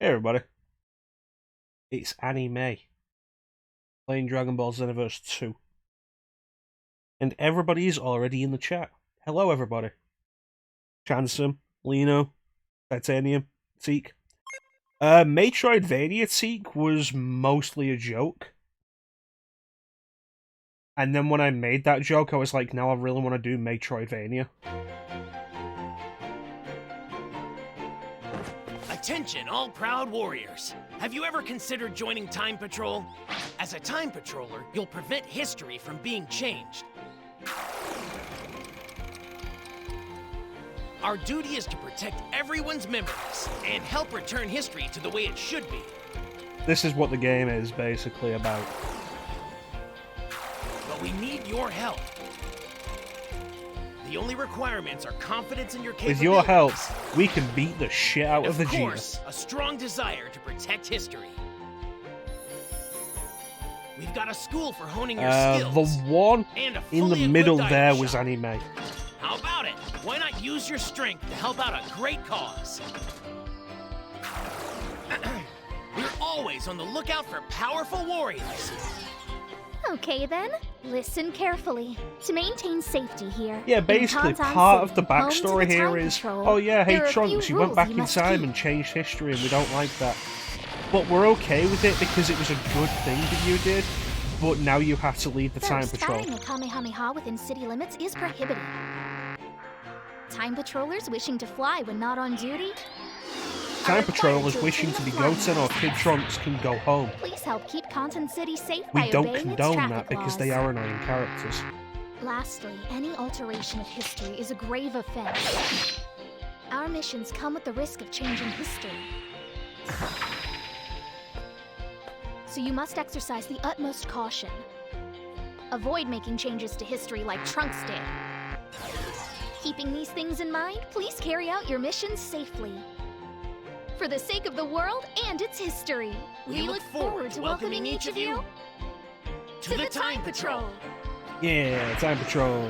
Hey everybody, it's Anime, playing Dragon Ball Xenoverse 2. And everybody is already in the chat. Hello everybody. Chansum, Lino, Titanium, Teak. Metroidvania Teak was mostly a joke. And then when I made that joke, I was like, now I really want to do Metroidvania. Attention, all proud warriors! Have you ever considered joining Time Patrol? As a Time Patroller, you'll prevent history from being changed. Our duty is to protect everyone's memories and help return history to the way it should be. This is what the game is basically about. But we need your help. The only requirements are confidence in your capabilities. With your help, we can beat the shit out of Vegeta. Of course, a strong desire to protect history. We've got a school for honing your skills. The one and a in the middle there was Anime. How about it? Why not use your strength to help out a great cause? We're always on the lookout for powerful warriors. Okay then, listen carefully. To maintain safety here. Yeah, basically part of the backstory here is, oh yeah, hey Trunks, you went back in time and changed history and we don't like that. But we're okay with it because it was a good thing that you did, but now you have to lead the Time Patrol. Firing a Kamehameha within city limits is prohibited. Time Patrollers wishing to fly when not on duty? Time Patrollers wishing to be Goten or Kid Trunks can go home. Please help keep Conton City safe We don't condone that because they are annoying characters. Lastly, any alteration of history is a grave offense. Our missions come with the risk of changing history. So you must exercise the utmost caution. Avoid making changes to history like Trunks did. Keeping these things in mind, please carry out your missions safely. For the sake of the world and its history, we look forward to welcoming each of you to the Time Patrol. Yeah, Time Patrol.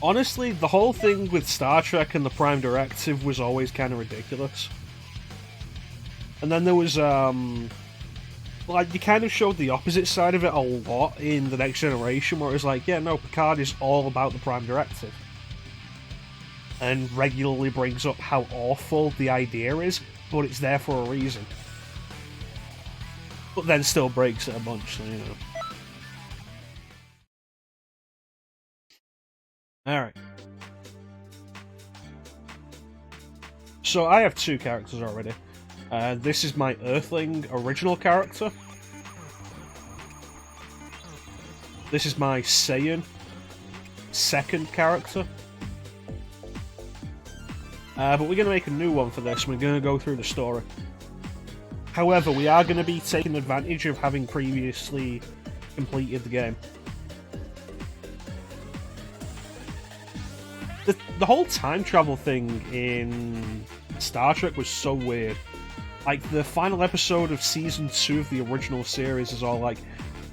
Honestly, the whole thing with Star Trek and the Prime Directive was always kind of ridiculous. And then there was, like, you kind of showed the opposite side of it a lot in The Next Generation, where it was like, yeah, no, Picard is all about the Prime Directive. And regularly brings up how awful the idea is, but it's there for a reason. But then still breaks it a bunch, so, you know. Alright. So I have two characters already. This is my Earthling original character. This is my Saiyan second character. But we're going to make a new one for this. We're going to go through the story. However, we are going to be taking advantage of having previously completed the game. The whole time travel thing in Star Trek was so weird. Like, the final episode of Season 2 of the original series is all like,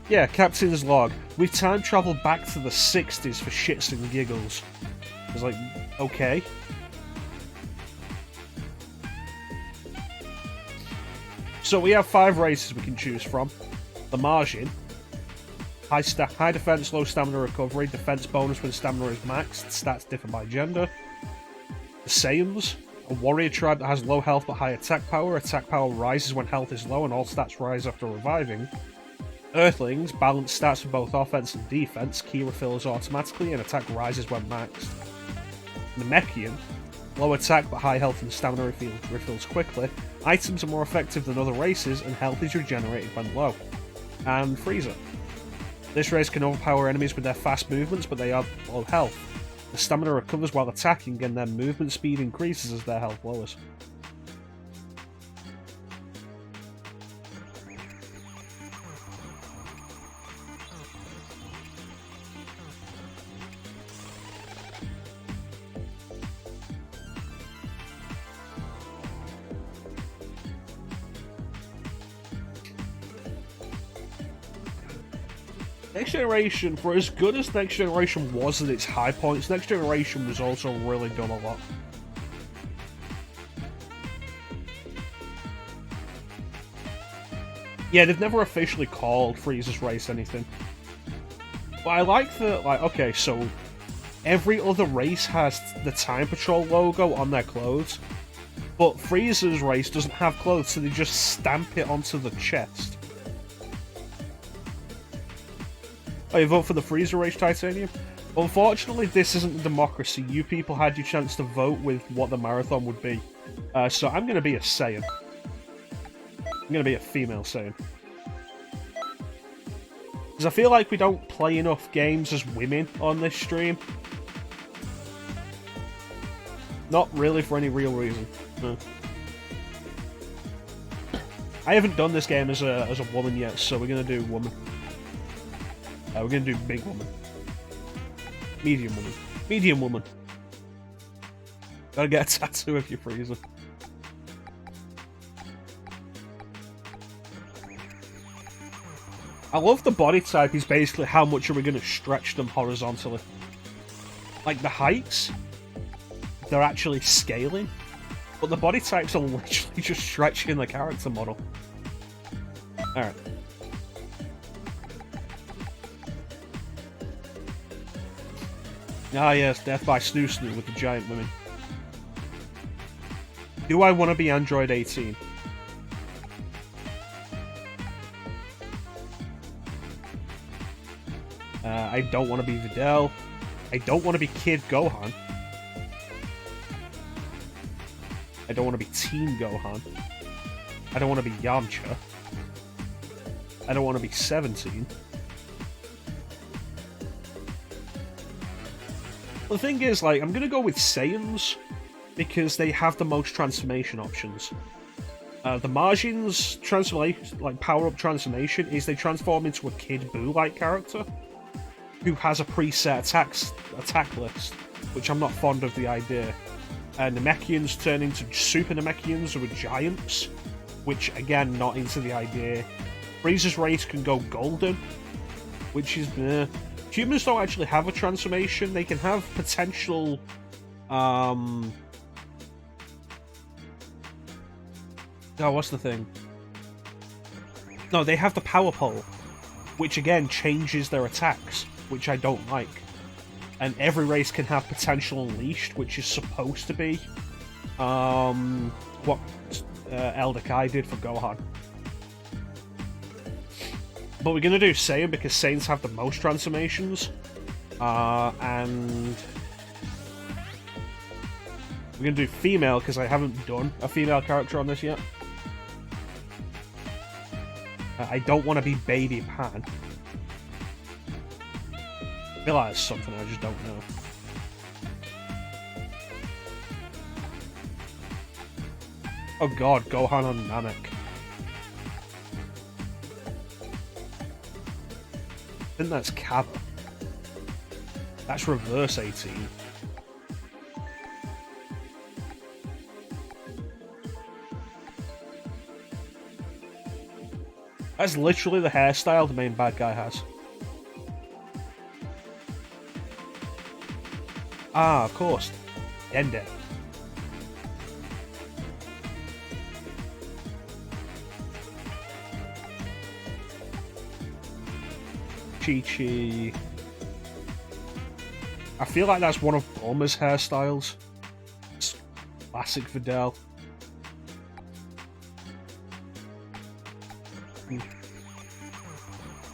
yeah, Captain's log, we've time traveled back to the 60s for shits and giggles. I was like, okay. So we have 5 races we can choose from. The Martian. High defense, low stamina recovery, defense bonus when stamina is maxed, stats differ by gender. The Saiyans, a warrior tribe that has low health but high attack power rises when health is low and all stats rise after reviving. Earthlings, balanced stats for both offense and defense, key refills automatically and attack rises when maxed. Namekian, low attack but high health and stamina refills quickly, items are more effective than other races and health is regenerated when low. And Frieza. This race can overpower enemies with their fast movements, but they have low health. The stamina recovers while attacking, and their movement speed increases as their health lowers. Next Generation, for as good as Next Generation was at its high points, Next Generation was also really done a lot. Yeah, they've never officially called Frieza's race anything. But I like that, like, okay, so every other race has the Time Patrol logo on their clothes, but Frieza's race doesn't have clothes, so they just stamp it onto the chest. Oh, you vote for the Frieza race, Titanium? Unfortunately, this isn't a democracy. You people had your chance to vote with what the marathon would be. So I'm going to be a Saiyan. I'm going to be a female Saiyan. Because I feel like we don't play enough games as women on this stream. Not really for any real reason. No. I haven't done this game as a woman yet, so we're going to do woman. We're going to do big woman. Medium woman. Medium woman. Gotta get a tattoo of your Frieza. I love the body type is basically how much are we going to stretch them horizontally. Like the heights, they're actually scaling, but the body types are literally just stretching the character model. Alright. Ah yes, Death by Snoo Snoo with the giant women. Do I want to be Android 18? I don't want to be Videl. I don't want to be Kid Gohan. I don't want to be Teen Gohan. I don't want to be Yamcha. I don't want to be 17. The thing is, like, I'm gonna go with Saiyans because they have the most transformation options. The Majin's transformation, like power-up transformation, is they transform into a Kid Buu-like character who has a preset attack list, which I'm not fond of the idea. And Namekians turn into Super Namekians who are giants, which again, not into the idea. Frieza's race can go golden, which is humans don't actually have a transformation. They can have potential oh, what's the thing? No, they have the power pole, which again changes their attacks, which I don't like. And every race can have potential unleashed, which is supposed to be what Elder Kai did for Gohan. But we're going to do Saiyan because Saiyans have the most transformations. And we're going to do female because I haven't done a female character on this yet. I don't want to be Baby Pan. I feel like it's something I just don't know. Oh god, Gohan on Namek. I think that's Kaba. That's reverse 18. That's literally the hairstyle the main bad guy has. Ah, of course. Dende. Chi-Chi. I feel like that's one of Bulma's hairstyles. It's classic Videl.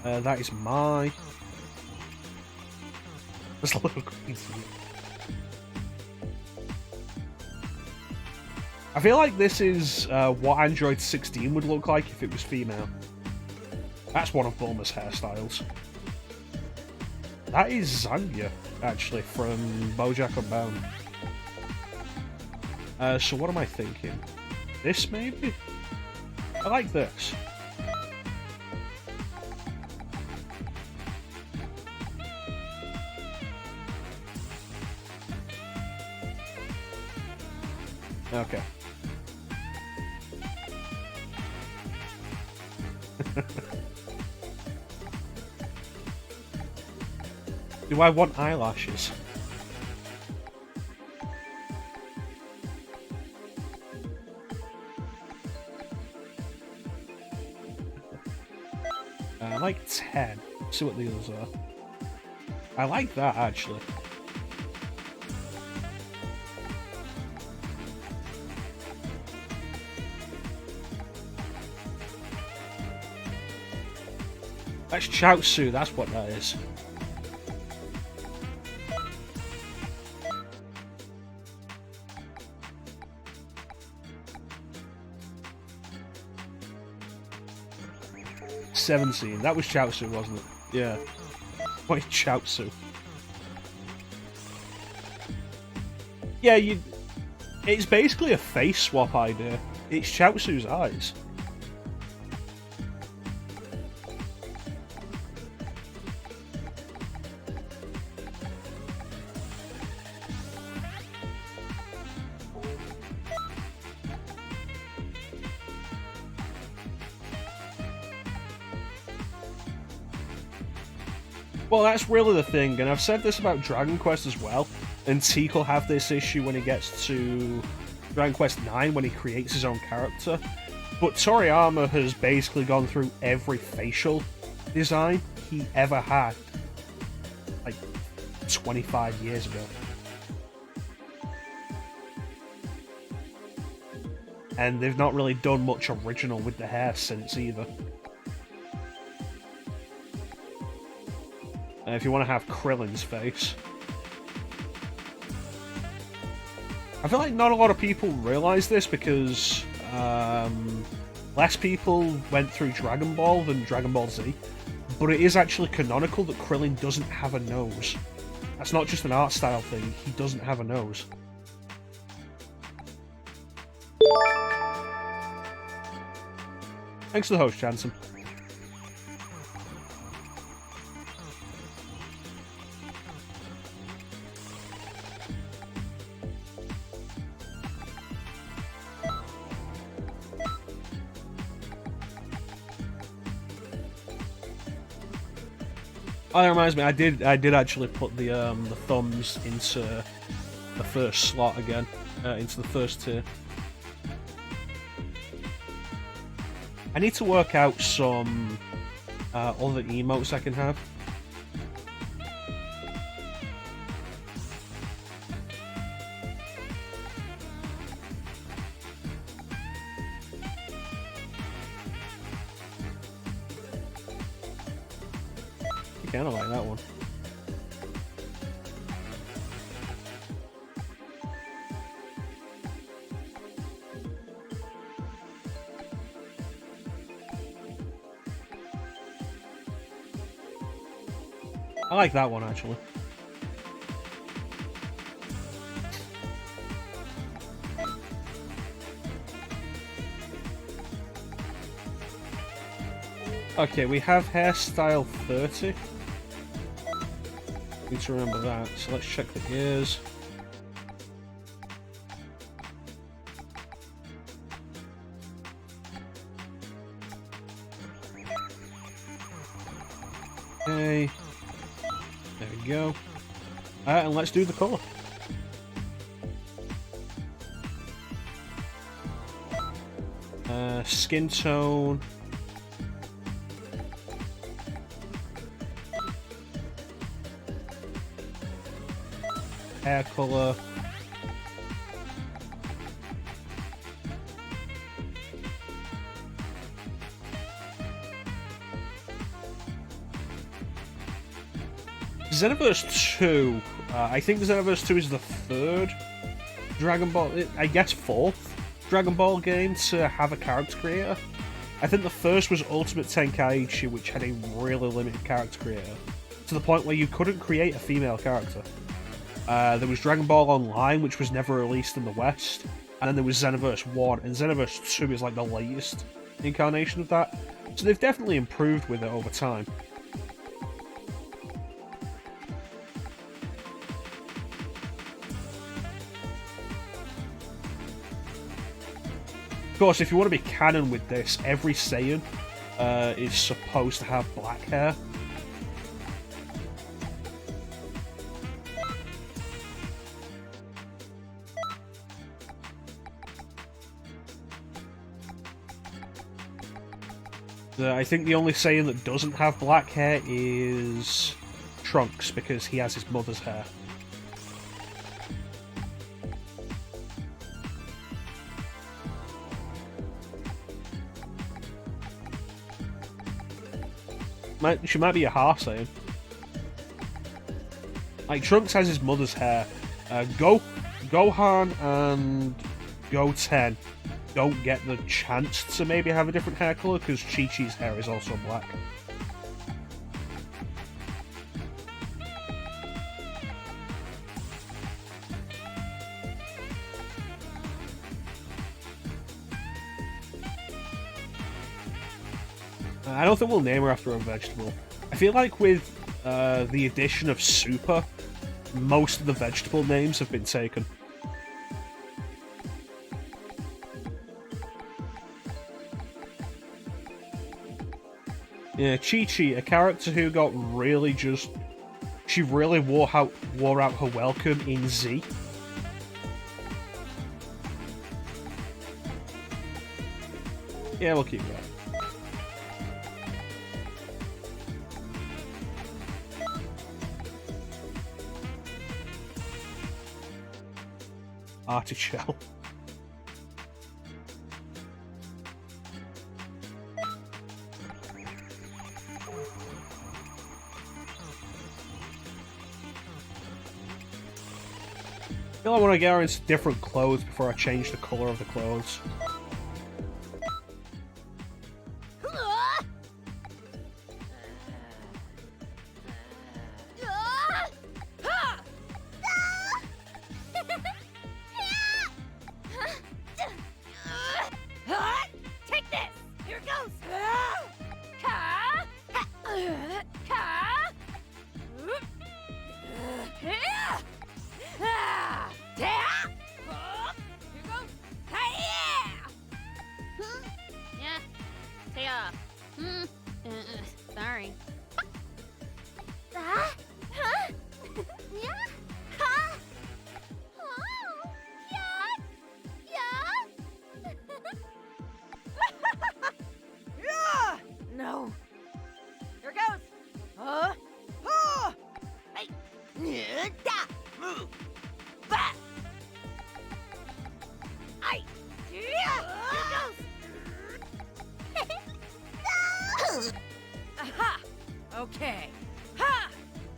That is my... There's a little green thing. I feel like this is what Android 16 would look like if it was female. That's one of Bulma's hairstyles. That is Zanya, actually, from BoJack Unbound. So what am I thinking? This, maybe? I like this. Okay. Do I want eyelashes? I like 10. Let's see what the others are. I like that, actually. That's Chaozu, that's what that is. $17. That was Chaozu, wasn't it? Yeah. Wait, Chaozu. Yeah, it's basically a face swap idea. It's Chaozu's eyes. Well, that's really the thing, and I've said this about Dragon Quest as well, and Teak will have this issue when he gets to Dragon Quest IX when he creates his own character, but Toriyama has basically gone through every facial design he ever had, like 25 years ago. And they've not really done much original with the hair since either. If you want to have Krillin's face. I feel like not a lot of people realise this because less people went through Dragon Ball than Dragon Ball Z, but it is actually canonical that Krillin doesn't have a nose. That's not just an art style thing, he doesn't have a nose. Thanks to the host, Jansen. Oh, that reminds me. I did actually put the thumbs into the first slot again, into the first tier. I need to work out some other emotes I can have. I kind of like that one. I like that one, actually. Okay, we have hairstyle 30. Need to remember that, so let's check the ears. Okay. There we go. And let's do the colour. Skin tone. Hair colour. Xenoverse 2, I think Xenoverse 2 is the third Dragon Ball, I guess fourth Dragon Ball game to have a character creator. I think the first was Ultimate Tenkaichi, which had a really limited character creator, to the point where you couldn't create a female character. There was Dragon Ball Online, which was never released in the West, and then there was Xenoverse 1, and Xenoverse 2 is like the latest incarnation of that. So they've definitely improved with it over time. Of course, if you want to be canon with this, every Saiyan is supposed to have black hair. I think the only Saiyan that doesn't have black hair is Trunks, because he has his mother's hair. She might be a half Saiyan. Like, Trunks has his mother's hair. Gohan and Goten don't get the chance to maybe have a different hair colour, because Chi-Chi's hair is also black. I don't think we'll name her after a vegetable. I feel like with the addition of Super, most of the vegetable names have been taken. Yeah, Chi-Chi, a character who got really she really wore out her welcome in Z. Yeah, we'll keep that. Artichoke. I feel like I want to get her into different clothes before I change the colour of the clothes. Sorry. No. Here goes. Hey. Move. Back. Hey. Here goes. Aha. Okay. Ha.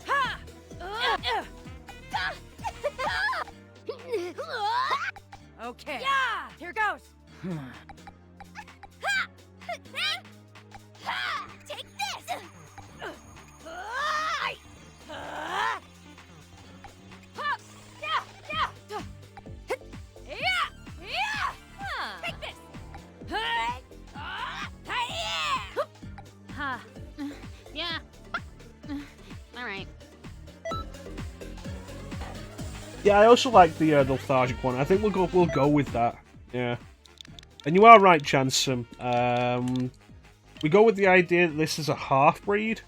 Ha. Okay. Yeah. Here goes. Take this! Take this! Yeah. Alright. Yeah, I also like the lethargic one. I think we'll go with that. Yeah. And you are right, Chansum. We go with the idea that this is a half-breed,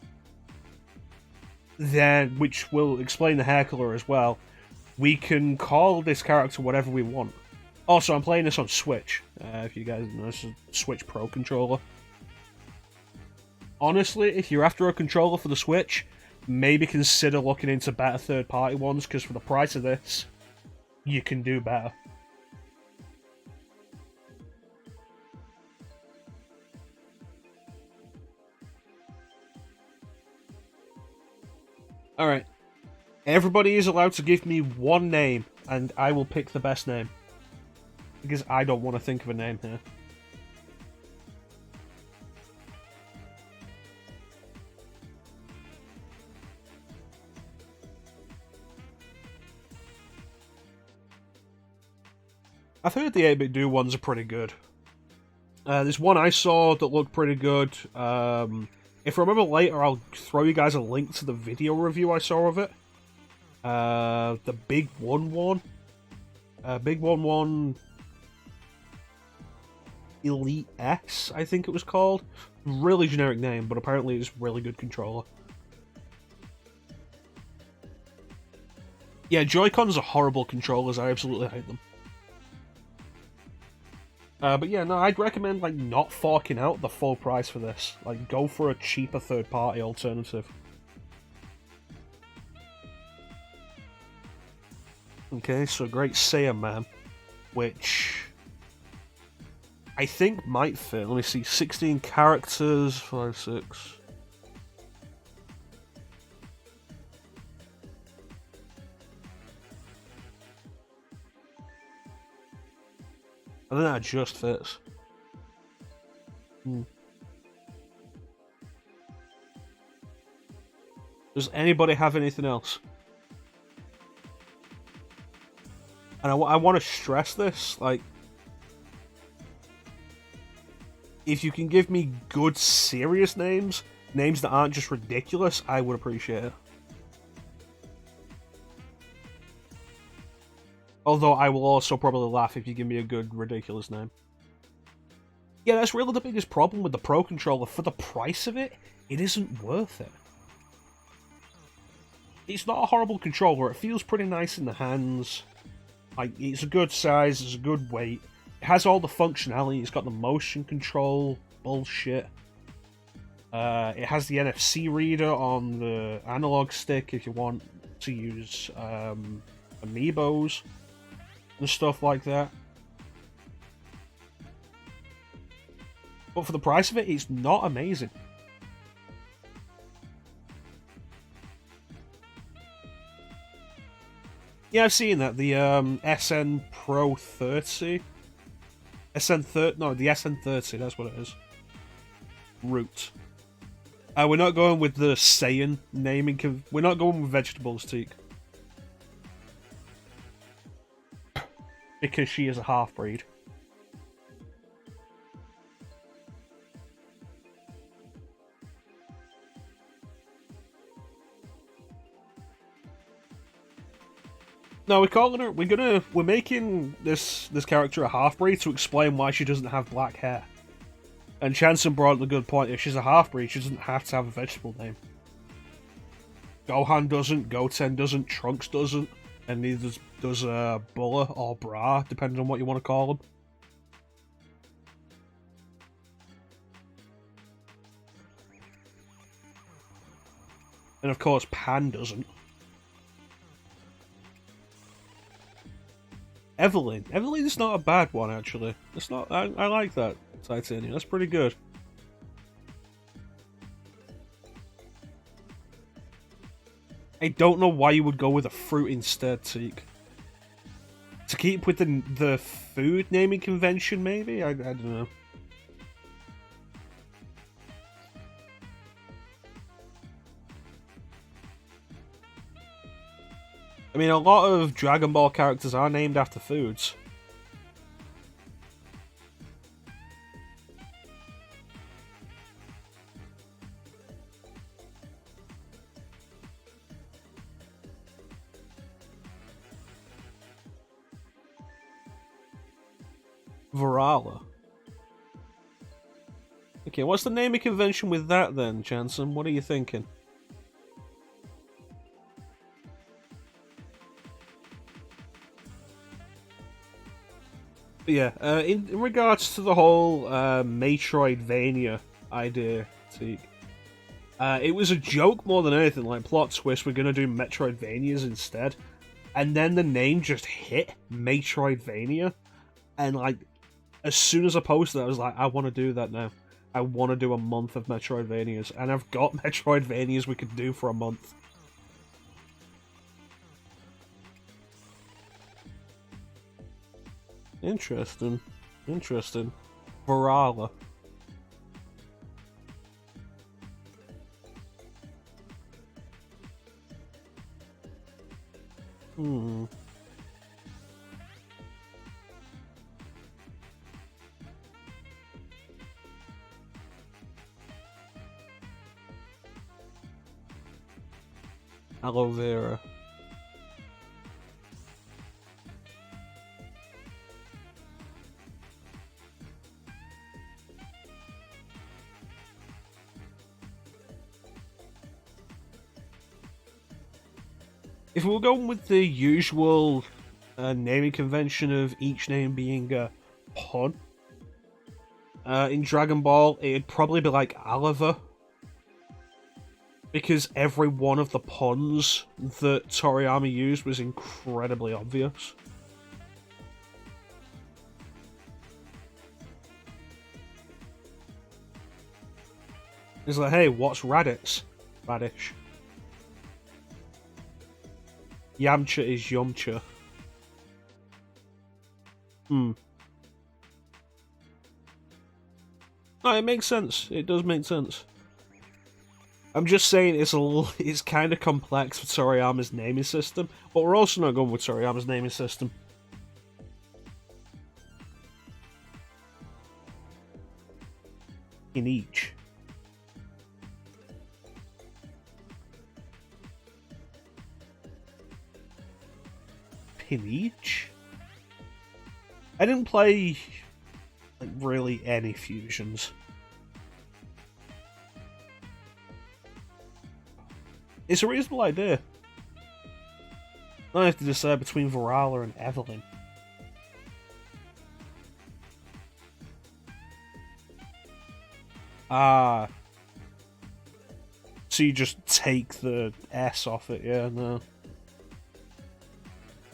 then, which will explain the hair colour as well. We can call this character whatever we want. Also, I'm playing this on Switch. If you guys know, this is a Switch Pro controller. Honestly, if you're after a controller for the Switch, maybe consider looking into better third-party ones, because for the price of this, you can do better. Alright. Everybody is allowed to give me one name, and I will pick the best name. Because I don't want to think of a name here. I've heard the 8-bit Do ones are pretty good. There's one I saw that looked pretty good. If I remember later, I'll throw you guys a link to the video review I saw of it. The Big 1-1. Big 1-1 Elite S, I think it was called. Really generic name, but apparently it's a really good controller. Yeah, Joy-Cons are horrible controllers. I absolutely hate them. But yeah, no, I'd recommend like not forking out the full price for this. Like, go for a cheaper third-party alternative. Okay, so Great Saiyan Man, which I think might fit. Let me see, 16 characters, 5, 6. I think that just fits. Does anybody have anything else? And I want to stress this, like, if you can give me good, serious names that aren't just ridiculous, I would appreciate it. Although I will also probably laugh if you give me a good, ridiculous name. Yeah, that's really the biggest problem with the Pro Controller. For the price of it, it isn't worth it. It's not a horrible controller. It feels pretty nice in the hands. Like, it's a good size, it's a good weight. It has all the functionality. It's got the motion control bullshit. It has the NFC reader on the analog stick if you want to use amiibos and stuff like that. But for the price of it, it's not amazing. Yeah, I've seen that. The SN Pro 30. No, the SN30, that's what it is. Root. We're not going with the Saiyan naming. We're not going with vegetables, Teak. Because she is a half-breed. No, we're making this character a half-breed to explain why she doesn't have black hair. And Chanson brought up a good point. If she's a half-breed, she doesn't have to have a vegetable name. Gohan doesn't, Goten doesn't, Trunks doesn't, and neither does Bulla or Bra, depending on what you want to call them. And of course, Pan doesn't. Evelyn's not a bad one, actually. It's not. I like that Titanium. That's pretty good. I don't know why you would go with a fruit instead, Teak. To keep with the food naming convention, maybe? I don't know. I mean, a lot of Dragon Ball characters are named after foods. Varala. Okay, what's the naming convention with that then, Chanson? What are you thinking? But yeah, in regards to the whole Metroidvania idea, it was a joke more than anything. Like, plot twist, we're gonna do Metroidvanias instead, and then the name just hit Metroidvania, and like, as soon as I posted it, I was like, I want to do that now. I want to do a month of Metroidvanias, and I've got Metroidvanias we could do for a month. Interesting. Interesting. Varala. Aloe vera. If we were going with the usual naming convention of each name being a pun, in Dragon Ball, it'd probably be like Oliver. Because every one of the puns that Toriyama used was incredibly obvious. He's like, hey, what's Raditz? Radish. Yamcha is Yumcha. No, it makes sense. It does make sense. I'm just saying it's kind of complex with Toriyama's naming system, but we're also not going with Toriyama's naming system. In each. Pinich? I didn't play like really any fusions. It's a reasonable idea. I have to decide between Varala and Evelyn. Ah. So you just take the S off it, yeah, no.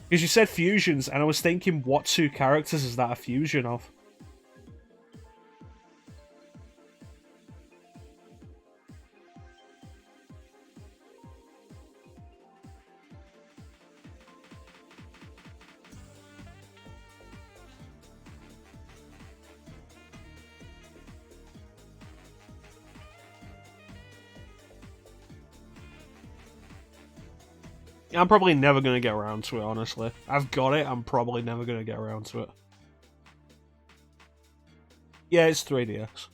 Because you said fusions, and I was thinking, what two characters is that a fusion of? I'm probably never going to get around to it, honestly. I've got it, I'm probably never going to get around to it. Yeah, it's 3DS.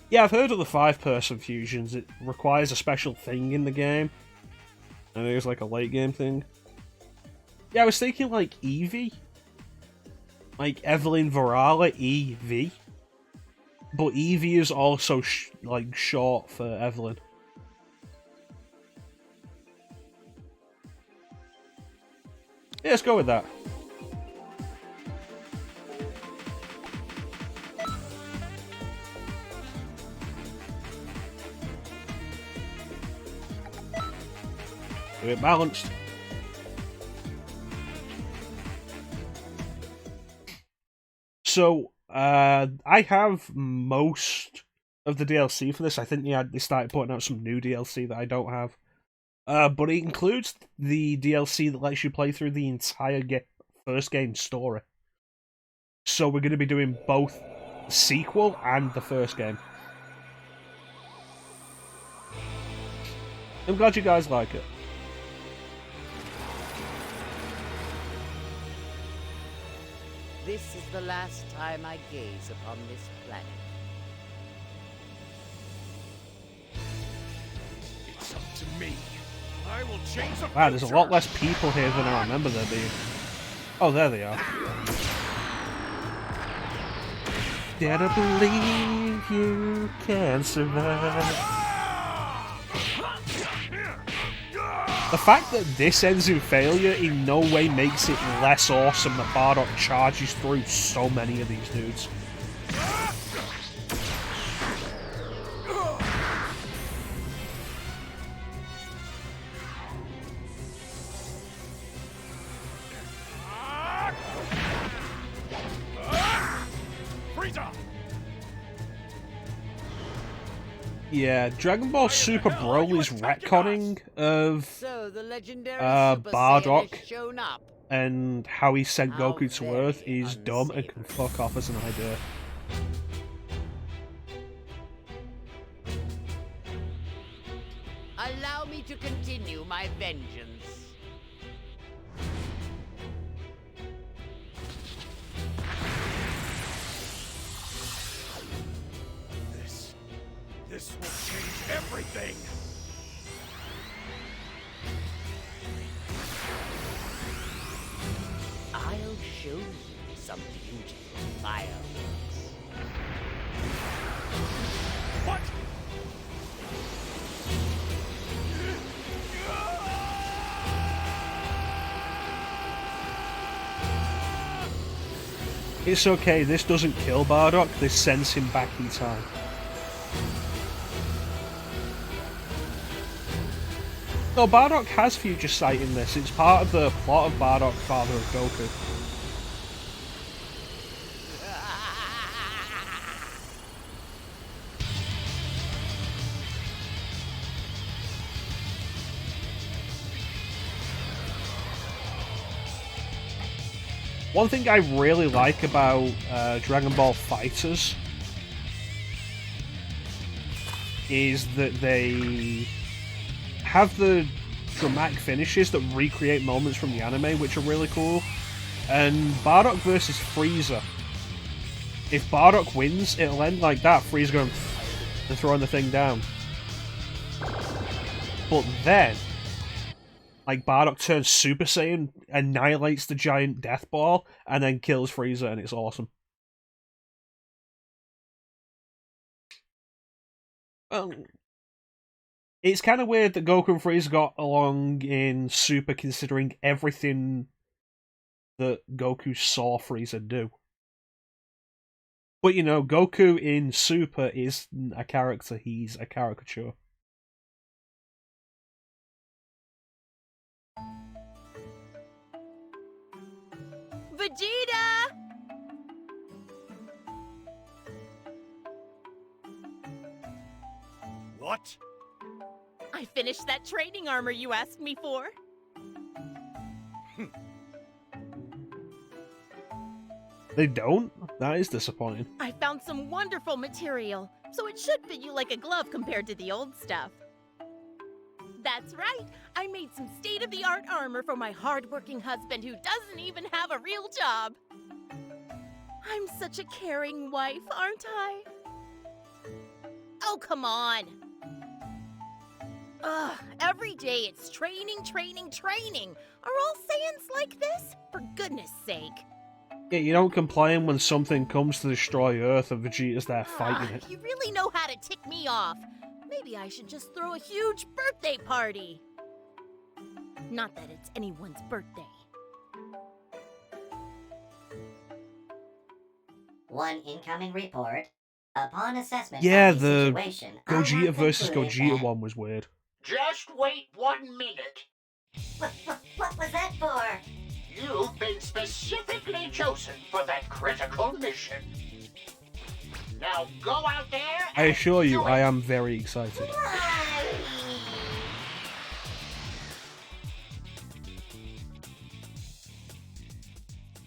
Yeah, I've heard of the 5-person fusions. It requires a special thing in the game. I think it's like a late game thing. Yeah, I was thinking like Eevee. Like Evelyn Varala, EV. But Eevee is also like short for Evelyn. Yeah, let's go with that. It balanced. So, I have most of the DLC for this. I think they started putting out some new DLC that I don't have. But it includes the DLC that lets you play through the entire first game story. So we're going to be doing both the sequel and the first game. I'm glad you guys like it. This is the last time I gaze upon this planet. It's up to me. I will change the Wow, there's a lot less people here than I remember there being. Oh, there they are. Dare to believe you can survive. The fact that this ends in failure in no way makes it less awesome that Bardock charges through so many of these dudes. Yeah, Dragon Ball Super Broly's retconning of Bardock and how he sent Goku to Earth is dumb and can fuck off as an idea. Allow me to continue my vengeance. This will change everything! I'll show you some beautiful fireworks. What? It's okay, this doesn't kill Bardock, this sends him back in time. No, Bardock has future sight in this. It's part of the plot of Bardock, father of Goku. One thing I really like about Dragon Ball FighterZ is that they have the dramatic finishes that recreate moments from the anime, which are really cool. And Bardock versus Frieza. If Bardock wins, it'll end like that, Frieza going and throwing the thing down. But then, like, Bardock turns Super Saiyan, annihilates the giant death ball, and then kills Frieza, and it's awesome. It's kind of weird that Goku and Frieza got along in Super, considering everything that Goku saw Frieza do. But, you know, Goku in Super is a character, he's a caricature. Vegeta! What? I finished that training armor you asked me for. They don't? That is disappointing. I found some wonderful material, so it should fit you like a glove compared to the old stuff. That's right! I made some state-of-the-art armor for my hard-working husband who doesn't even have a real job. I'm such a caring wife, aren't I? Oh, come on! Ugh, every day it's training, training, training! Are all Saiyans like this? For goodness sake! Yeah, you don't complain when something comes to destroy Earth and Vegeta's there fighting it. You really know how to tick me off. Maybe I should just throw a huge birthday party. Not that it's anyone's birthday. One incoming report. Upon assessment Yeah, of the situation, Gogeta versus Gogeta one was weird. Just wait 1 minute. What was that for? You've been specifically chosen for that critical mission. Now go out there I and assure you, do I it. am very excited.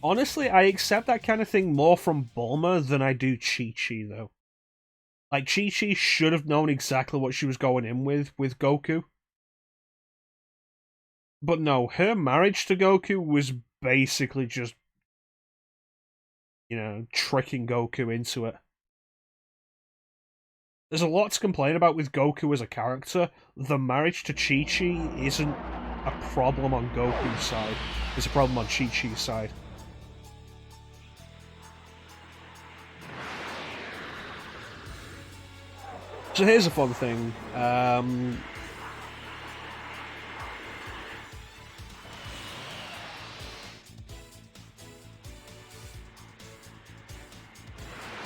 Honestly, I accept that kind of thing more from Bulma than I do Chi-Chi, though. Like, Chi-Chi should have known exactly what she was going in with Goku. But no, her marriage to Goku was basically just, you know, tricking Goku into it. There's a lot to complain about with Goku as a character. The marriage to Chi-Chi isn't a problem on Goku's side. It's a problem on Chi-Chi's side. So here's a fun thing.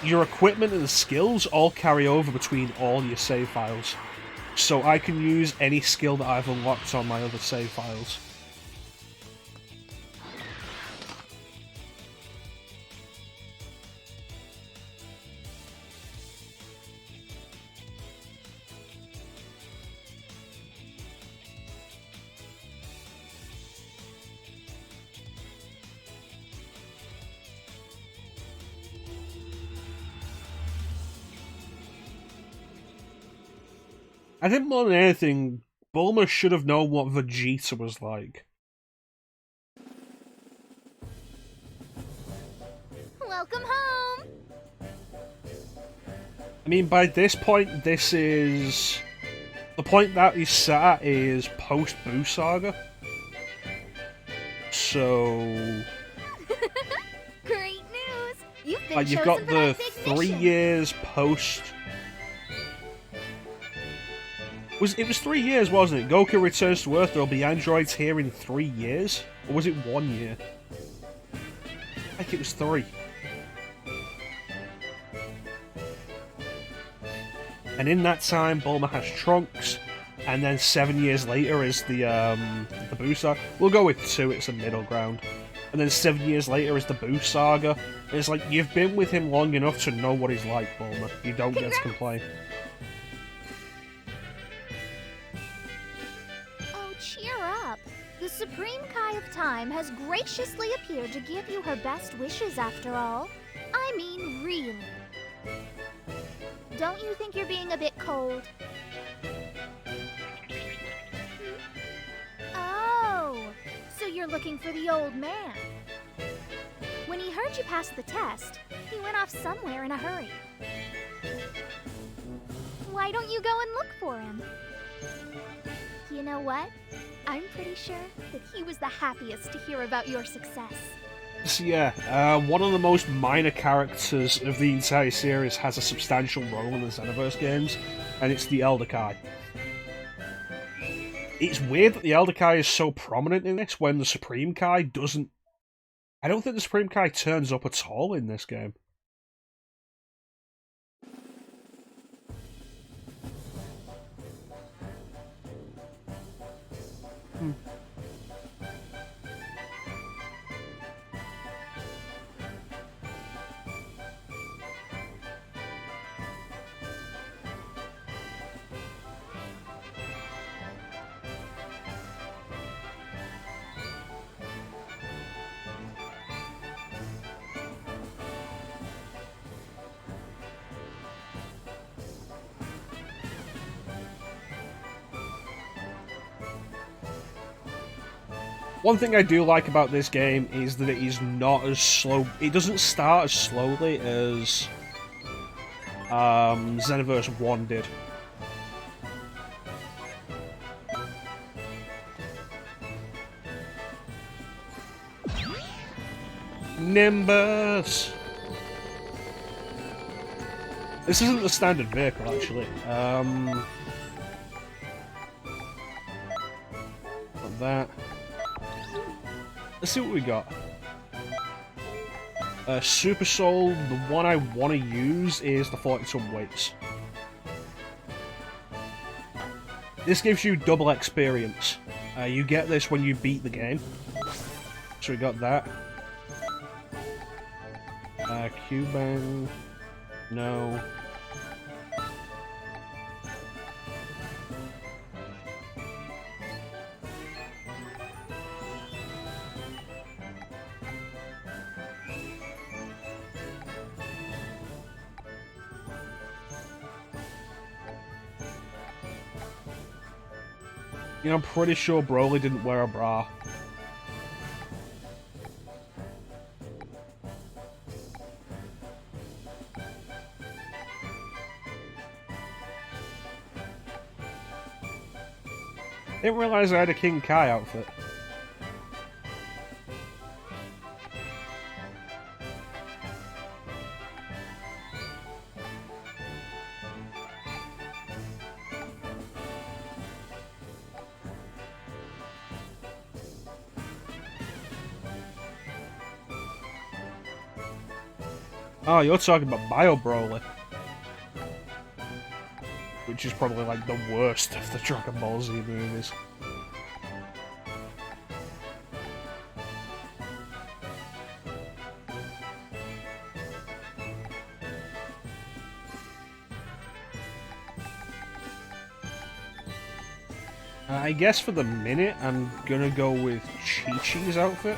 Your equipment and skills all carry over between all your save files. So I can use any skill that I've unlocked on my other save files. I think more than anything, Bulma should have known what Vegeta was like. Welcome home! I mean, by this point, this is... The point that he's sat at is post-Boo Saga. So... Great news! You've been you've chosen got for the that big 3 mission. years post... It was 3 years, wasn't it? Goku returns to Earth, there'll be androids here in 3 years? Or was it 1 year? I think it was 3. And in that time, Bulma has Trunks, and then 7 years later is the Boo Saga. We'll go with 2, it's a middle ground. And then 7 years later is the Boo Saga. And it's like, you've been with him long enough to know what he's like, Bulma. You don't get to complain. Oh, cheer up. The Supreme Kai of Time has graciously appeared to give you her best wishes after all. I mean, really. Don't you think you're being a bit cold? Oh, so you're looking for the old man. When he heard you pass the test, he went off somewhere in a hurry. Why don't you go and look for him? You know what? I'm pretty sure that he was the happiest to hear about your success. So yeah, one of the most minor characters of the entire series has a substantial role in the Xenoverse games, and it's the Elder Kai. It's weird that the Elder Kai is so prominent in this when the Supreme Kai doesn't... I don't think the Supreme Kai turns up at all in this game. One thing I do like about this game is that it is not as slow. It doesn't start as slowly as Xenoverse 1 did. Nimbus! This isn't the standard vehicle, actually. Got that. Let's see what we got. Super Soul, the one I want to use is the 40-ton weights. This gives you double experience. You get this when you beat the game. So we got that. Q-Bang. No. You know, I'm pretty sure Broly didn't wear a bra. Didn't realize I had a King Kai outfit. Oh, you're talking about Bio Broly. Which is probably like the worst of the Dragon Ball Z movies. I guess for the minute, I'm gonna go with Chi-Chi's outfit.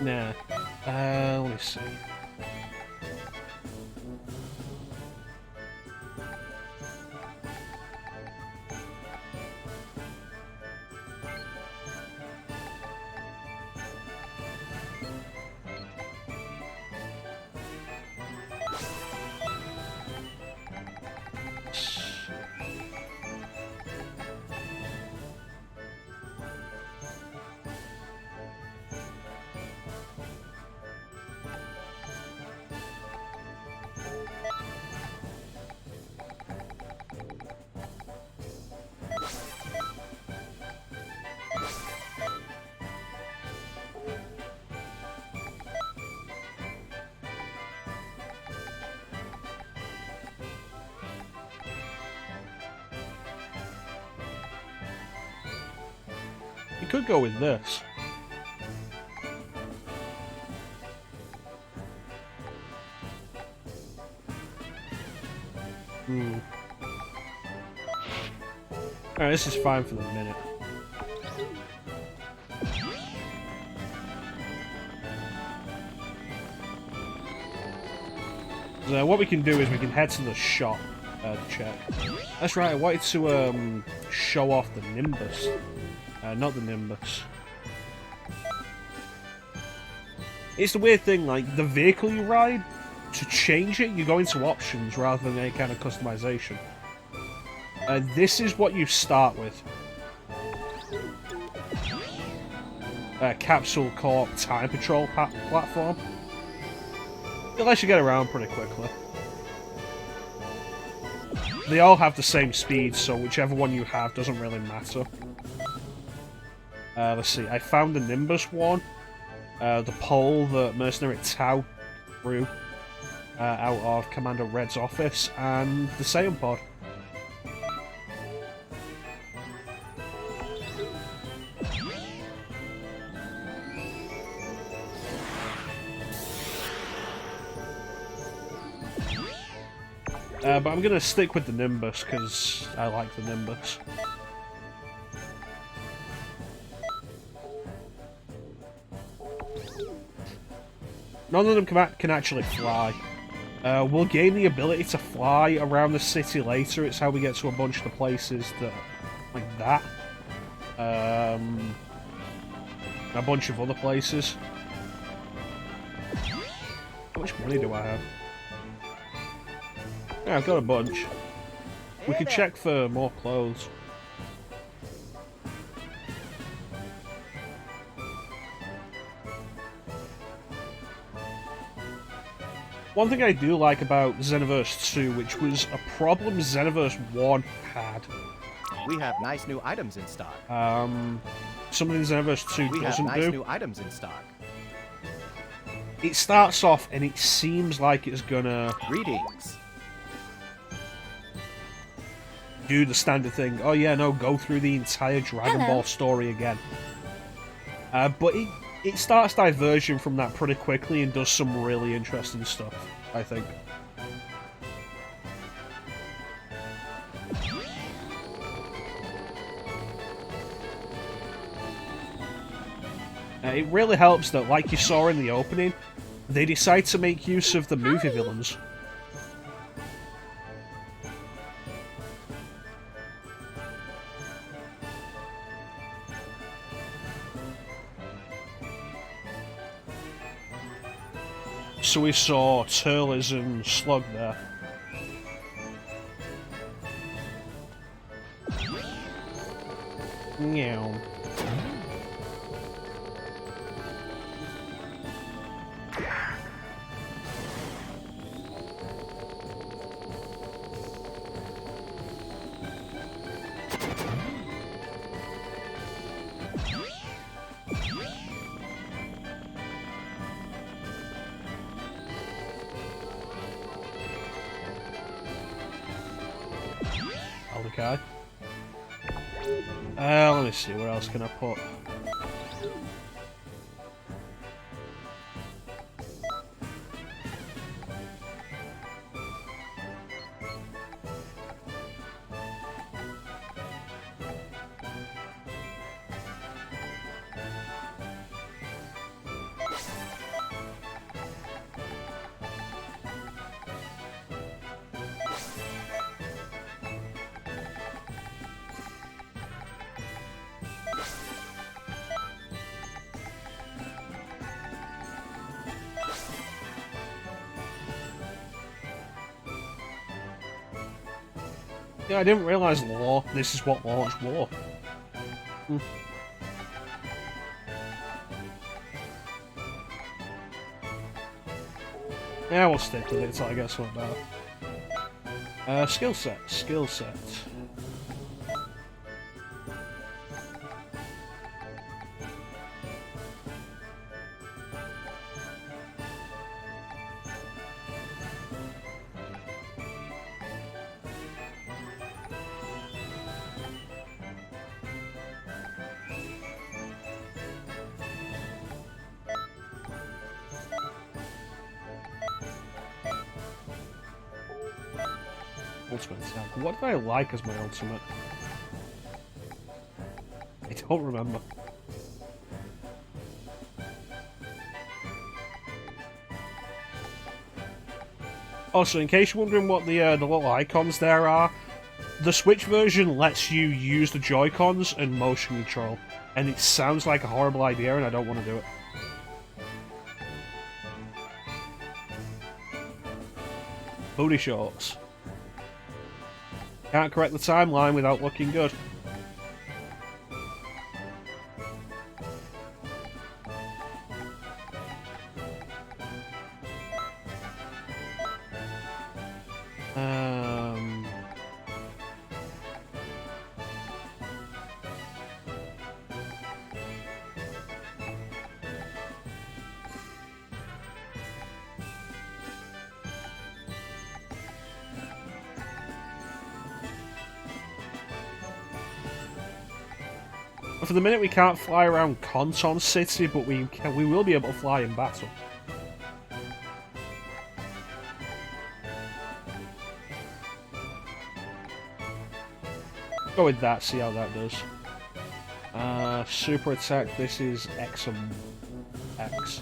Nah. Let me see. You could go with this. Alright, this is fine for the minute. So what we can do is we can head to the shop to check. That's right, I wanted to show off the Nimbus. Not the Nimbus. It's the weird thing, like, the vehicle you ride, to change it, you go into options rather than any kind of customization. This is what you start with. Capsule Corp Time Patrol platform. It lets you get around pretty quickly. They all have the same speed, so whichever one you have doesn't really matter. Let's see, I found the Nimbus one. The pole that Mercenary Tau threw out of Commander Red's office, and the Saiyan pod. But I'm gonna stick with the Nimbus because I like the Nimbus. None of them can actually fly. We'll gain the ability to fly around the city later. It's how we get to a bunch of the places that, like that. A bunch of other places. How much money do I have? Yeah, I've got a bunch. We could check for more clothes. One thing I do like about Xenoverse 2, which was a problem Xenoverse 1 had. We have nice new items in stock. Something Xenoverse 2 We have doesn't nice do. new items in stock. It starts off and it seems like it's gonna Greetings. do the standard thing. Oh yeah, no, go through the entire Dragon Ball story again. But it starts diverging from that pretty quickly and does some really interesting stuff, I think. It really helps that, like you saw in the opening, they decide to make use of the movie villains. So we saw Turles and Slug there. Meow. Okay. Let me see, where else can I put? Yeah, I didn't realize this is what launched war. Yeah, we'll stick with it until I get something better. Skill set. Ultimate attack. What did I like as my ultimate? I don't remember. Also, in case you're wondering what the little icons there are, the Switch version lets you use the Joy-Cons and motion control, and it sounds like a horrible idea, and I don't want to do it. Booty shorts. Can't correct the timeline without looking good. For the minute, we can't fly around Conton City, but we will be able to fly in battle. Go with that, see how that does. Super attack, this is X and X.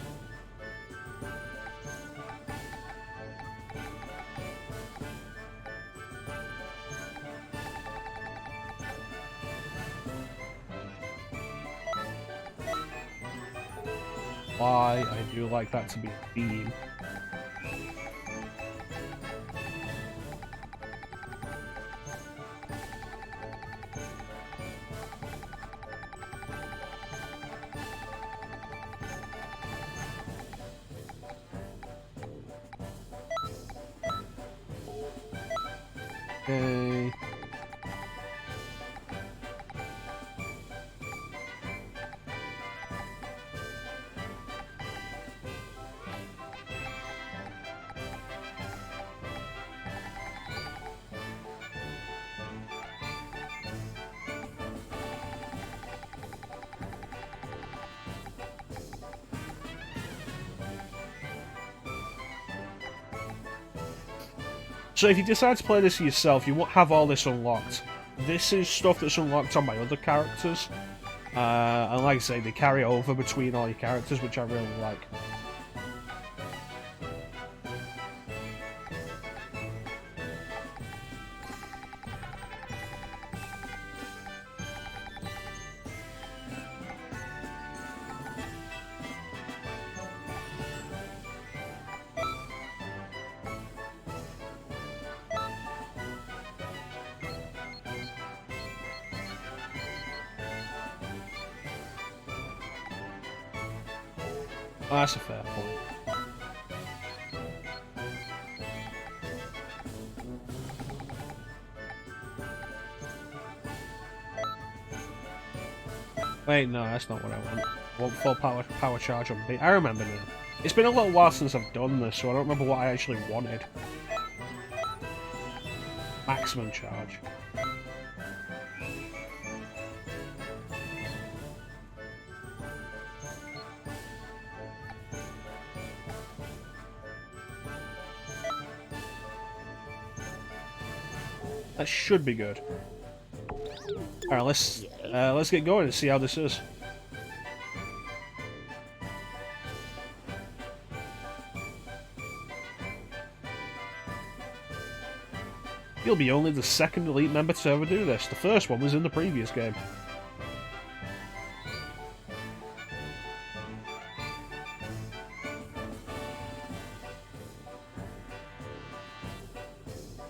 Y, I do like that to be a beam. Okay. So if you decide to play this yourself, you won't have all this unlocked. This is stuff that's unlocked on my other characters. And like I say, they carry over between all your characters, which I really like. Oh, that's a fair point. Wait, no, that's not what I want. I want full power charge on B. I remember now. It's been a little while since I've done this, so I don't remember what I actually wanted. Maximum charge. That should be good. Alright, let's get going and see how this is. You'll be only the second Elite member to ever do this. The first one was in the previous game.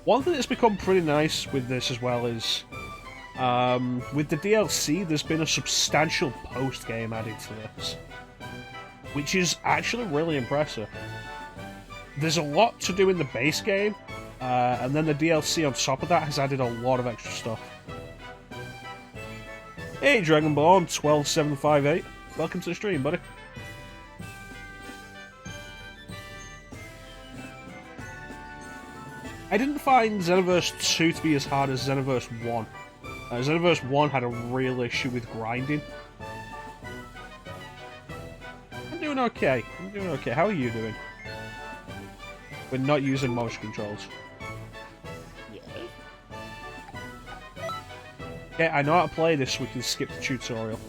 One thing that's become pretty nice with this as well is, with the DLC, there's been a substantial post-game added to this, which is actually really impressive. There's a lot to do in the base game, and then the DLC on top of that has added a lot of extra stuff. Hey, Dragon Ball 12758, welcome to the stream, buddy. I didn't find Xenoverse 2 to be as hard as Xenoverse 1. Xenoverse 1 had a real issue with grinding. I'm doing okay. How are you doing? We're not using motion controls. Okay, I know how to play this, so we can skip the tutorial.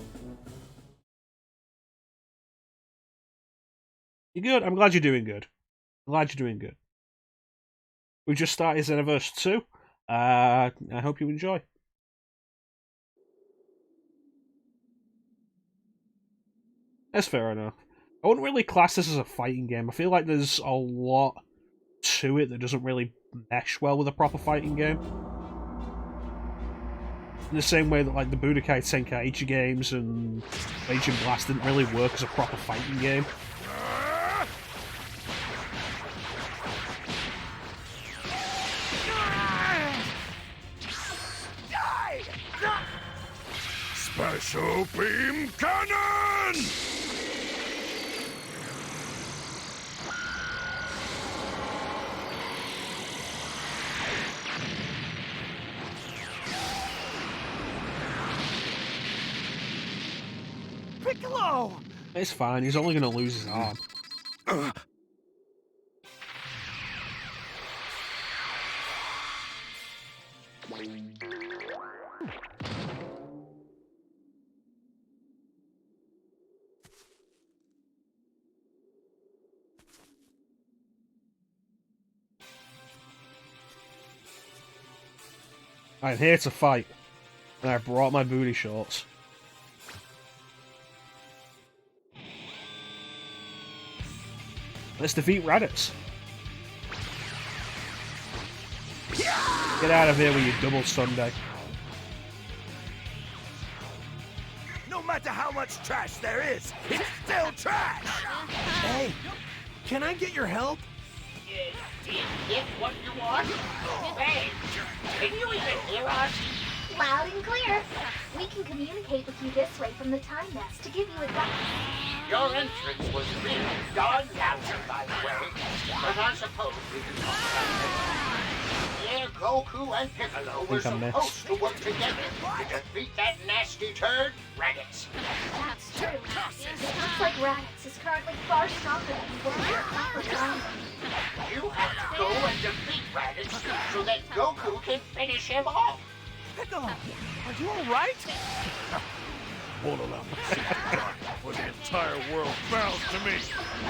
You're good? I'm glad you're doing good. We just started Xenoverse 2. I hope you enjoy. That's fair enough. I wouldn't really class this as a fighting game. I feel like there's a lot to it that doesn't really mesh well with a proper fighting game. In the same way that like the Budokai Tenkaichi games and Raging Blast didn't really work as a proper fighting game. Special Beam Cannon! Piccolo! It's fine, he's only gonna lose his arm. I'm here to fight, and I brought my booty shorts. Let's defeat Raditz. Get out of here with your double Sunday. No matter how much trash there is, it's still trash! Hey, can I get your help? Get what you want? Hey, can you even hear us? Loud and clear. We can communicate with you this way from the time nest to give you advice. Your entrance was really darn lousy, by the way. But I suppose we can talk about it. Yeah, Goku and Piccolo were supposed to work together to defeat that nasty turd, Raditz. That's true. It looks like Raditz is currently far stronger than you were your proper time. You have to go and defeat Raditz so that Goku can finish him off. Piccolo, are you alright? Won't allow me to see the dark before the entire world bows to me.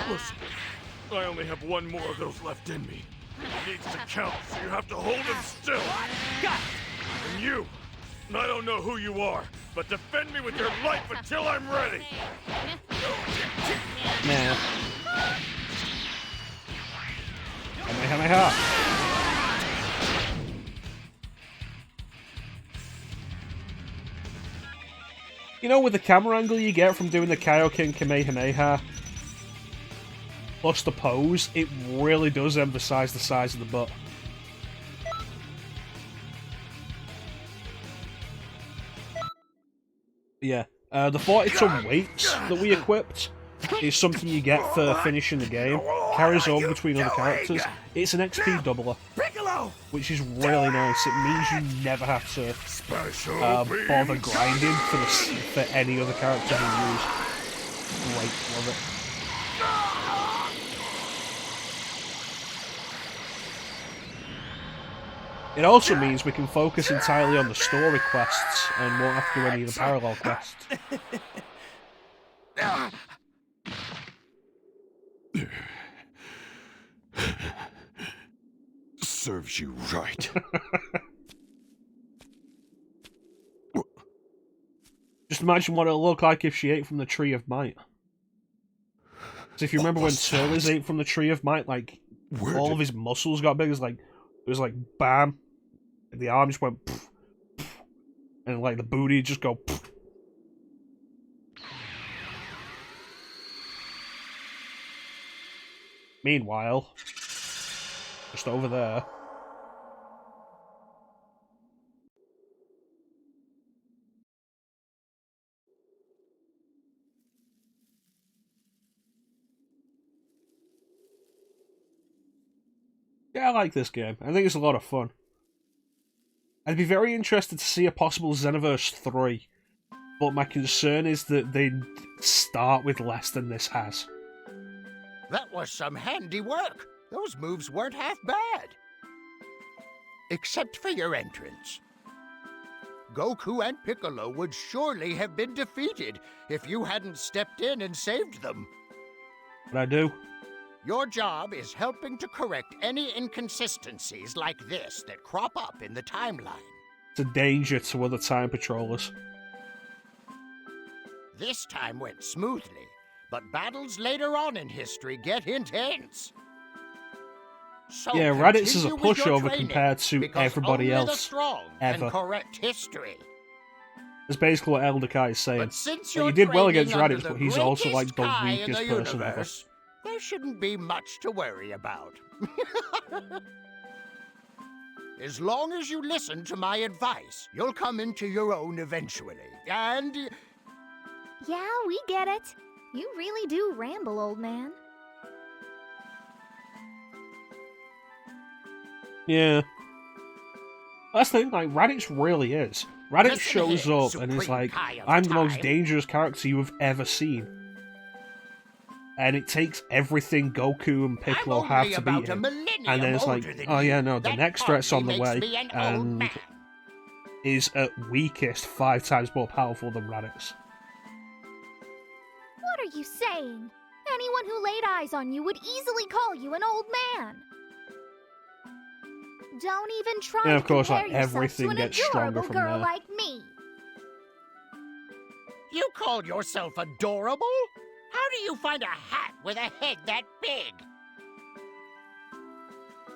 Listen, I only have one more of those left in me. It needs to count, so you have to hold him still. Got it. And you, I don't know who you are, but defend me with your life until I'm ready. Nah. Kamehameha. You know, with the camera angle you get from doing the Kaioken Kamehameha, plus the pose, it really does emphasize the size of the butt. Yeah, the 40-ton weights that we equipped is something you get for finishing the game. Carries on between other characters. It's an XP doubler, which is really nice. It means you never have to bother grinding for any other character you use. Great, love it. It also means we can focus entirely on the story quests and won't have to do any of the parallel quests. Serves you right. Just imagine what it'll look like if she ate from the Tree of Might. So if you remember when Turles ate from the Tree of Might, like, all of his muscles got big. It's like, It was like bam, and the arm just went, pff, pff, and like the booty just go. Pff. Meanwhile, just over there. Yeah, I like this game. I think it's a lot of fun. I'd be very interested to see a possible Xenoverse 3, but my concern is that they start with less than this has. That was some handy work. Those moves weren't half bad. Except for your entrance. Goku and Piccolo would surely have been defeated if you hadn't stepped in and saved them. But I do. Your job is helping to correct any inconsistencies like this that crop up in the timeline. It's a danger to other time patrollers. This time went smoothly, but battles later on in history get intense. So yeah, Raditz is a continue with your pushover training, compared to because everybody only else the strong ever. can correct history. That's basically what Elder Kai is saying. But since So you're you did well training against under Raditz, the but he's also like the greatest Kai in weakest the person ever. universe, there shouldn't be much to worry about. As long as you listen to my advice, you'll come into your own eventually. And Yeah, we get it. You really do ramble, old man. Yeah. That's the thing, like, Raditz really is. Raditz Listen shows here, up and is Supreme like, Kai of I'm the most Time." dangerous character you have ever seen. And it takes everything Goku and Piccolo I'm have only to about beat a him. millennium And then it's like, older than oh you. yeah, no, the That next threat's on hardly the way, makes me an old and man. is at weakest 5 times more powerful than Raditz. What are you saying? Anyone who laid eyes on you would easily call you an old man. Don't even try Yeah, to of course, compare like, yourself everything to an gets stronger adorable from girl there. like me. You call yourself adorable? How do you find a hat with a head that big?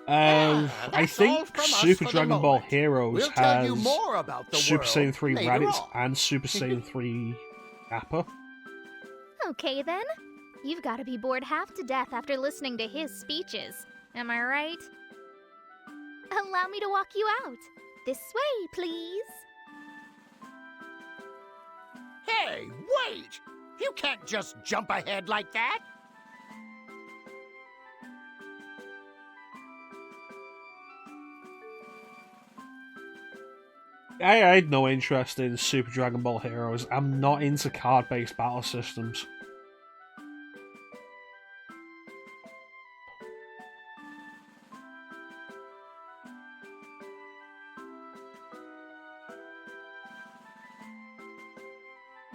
I that's all think from us Super for the Dragon Ball moment. Heroes We'll tell you has more about the Super world Saiyan 3 later Raditz on. and Super Saiyan 3 Nappa. Okay then. You've got to be bored half to death after listening to his speeches. Am I right? Allow me to walk you out. This way, please. Hey, wait! You can't just jump ahead like that! I had no interest in Super Dragon Ball Heroes. I'm not into card-based battle systems.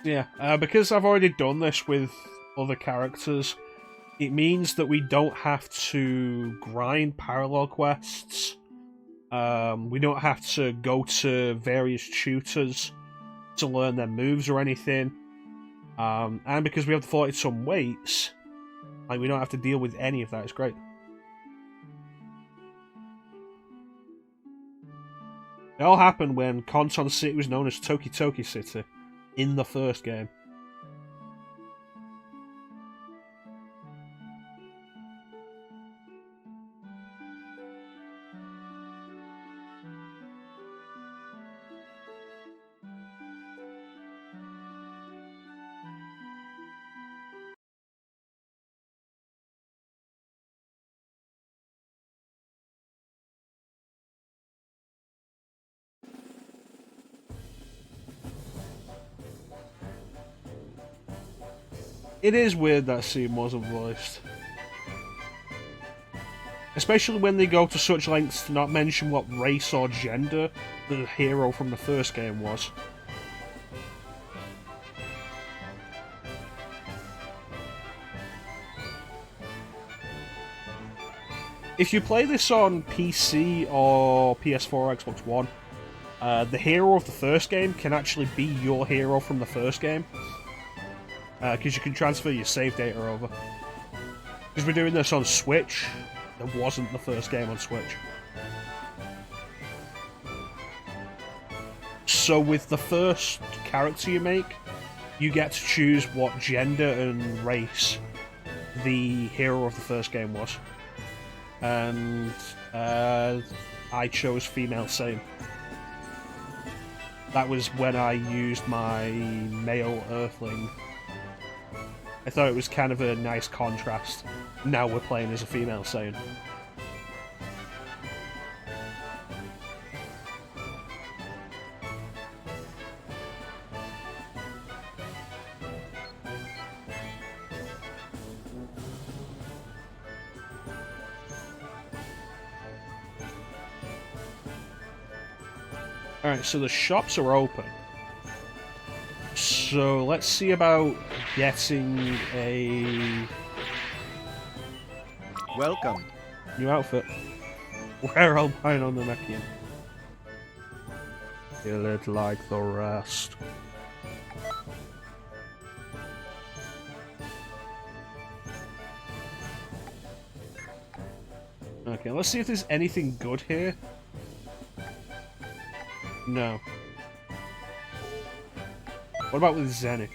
Yeah, because I've already done this with other characters, it means that we don't have to grind parallel quests. We don't have to go to various tutors to learn their moves or anything. And because we have the 40-some weights, like, we don't have to deal with any of that. It's great. It all happened when Konton City was known as Toki Toki City in the first game. It is weird that scene wasn't voiced. Especially when they go to such lengths to not mention what race or gender the hero from the first game was. If you play this on PC or PS4 or Xbox One, the hero of the first game can actually be your hero from the first game. Because you can transfer your save data over. Because we're doing this on Switch, there wasn't the first game on Switch. So with the first character you make, you get to choose what gender and race the hero of the first game was. And I chose female Saiyan. That was when I used my male Earthling. I thought it was kind of a nice contrast. Now we're playing as a female Saiyan. Alright, so the shops are open. So let's see about getting a Welcome. new outfit. We're all buying on the Nakian. Kill it like the rest. Okay, let's see if there's anything good here. No. What about with Zenith?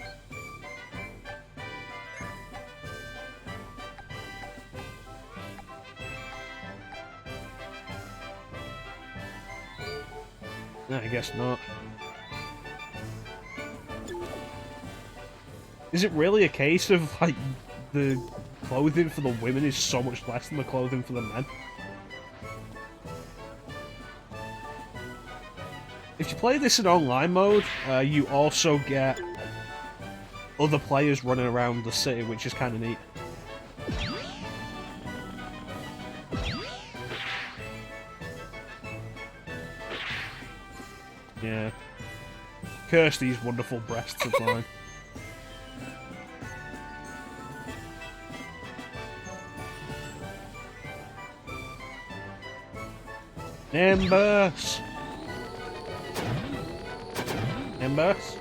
No, I guess not. Is it really a case of, like, the clothing for the women is so much less than the clothing for the men? If you play this in online mode, you also get other players running around the city, which is kind of neat. Yeah. Curse these wonderful breasts of mine. Nimbus! Nimbus?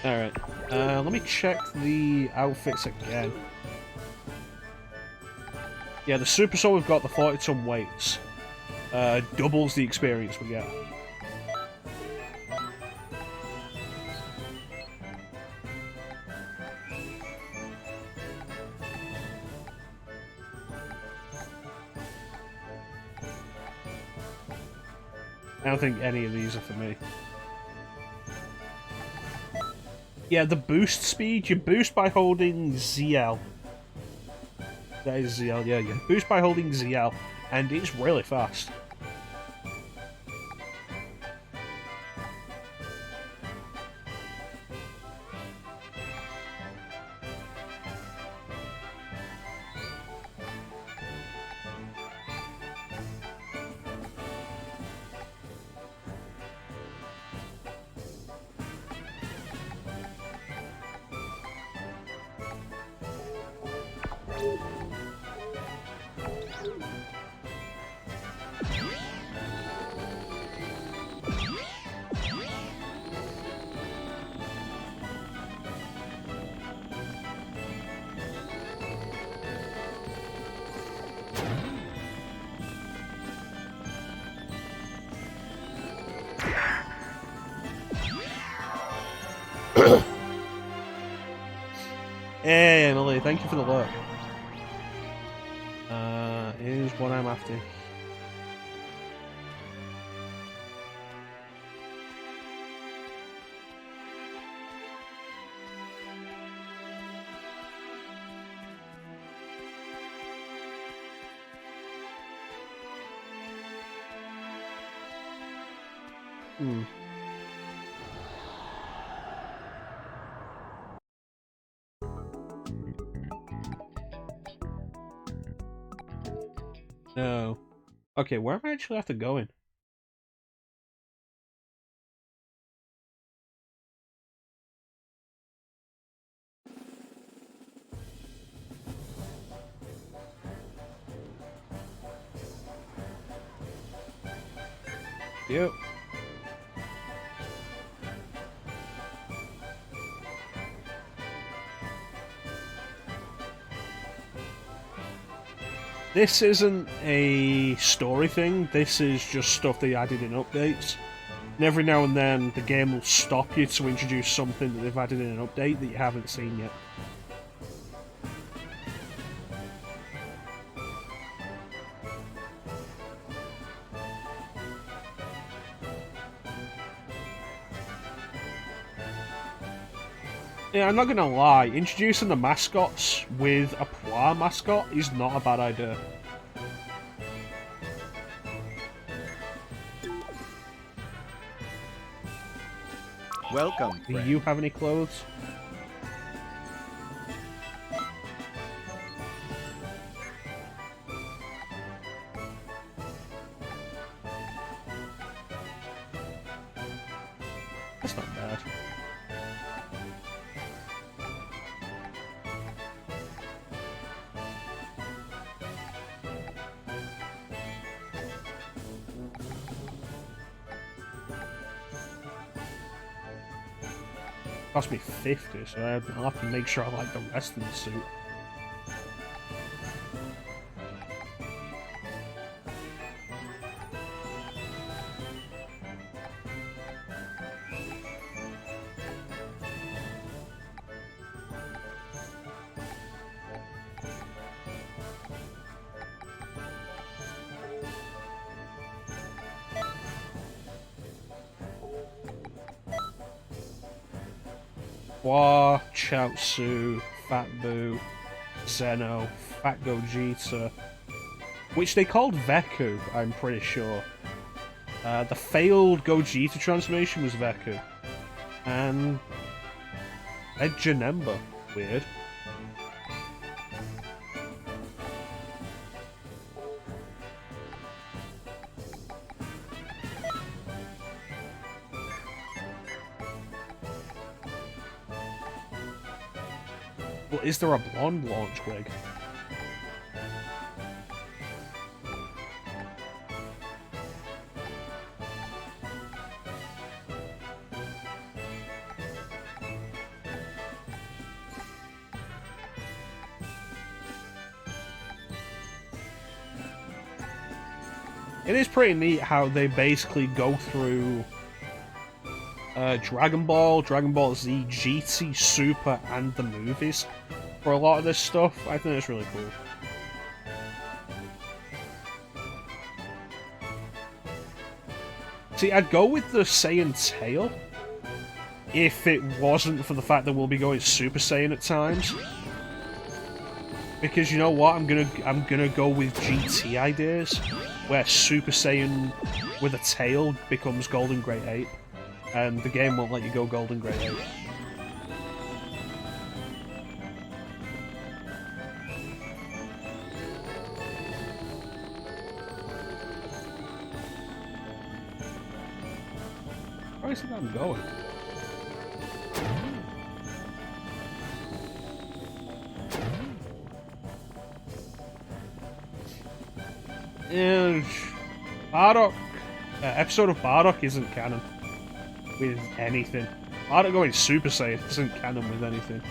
Alright, let me check the outfits again. Yeah, the Super Soul we've got, the 40-ton weights, doubles the experience we get. I don't think any of these are for me. Yeah, the boost speed, you boost by holding ZL. That is ZL, yeah, yeah. Boost by holding ZL, and it's really fast. Hey, Emily, thank you for the look. Here's what I'm after. No. Okay, where am I actually have to go in? Yep. This isn't a story thing, this is just stuff they added in updates. And every now and then, the game will stop you to introduce something that they've added in an update that you haven't seen yet. Yeah, I'm not gonna lie, introducing the mascots with a Pla mascot is not a bad idea. Welcome, Do friend. you have any clothes? That's not bad. Cost me 50, so I'll have to make sure I like the rest of the suit. Wa, Chaozu, Fat Boo, Zeno, Fat Gogeta, which they called Veku, I'm pretty sure. The failed Gogeta transformation was Veku. And Ed Janemba, weird. Well, is there a blonde launch wig? It is pretty neat how they basically go through Dragon Ball, Dragon Ball Z, GT, Super, and the movies for a lot of this stuff. I think it's really cool. See, I'd go with the Saiyan tail if it wasn't for the fact that we'll be going Super Saiyan at times. Because you know what, I'm gonna go with GT ideas, where Super Saiyan with a tail becomes Golden Great Ape, and the game won't let you go Golden Great Ape. Where is it I'm going? And Bardock, episode of Bardock isn't canon with anything. Bardock going Super Saiyan isn't canon with anything.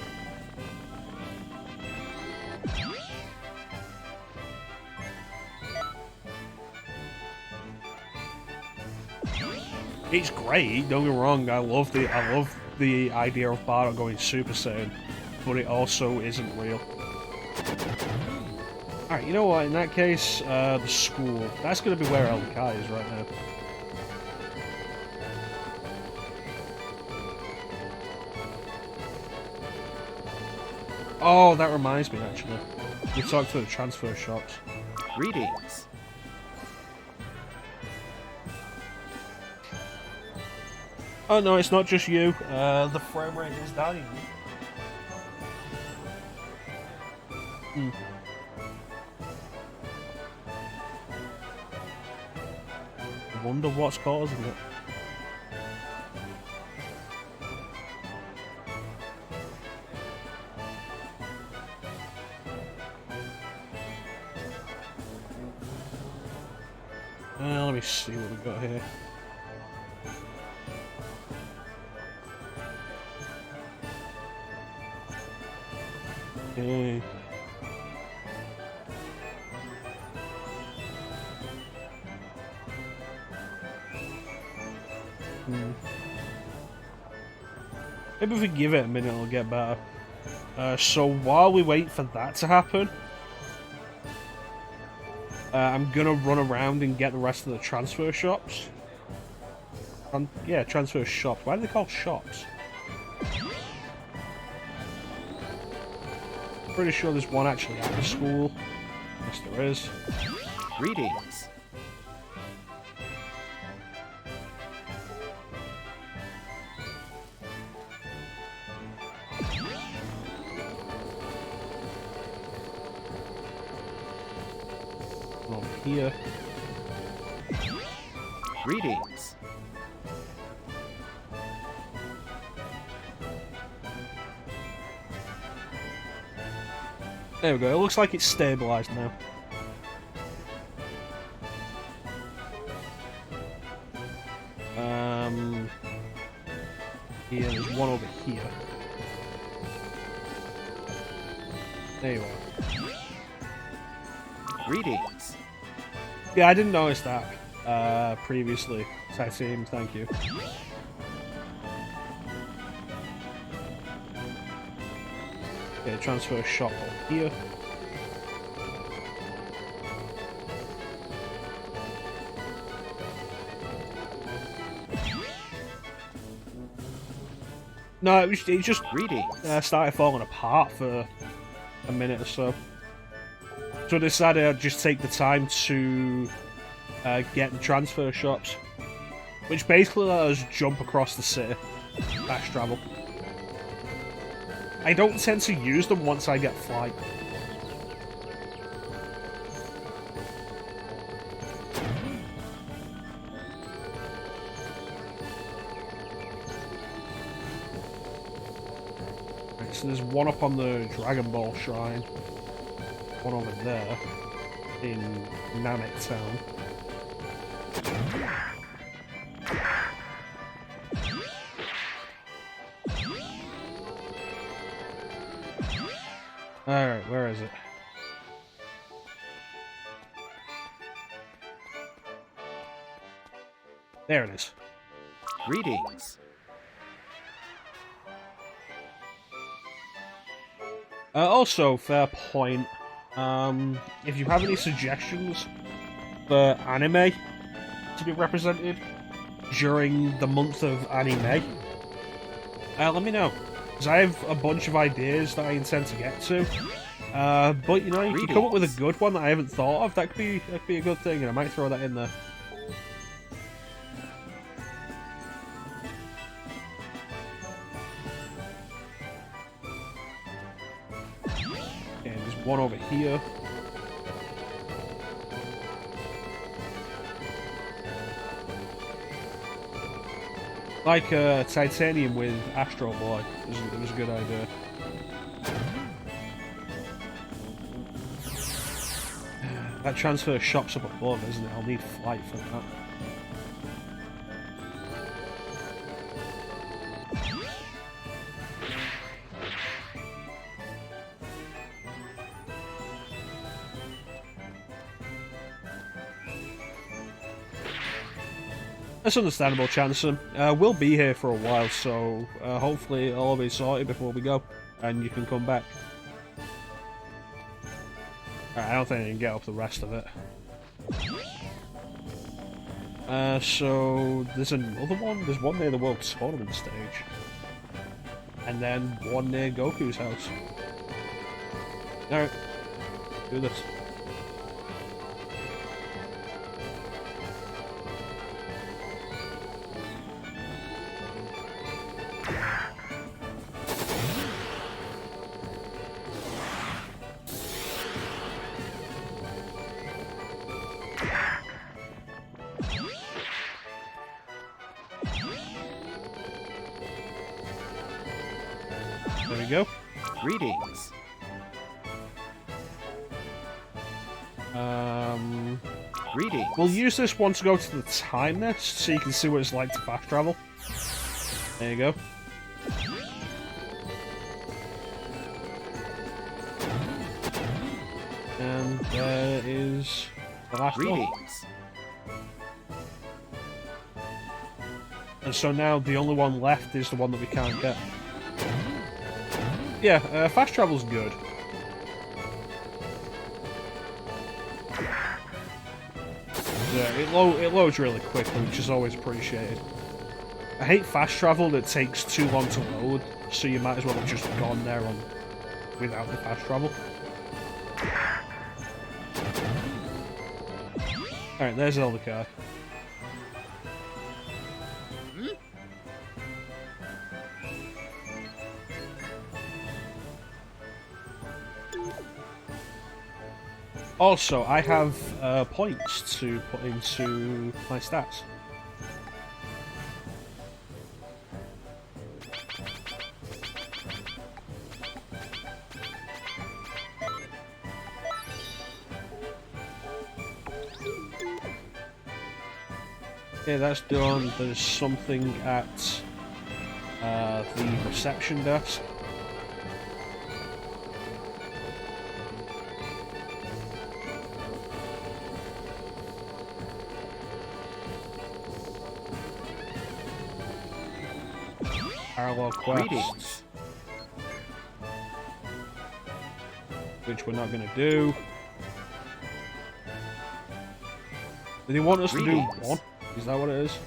It's great, don't get me wrong, I love the idea of Bardock going Super Saiyan, but it also isn't real. Alright, you know what, in that case, the school. That's going to be where El Kai is right now. Oh, that reminds me, actually. We talked to the transfer shops. Greetings. Oh no, it's not just you. The frame rate is dying. I wonder what's causing it. Let me see what we've got here. Okay. Maybe if we give it a minute, it'll get better. So while we wait for that to happen, I'm gonna run around and get the rest of the transfer shops. Yeah, transfer shops. Why do they call shops? Pretty sure there's one actually at the school. Yes, there is. Greetings. Over here. Greetings. There we go. It looks like it's stabilized now. Yeah, there's one over here. There you are. Greetings. Yeah, I didn't notice that previously. Titanium, thank you. Okay, transfer shop over here. No, it just started falling apart for a minute or so. So I decided I'd just take the time to get the transfer shops, which basically let us jump across the city, fast travel. I don't tend to use them once I get flight. Right, so there's one up on the Dragon Ball Shrine, one over there in Namek Town. Alright, where is it? There it is. Greetings. Also, fair point. If you have any suggestions for anime to be represented during the month of anime, let me know. Because I have a bunch of ideas that I intend to get to. But, you know, you can come up with a good one that I haven't thought of. That'd be a good thing, and I might throw that in there. And there's one over here. Like titanium with Astro Boy. It was a good idea. That transfer shop's up above, isn't it? I'll need flight for that. That's understandable, Chanson. We'll be here for a while, so hopefully it'll all be sorted before we go, and you can come back. Alright, I don't think I can get up the rest of it. So there's another one. There's one near the World Tournament stage, and then one near Goku's house. Alright, do this. There we go. Greetings. Greetings. We'll use this one to go to the time nest so you can see what it's like to fast travel. There you go. And there is the last one. Greetings. And so now the only one left is the one that we can't get. Yeah, fast travel's good. Yeah, it loads really quickly, which is always appreciated. I hate fast travel that takes too long to load, so you might as well have just gone there without the fast travel. Alright, there's Elderkai. Also, I have points to put into my stats. Okay, that's done. There's something at the reception desk. Parallel quests, which we're not going to do. Do they want us to do one? Is that what it is?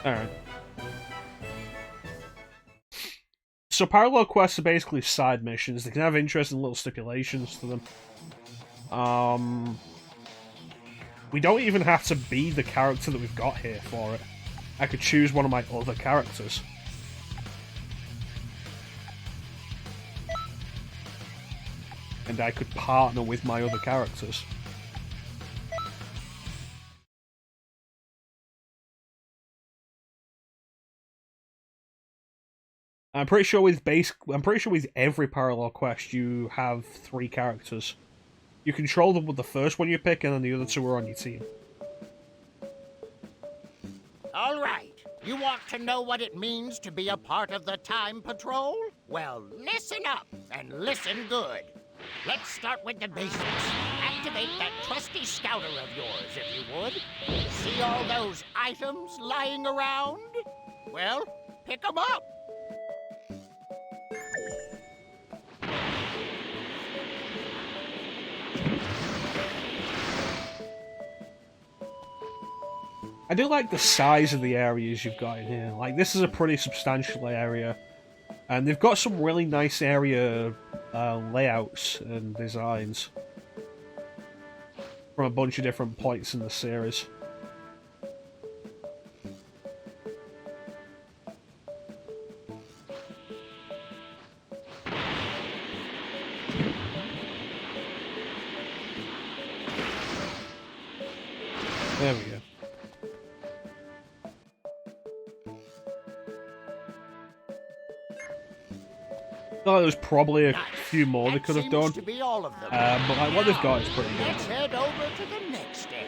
Alright. So parallel quests are basically side missions. They can have interesting little stipulations to them. We don't even have to be the character that we've got here for it. I could choose one of my other characters. And I could partner with my other characters. I'm pretty sure with every parallel quest you have 3 characters. You control them with the first one you pick, and then the other 2 are on your team. All right. You want to know what it means to be a part of the Time Patrol? Well, listen up, and listen good. Let's start with the basics. Activate that trusty scouter of yours, if you would. See all those items lying around? Well, pick them up. I do like the size of the areas you've got in here. Like, this is a pretty substantial area. And they've got some really nice area layouts and designs from a bunch of different points in the series. There we go. Oh, there's probably a few more they could have done, but like, what they've got is pretty good. Let's head over to the next area.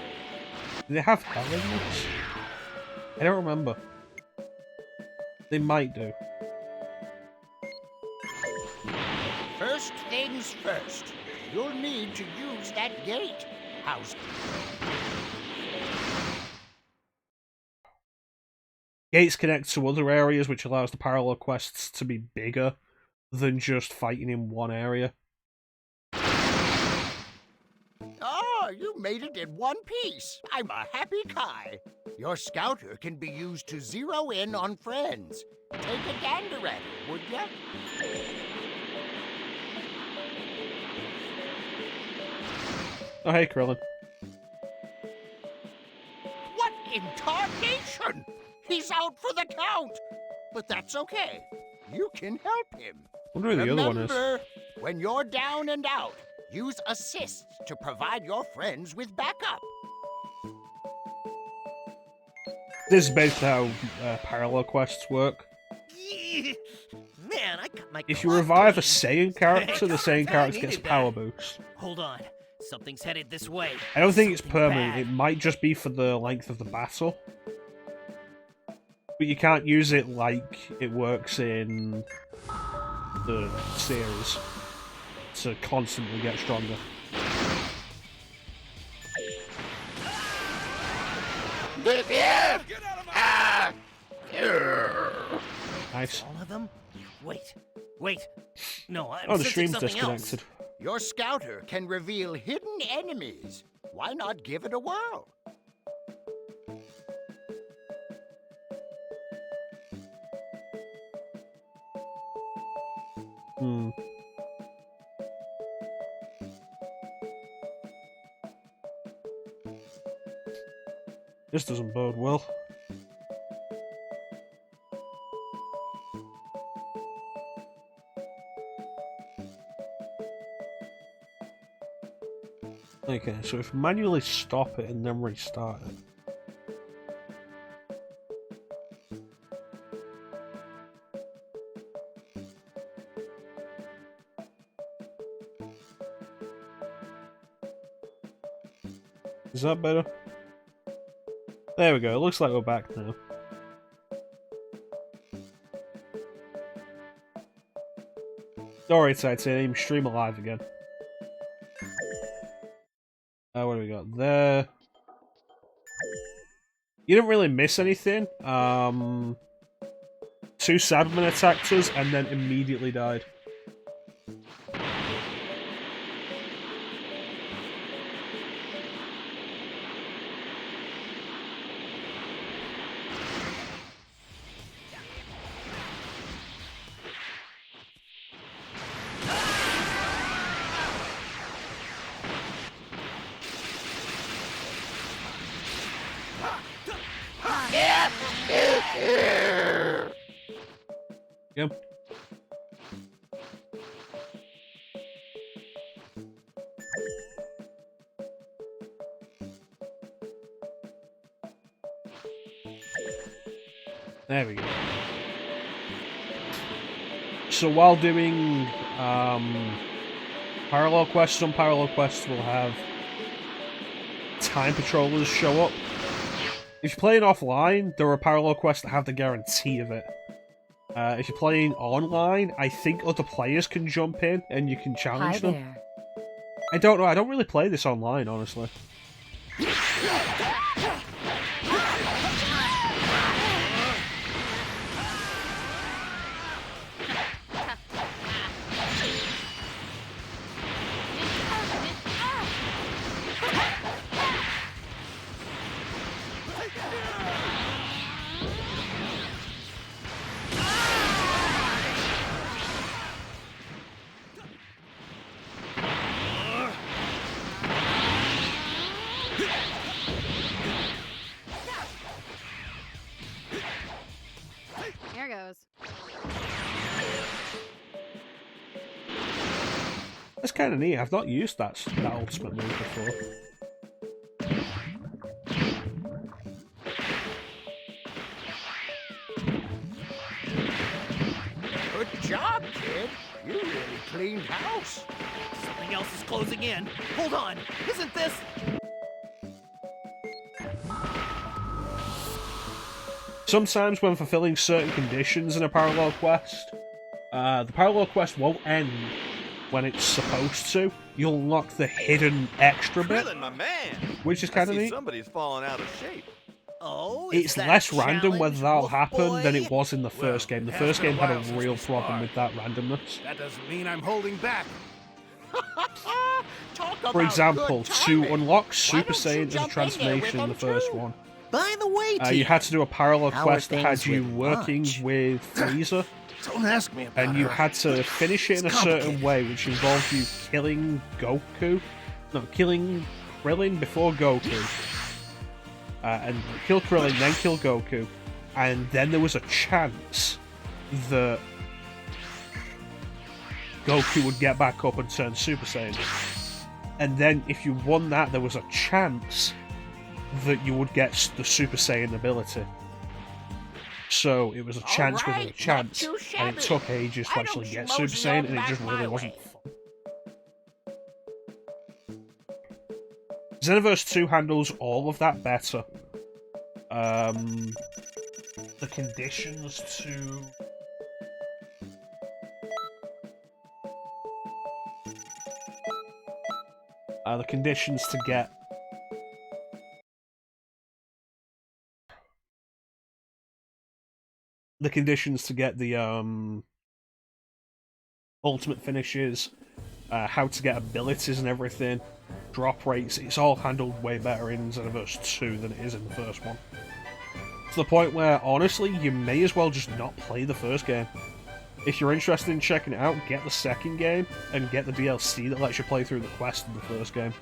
Do they have hell in this? I don't remember. They might do. First things first, you'll need to use that gate. How's Gates connect to other areas, which allows the parallel quests to be bigger than just fighting in one area. Oh, you made it in one piece. I'm a happy Kai. Your scouter can be used to zero in on friends. Take a gander at it, would ya? Oh, hey, Krillin. What in tarnation? He's out for the count. But that's okay. You can help him. I wonder who the other one is. Remember, when you're down and out, use assists to provide your friends with backup. This is basically how parallel quests work. Man, I got my If you clock revive a clean. Saiyan character, the Saiyan character I gets needed that. power boost. Hold on. Something's headed this way. I don't think it's Something permanent. bad. It might just be for the length of the battle. But you can't use it like it works in the series to constantly get stronger. This is Nice. All of them? Wait. No, I'm Oh, the sensing stream's something else. disconnected. Your scouter can reveal hidden enemies. Why not give it a whirl? Hmm. This doesn't bode well. Okay, so if manually stop it and then restart it. Is that better? There we go, it looks like we're back now. Alright, Titanium, stream alive again. What do we got there? You didn't really miss anything. 2 Cybermen attacked us and then immediately died. Yep. There we go. So while doing parallel quests, some parallel quests will have time patrollers show up. If you're playing offline, there are parallel quests that have the guarantee of it. If you're playing online, I think other players can jump in and you can challenge them. There. I don't know, I don't really play this online, honestly. There goes. That's kind of neat. I've not used that ultimate move before. Good job, kid. You really cleaned house. Something else is closing in. Hold on. Isn't this... Sometimes when fulfilling certain conditions in a parallel quest, the parallel quest won't end when it's supposed to. You'll unlock the hidden extra bit, My man. which is kind of neat. Somebody's falling out of shape. Oh, It's less random whether that'll happen than it was in the first game. The first game had a real problem with that randomness. That doesn't mean I'm holding back. Talk For about example, good to timing. unlock Why Super don't you Saiyan as a jump in there transformation in the with them first too? one, By the way, you had to do a parallel How are quest that had things you with working lunch? with Frieza, Don't ask me about and you her. had to finish it in a It's certain complicated. way, which involved you killing Goku. No, killing Krillin before Goku. And kill Krillin, then kill Goku. And then there was a chance that Goku would get back up and turn Super Saiyan. And then if you won that, there was a chance that you would get the Super Saiyan ability. So it was a chance within a right, not chance, too and shabby. it took ages to Why actually don't you get Super mosey Saiyan, on and it back just really my wasn't way? fun. Xenoverse 2 handles all of that better. The conditions to... the conditions to get... the conditions to get the ultimate finishes, how to get abilities and everything, drop rates. It's all handled way better in Xenoverse 2 than it is in the first one. To the point where, honestly, you may as well just not play the first game. If you're interested in checking it out, get the second game, and get the DLC that lets you play through the quest in the first game.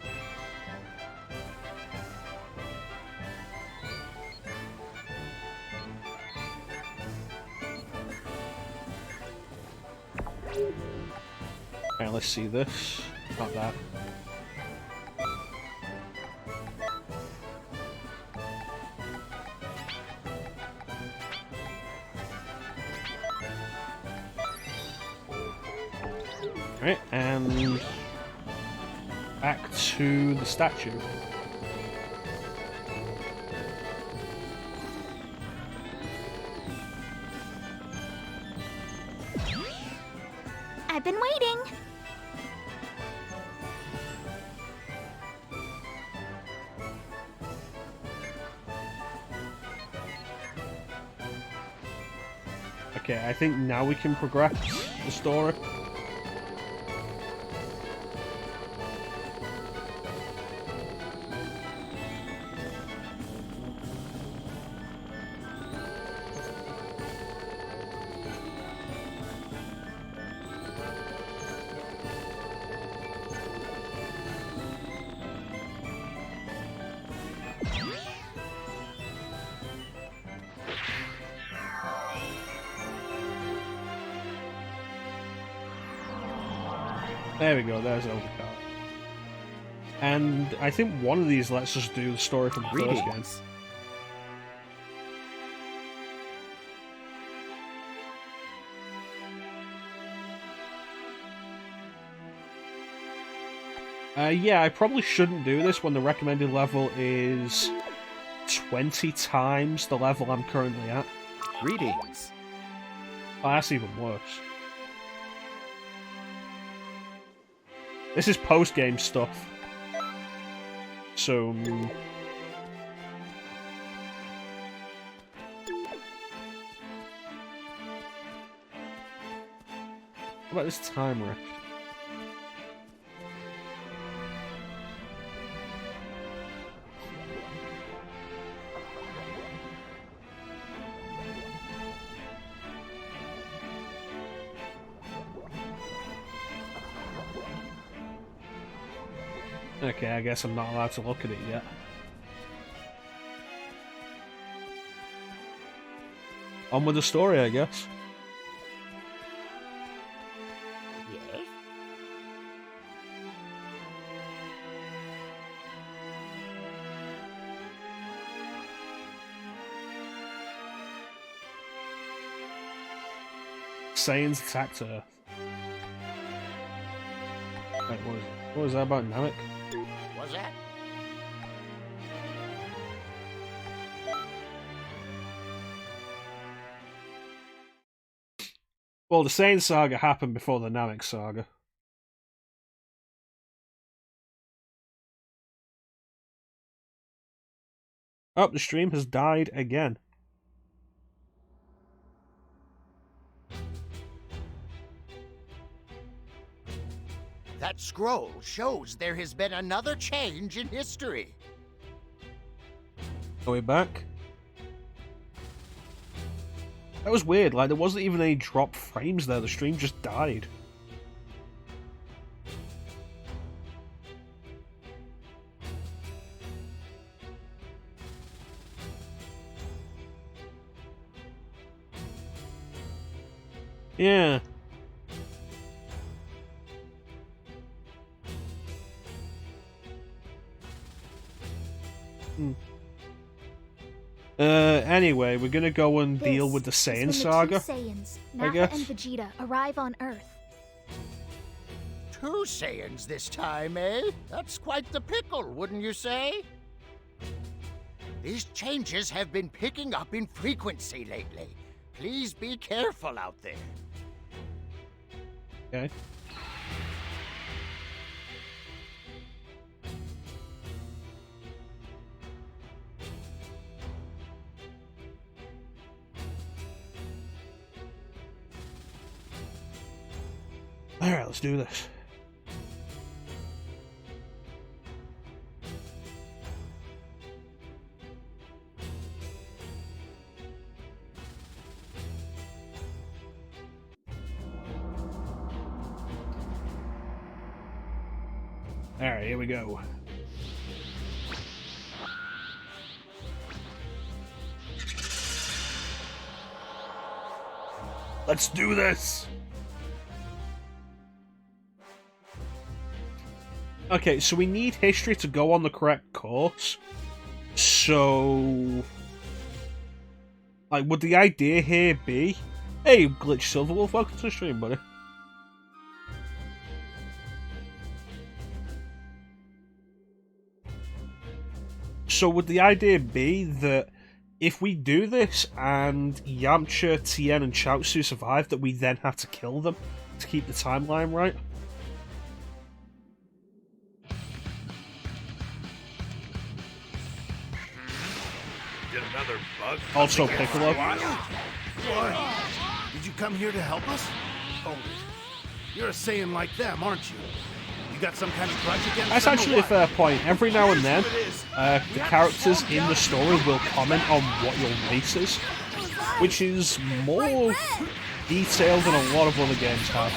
Okay, let's see this. Not that. Alright, and back to the statue. I've been waiting. Okay, I think now we can progress the story. There we go, there's overcard. And I think one of these lets us do the story from the first game. Yeah, I probably shouldn't do this when the recommended level is 20 times the level I'm currently at. Greetings. Oh, that's even worse. This is post-game stuff. So... What about this time rift? Okay, I guess I'm not allowed to look at it yet. On with the story, I guess. Yes? Saiyans attacked Earth. Wait, what was that about Namek? Was that? Well, the Saiyan saga happened before the Namek saga. Oh, the stream has died again. That scroll shows there has been another change in history. Are we back? That was weird, like there wasn't even any drop frames there, the stream just died. Yeah. Anyway, we're gonna go and deal with the Saiyan saga. Two Saiyans, I Nappa guess. and Vegeta, arrive on Earth. 2 Saiyans this time, eh? That's quite the pickle, wouldn't you say? These changes have been picking up in frequency lately. Please be careful out there. Okay. Alright, let's do this. Alright, here we go. Let's do this! Okay, so we need history to go on the correct course. So... like, would the idea here be... Hey, Glitch Silverwolf, welcome to the stream, buddy. So would the idea be that if we do this and Yamcha, Tien, and Chaozu survive, that we then have to kill them to keep the timeline right? Get another bug. Also Piccolo. Why? Did you come here to help us? Oh, you're a Saiyan like them, aren't you? You got some kind of grudge against That's them, actually or a fair point. Every now and then, the characters in the story will comment on what your race is, which is more detailed than a lot of other games have.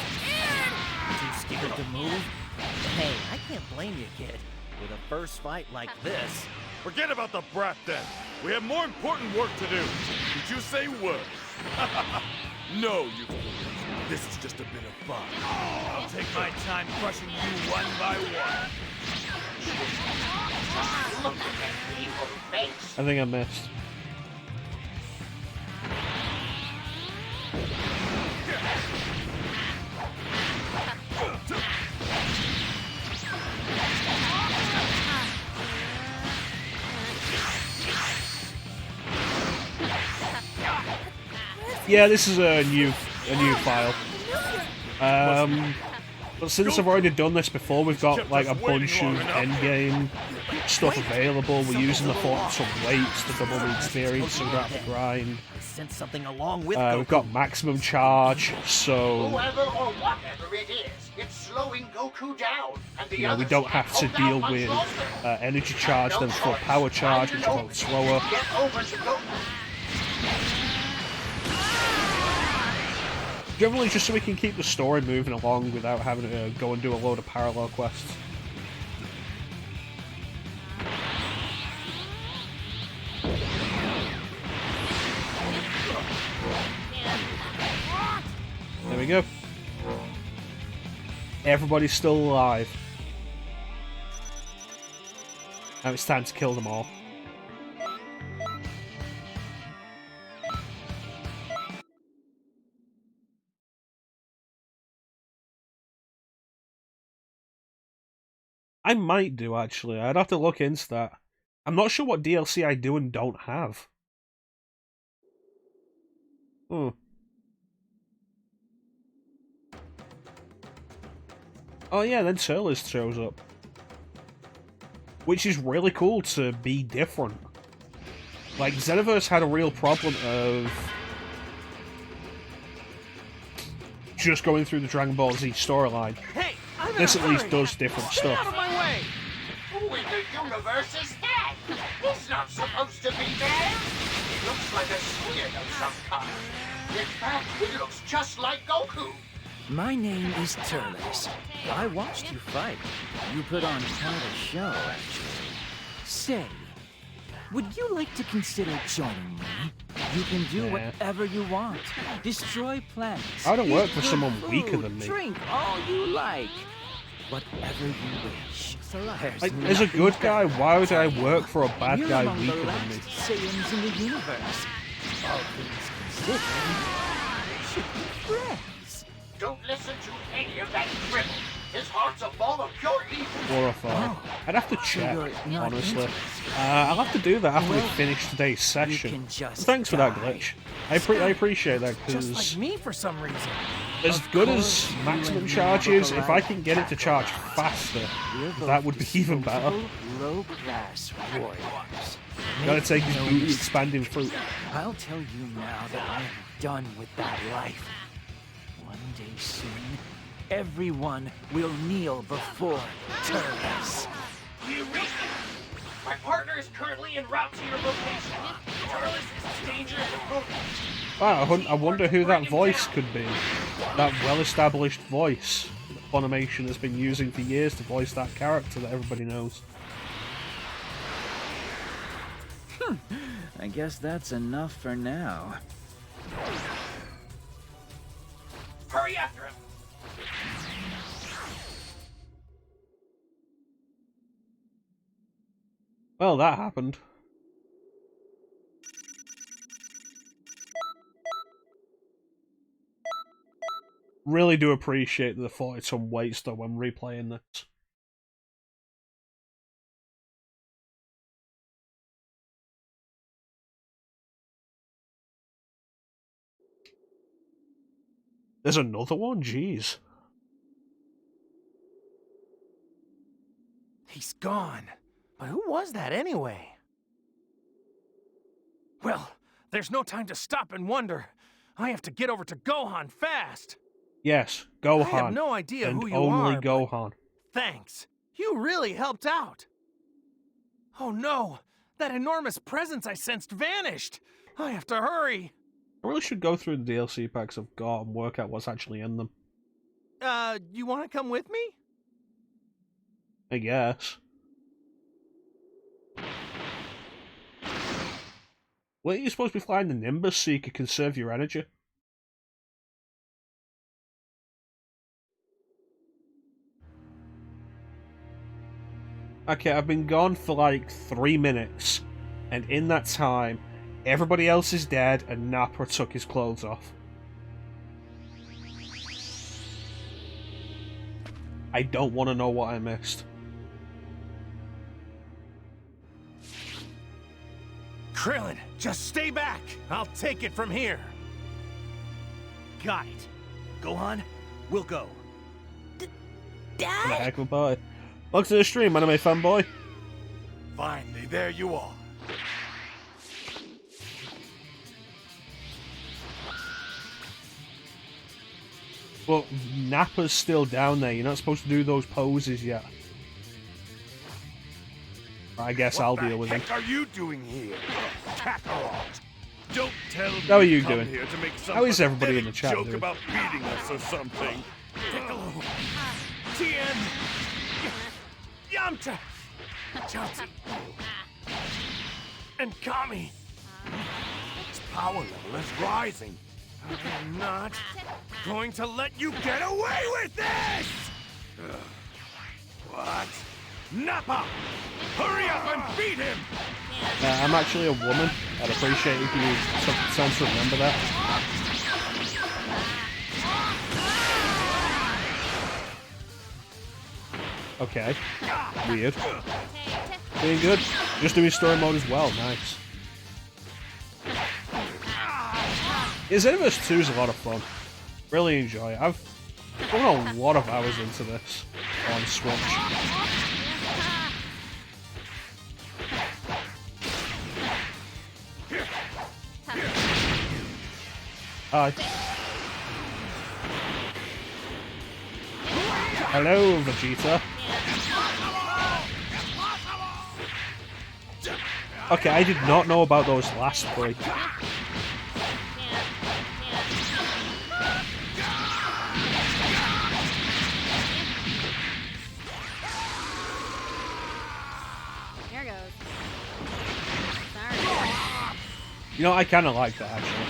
Too scared to move? Hey, I can't blame you, kid. With a first fight like this. Forget about the brat then. We have more important work to do. Did you say work? No, you fools. This is just a bit of fun. I'll take my time crushing you one by one. Look at that evil face. I think I missed. Yeah, this is a new file. But since I've already done this before, we've got like a bunch of endgame stuff available. We're using the forms of weights to double the experience, so we don't have to grind. I sense something along with We've got maximum charge, so Whoever or whatever it is, it's slowing Goku down. And the we don't have to deal with energy charge, then full power charge, which are both slower. Get over to Goku. Generally, just so we can keep the story moving along without having to go and do a load of parallel quests. There we go. Everybody's still alive. Now it's time to kill them all. I might do, actually. I'd have to look into that. I'm not sure what DLC I do and don't have. Oh, yeah, then Turles shows up. Which is really cool to be different. Like, Xenoverse had a real problem of just going through the Dragon Ball Z storyline. Hey, this at least does different stuff. out of my way! Who in the universe is that? He's not supposed to be there. He looks like a Saiyan of some kind. In fact, he looks just like Goku. My name is Turles. I watched you fight. You put on quite a show, actually. Say, would you like to consider joining me? You can do whatever you want. Destroy planets. I don't work for eat someone food, weaker than me. Drink all you like. Whatever you wish. Like, as a good guy, why would I work for a bad You're guy among weaker the than me? last Saiyans in the universe. All things considered, we should be friends. Don't listen to any of that dribble. His heart's a ball of pure evil. Horrifying. I'd have to check, honestly. I'll have to do that after we finish today's session. Thanks for that, Glitch. I appreciate that, Just because like me for some reason. as good as maximum charge is, if I can get it to charge faster, that would be even better. Low-class warriors. Gotta take his booty expanding fruit. I'll tell you now that I am done with that life. One day soon, everyone will kneel before Turles. You read me? My partner is currently en route to your location. Turles is dangerous approaching. Wow, I wonder who that voice could be. That well-established voice that Funimation has been using for years to voice that character that everybody knows. I guess that's enough for now. Hurry after him! Well, that happened. Really do appreciate the 40-ton weights though when replaying this. There's another one? Jeez. He's gone. But who was that anyway? Well, there's no time to stop and wonder. I have to get over to Gohan fast. Yes, Gohan. I have no idea and who you only are. Gohan. Thanks. You really helped out. Oh no, that enormous presence I sensed vanished. I have to hurry. I really should go through the DLC packs I've got and work out what's actually in them. You want to come with me? I guess. Weren't you supposed to be flying the Nimbus so you could conserve your energy? Okay, I've been gone for like 3 minutes, and in that time, everybody else is dead and Nappa took his clothes off. I don't want to know what I missed. Krillin, just stay back. I'll take it from here. Got it. Gohan, we'll go. What a heck of a boy. Welcome to the stream, anime fanboy. Finally, there you are. But Nappa's still down there. You're not supposed to do those poses yet. I guess I'll deal with him. What the heck are you doing here? Kakarot. Don't tell me. How are you come doing? Here to make How is some everybody in the pathetic chat joke doing? about beating us or something. Piccolo, Tien, Yamcha, Chachi, and Kami. His power level is rising. I'm not going to let you get away with this! What? Nappa! Hurry up and beat him! I'm actually a woman. I'd appreciate if you took the time to remember that. Okay. Weird. Doing good. Just doing story mode as well. Nice. Xenoverse 2 is a lot of fun. Really enjoy it. I've put a lot of hours into this on Switch. Hi. Hello, Vegeta. Okay, I did not know about those last three. There goes. You know, I kind of like that, actually.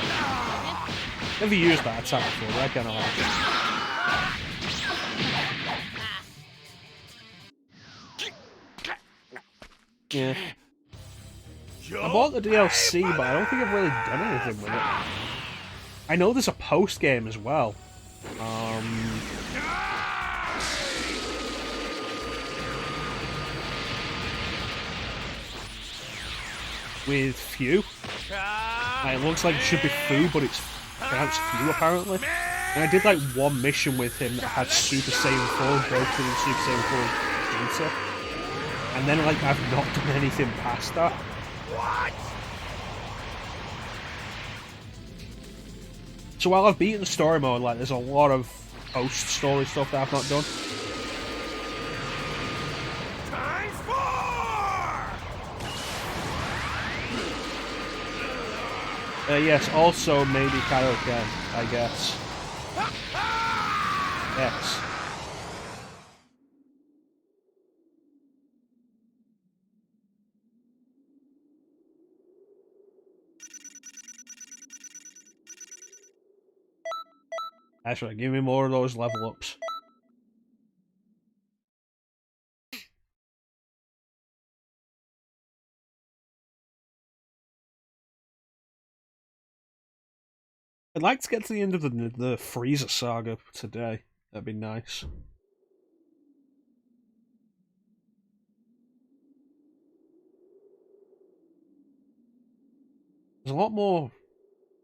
Never used that attack before, but I kind of like it. Yeah. I bought the DLC, but I don't think I've really done anything with it. I know there's a post-game as well. With Few. It looks like it should be Fu, but it's pronounced Few apparently. And I did like one mission with him that had Super Saiyan 4 Goku and Super Saiyan 4 Vegeta. And then like I've not done anything past that. What? So while I've beaten the story mode, like there's a lot of post-story stuff that I've not done. Time's for! Yes, also maybe Kaioken, I guess. Yes. That's right, give me more of those level ups. I'd like to get to the end of the Frieza saga today. That'd be nice. There's a lot more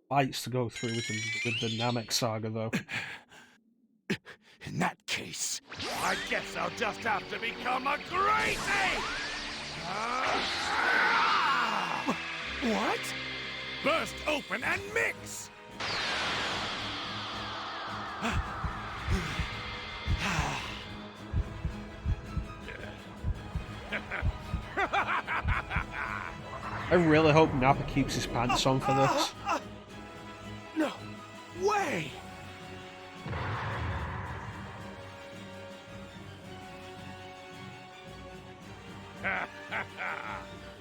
fights to go through with the Namek saga, though. In that case, I guess I'll just have to become a great ape! What? Burst open and mix! I really hope Nappa keeps his pants on for this. No way!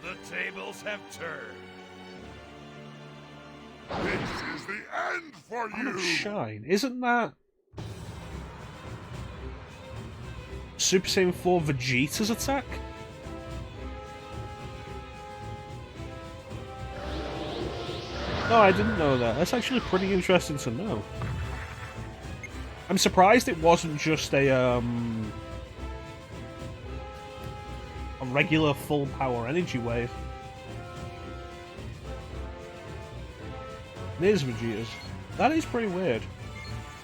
The tables have turned. This is the end for you! Shine, isn't that Super Saiyan 4 Vegeta's attack? No, I didn't know that. That's actually pretty interesting to know. I'm surprised it wasn't just a regular full power energy wave. It is Vegeta's. That is pretty weird.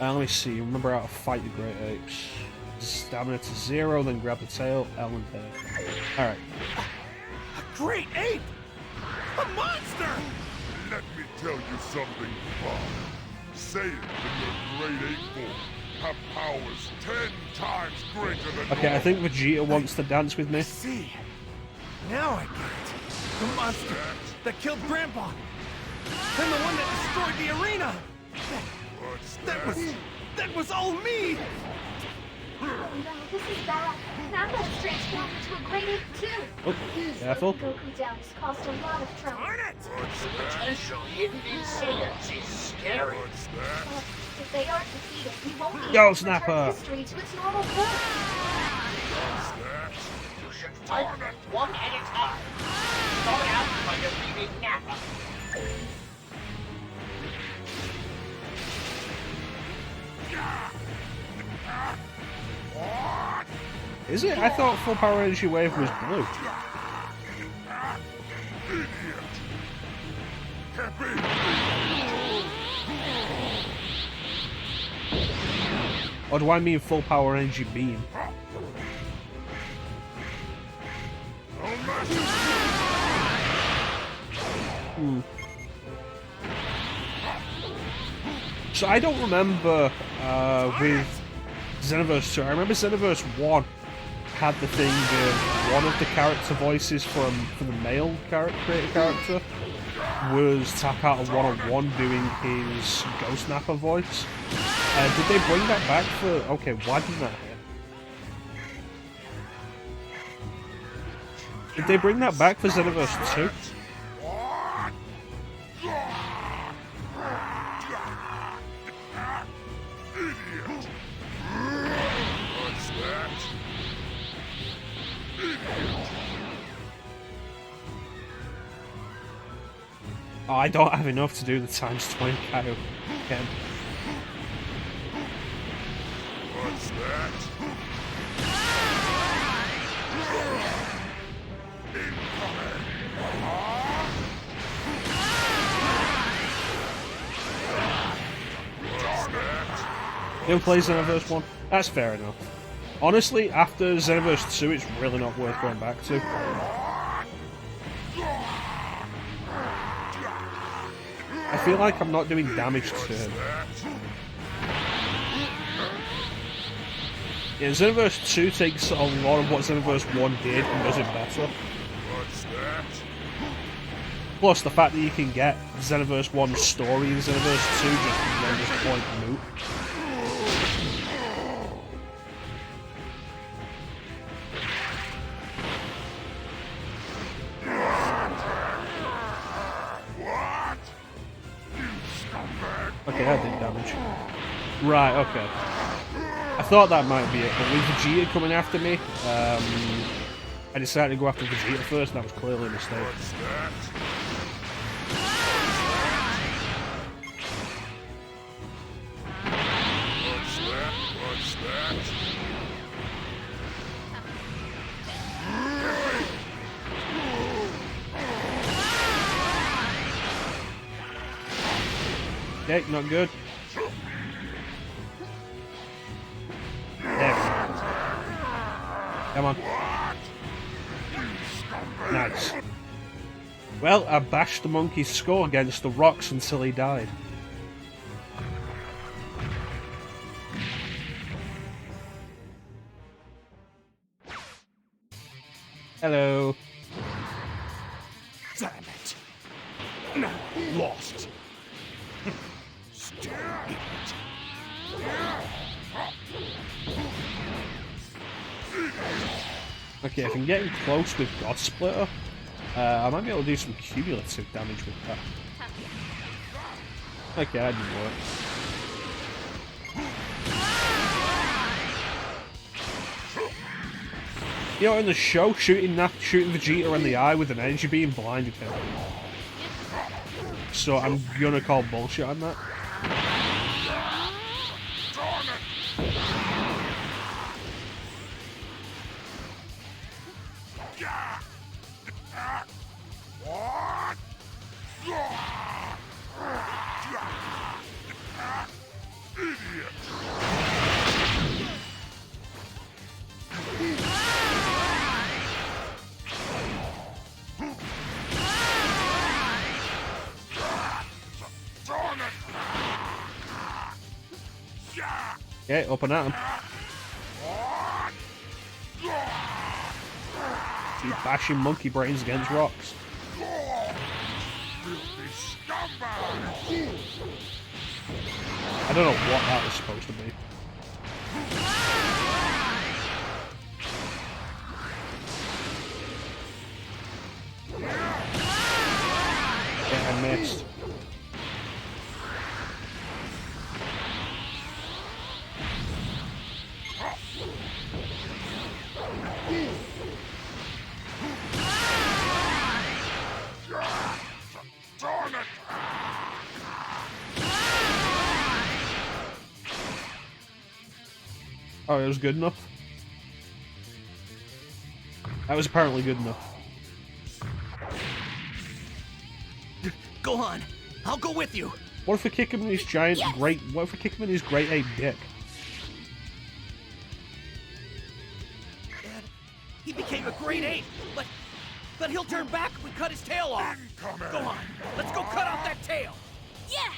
Let me see. Remember how to fight the Great Apes. Stamina to 0, then grab the tail, L and A. Alright. A great ape! A monster! Let me tell you something, Bob. Saiyan in your great ape form have powers 10 times greater than Okay, I think Vegeta wants to dance with me. See, now I get it. The monster that killed Grandpa, and the one that destroyed the arena. That was all me. Oh no, this is bad. Nappa has transformed into a great ape too. Oh, careful. Goku down has caused a lot of trouble. The potential hidden in Saiyans is scary. But if they aren't defeated, we won't be Go, able to Snapper. return history to its normal form. You should fight them one at a time. Start out by defeating Nappa. Is it? I thought full power energy wave was blue. Or do I mean full power energy beam? So I don't remember with Xenoverse 2. I remember Xenoverse 1 had the thing of one of the character voices for the male created character was Takata 101 doing his Ghost Napper voice. Did they bring that back for... Okay, why didn't that hit? Did they bring that back for Xenoverse 2? Oh, I don't have enough to do the times 20 Kaio again. What's that? Didn't play Xenoverse 1? That's fair enough. Honestly, after Xenoverse 2, it's really not worth going back to. I feel like I'm not doing damage to him. Yeah, Xenoverse 2 takes a lot of what Xenoverse 1 did and does it better. What's that? Plus, the fact that you can get Xenoverse 1's story in Xenoverse 2 just renders the point moot. Okay, that did damage. Right, okay. I thought that might be it, but with Vegeta coming after me, I decided to go after Vegeta first, and that was clearly a mistake. What's that? Okay, not good. There we go. Come on. Nice. Well, I bashed the monkey's skull against the rocks until he died. Hello. Damn it. Now lost. Okay, if I'm getting close with God Splitter, I might be able to do some cumulative damage with that. Okay, that didn't work. You know, in the show, shooting Vegeta in the eye with an energy beam blinded him. So I'm gonna call bullshit on that. Okay, up and at him. Keep bashing monkey brains against rocks. I don't know what that was supposed to be. Yeah, I missed. Oh, it was good enough? That was apparently good enough. Go on. I'll go with you. What if we kick him in his giant great... What if we kick him in his great ape dick? Dad, he became a great ape, but he'll turn back if we cut his tail off. Go on. Let's go cut off that tail. Yeah!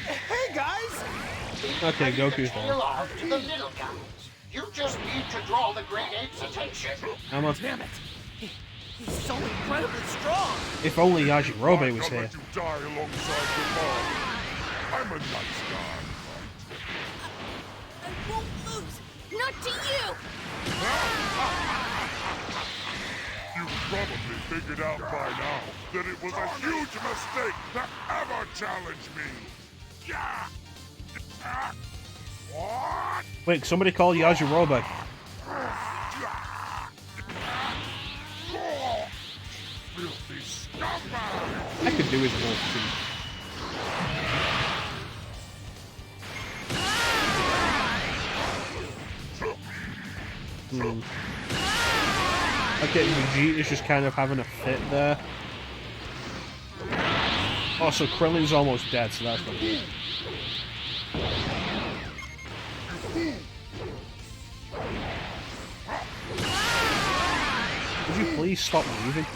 Hey, guys! Okay, Goku's tail there. off to the little guys. You just need to draw the great ape's attention. I'm on. Damn it! He's so incredibly strong. If only Yajirobe was I'd here. let you die alongside your father. I'm a nice guy. I won't lose. Not to you. You probably figured out by now that it was a huge mistake to ever challenge me. Yeah. What? Wait, somebody call Yajirobe. Filthy scumbag! I could do his wolf too. Okay, Vegeta's just kind of having a fit there. Also, Krillin's almost dead, so that's not good. Would you please stop moving?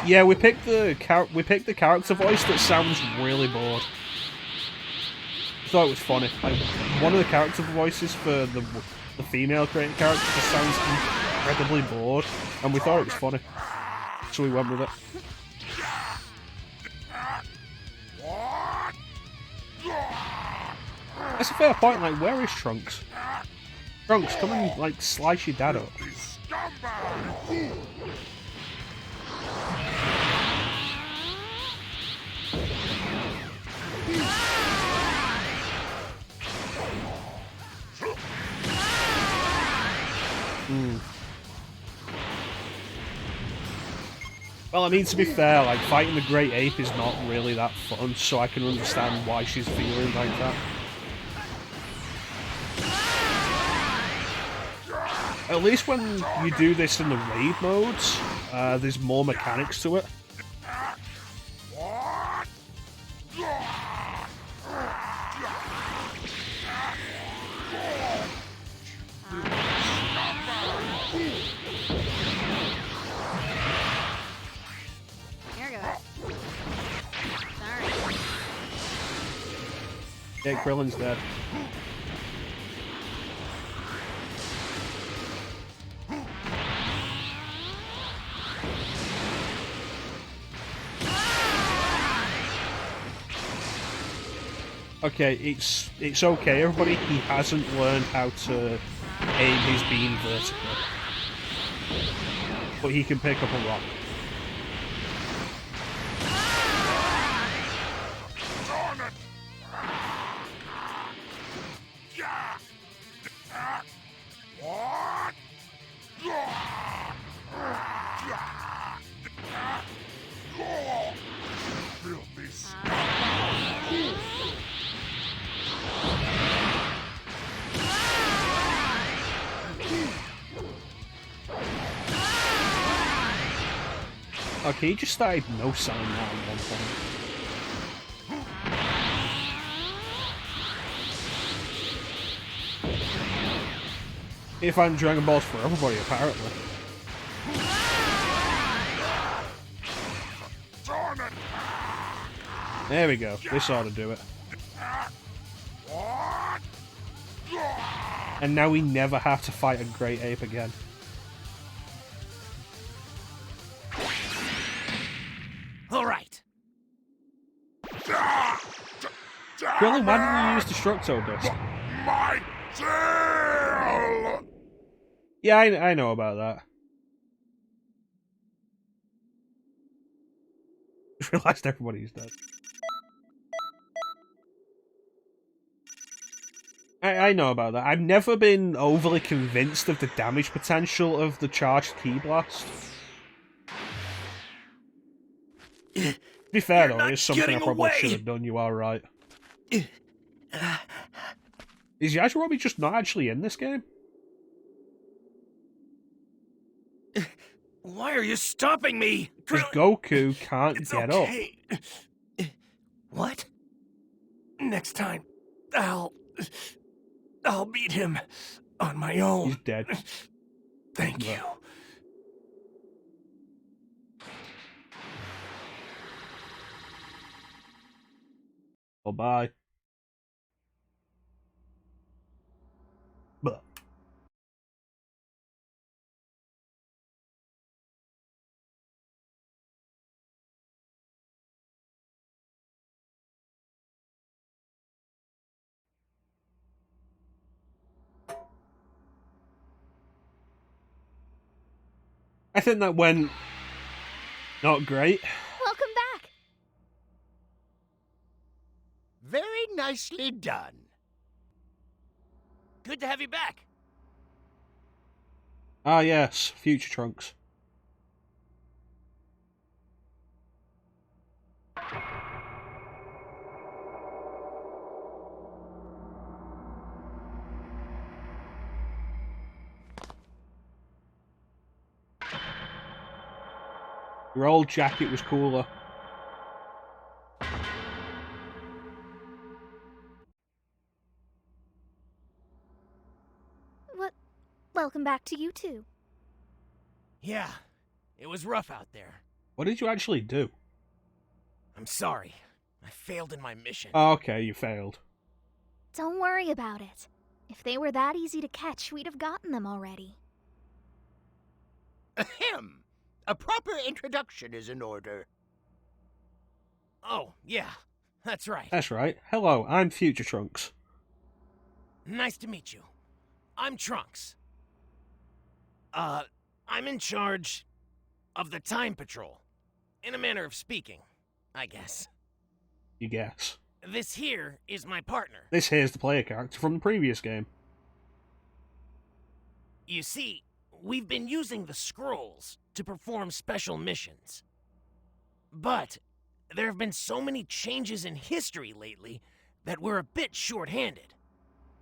Yeah, we picked the character voice that sounds really bored. thought it was funny. Like, one of the character voices for the female created character just sounds incredibly bored, and we thought it was funny, so we went with it. That's a fair point. Like, where is Trunks? Trunks, come and like slice your dad up. Well, I mean, to be fair, like, fighting the Great Ape is not really that fun, so I can understand why she's feeling like that. At least when you do this in the raid modes, there's more mechanics to it. Yeah, Krillin's dead. Okay, it's okay, everybody. He hasn't learned how to aim his beam vertically, but he can pick up a rock. Okay, he just started no sign now at one point. If I'm Dragon Balls for everybody, apparently. There we go. This ought to do it. And now we never have to fight a Great Ape again. All right. Krillin, why didn't you use Destructo Dust? My tail! Yeah, I know about that. Just realised everybody's dead. I know about that. I've never been overly convinced of the damage potential of the charged Ki Blast. To be fair though, it's something I probably should have done, you are right. Is Yajirobe just not actually in this game? Why are you stopping me? Because Goku can't get up. What? Next time, I'll beat him on my own. He's dead. Thank you. Oh, bye. But I think that went not great. Welcome back. Very nicely done. Good to have you back. Ah yes, future Trunks. Your old jacket was cooler. Welcome back to you too. Yeah, it was rough out there. What did you actually do? I'm sorry. I failed in my mission. Oh, okay, you failed. Don't worry about it. If they were that easy to catch, we'd have gotten them already. Ahem! A proper introduction is in order. Oh, yeah, that's right. That's right. Hello, I'm Future Trunks. Nice to meet you. I'm Trunks. I'm in charge of the Time Patrol. In a manner of speaking, I guess. You guess. This here is my partner. This here's the player character from the previous game. You see, we've been using the scrolls to perform special missions. But there have been so many changes in history lately that we're a bit short-handed.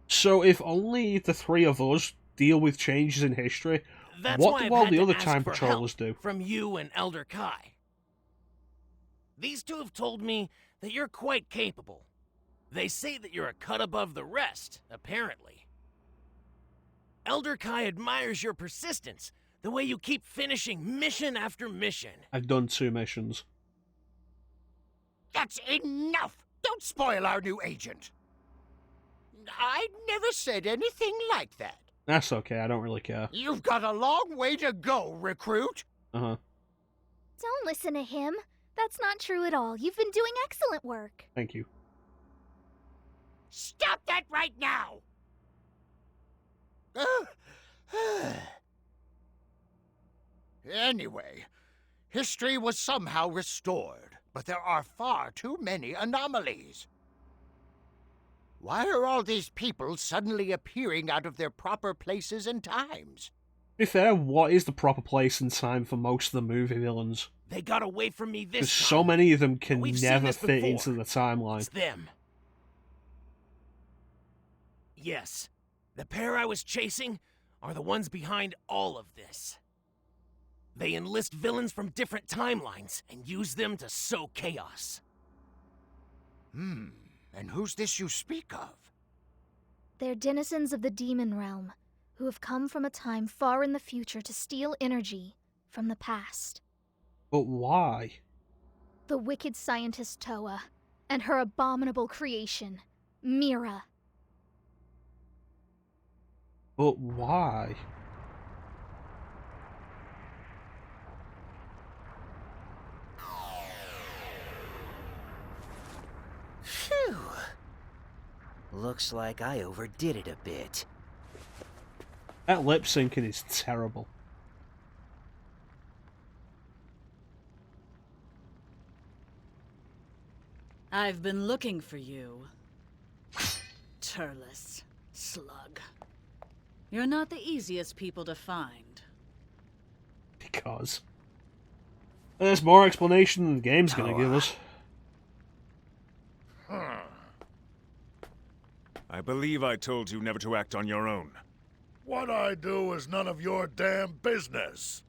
So if only the three of us deal with changes in history, That's what why do I've all had the to other ask time for patrollers help do? From you and Elder Kai. These two have told me that you're quite capable. They say that you're a cut above the rest, apparently. Elder Kai admires your persistence, the way you keep finishing mission after mission. I've done 2 missions. That's enough! Don't spoil our new agent! I never said anything like that. That's okay, I don't really care. You've got a long way to go, recruit! Uh-huh. Don't listen to him. That's not true at all. You've been doing excellent work. Thank you. Stop that right now! Anyway, history was somehow restored, but there are far too many anomalies. Why are all these people suddenly appearing out of their proper places and times? To be fair, what is the proper place and time for most of the movie villains? They got away from me this Because time. so many of them can We've seen never this fit before. into the timeline. It's them. Yes, the pair I was chasing are the ones behind all of this. They enlist villains from different timelines and use them to sow chaos. And who's this you speak of? They're denizens of the demon realm, who have come from a time far in the future to steal energy from the past. But why? The wicked scientist Toa, and her abominable creation, Mira. But why? Phew. Looks like I overdid it a bit. That lip syncing is terrible. I've been looking for you. Turles, slug. You're not the easiest people to find. Because. There's more explanation than the game's gonna give us. I believe I told you never to act on your own. What I do is none of your damn business.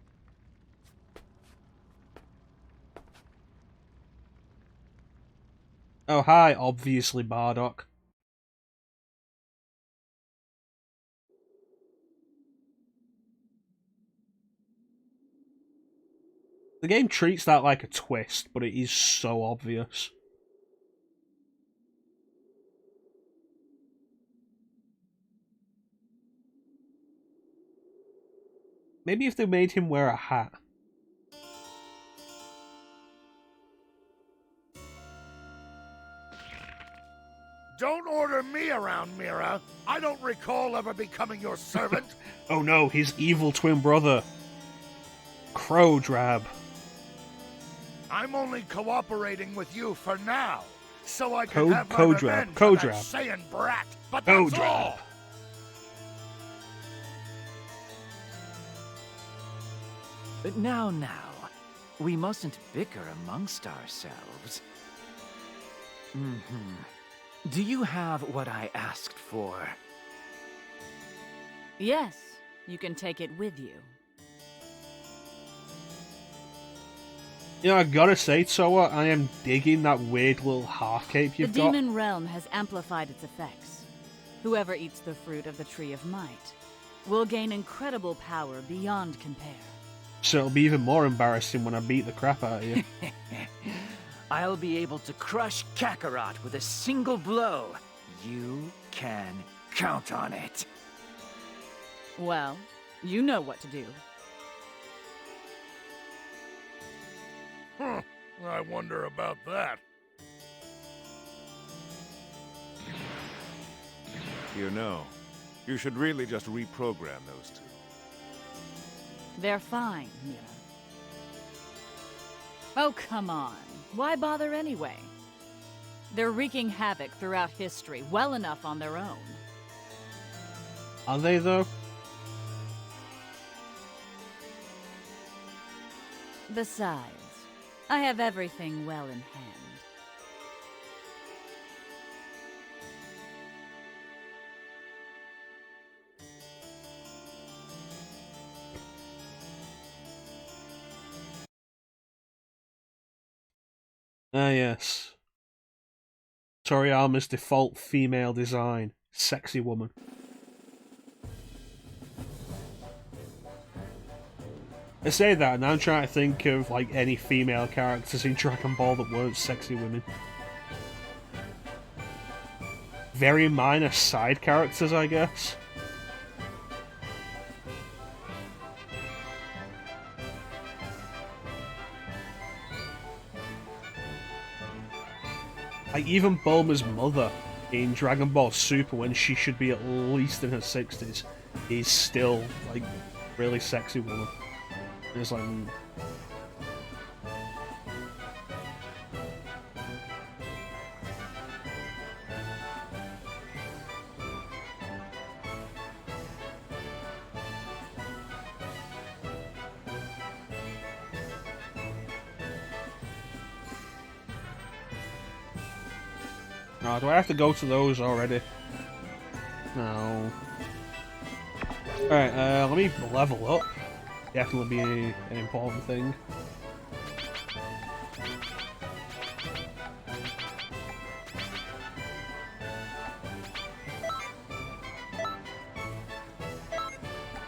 Oh hi, obviously Bardock. The game treats that like a twist, but it is so obvious. Maybe if they made him wear a hat. Don't order me around, Mira. I don't recall ever becoming your servant. Oh no, his evil twin brother. Crowdrab. I'm only cooperating with you for now, so I can have my revenge on that Codrab. Saiyan brat. But that's all. But now, we mustn't bicker amongst ourselves. Do you have what I asked for? Yes, you can take it with you. You know, I gotta say, Toa, I am digging that weird little half cape you've The got. demon realm has amplified its effects. Whoever eats the fruit of the Tree of Might will gain incredible power beyond compare. So it'll be even more embarrassing when I beat the crap out of you. I'll be able to crush Kakarot with a single blow. You can count on it. Well, you know what to do. Huh. I wonder about that. You know, you should really just reprogram those two. They're fine, Mira. Oh, come on. Why bother anyway? They're wreaking havoc throughout history well enough on their own. Are they, though? Besides, I have everything well in hand. Ah, yes. Toriyama's default female design. Sexy woman. I say that, and I'm trying to think of like any female characters in Dragon Ball that weren't sexy women. Very minor side characters, I guess. Like, even Bulma's mother in Dragon Ball Super, when she should be at least in her 60s, is still, like, really sexy woman. And it's like... Oh, do I have to go to those already? No. Alright, let me level up. Definitely be an important thing.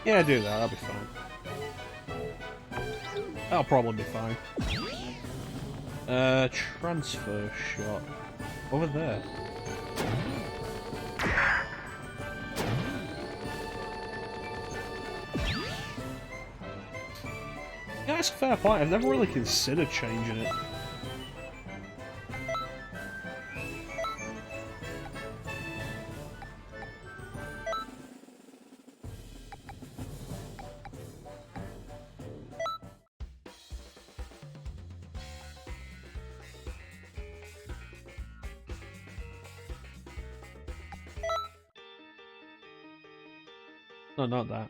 Yeah, do that, that'll be fine. That'll probably be fine. Transfer shot. Over there. Yeah, that's a fair point. I've never really considered changing it. No, not that.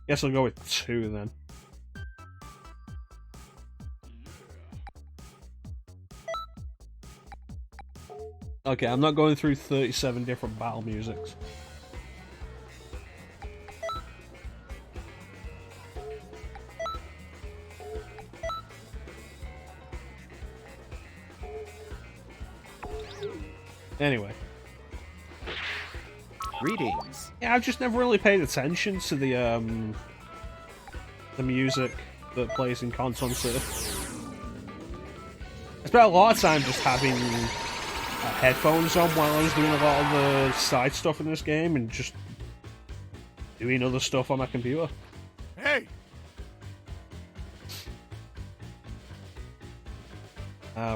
Guess I'll go with 2 then. Okay, I'm not going through 37 different battle musics. Anyway. Greetings. Yeah, I've just never really paid attention to the music that plays in Canton City. I spent a lot of time just having headphones on while I was doing a lot of the side stuff in this game and just doing other stuff on my computer. Hey!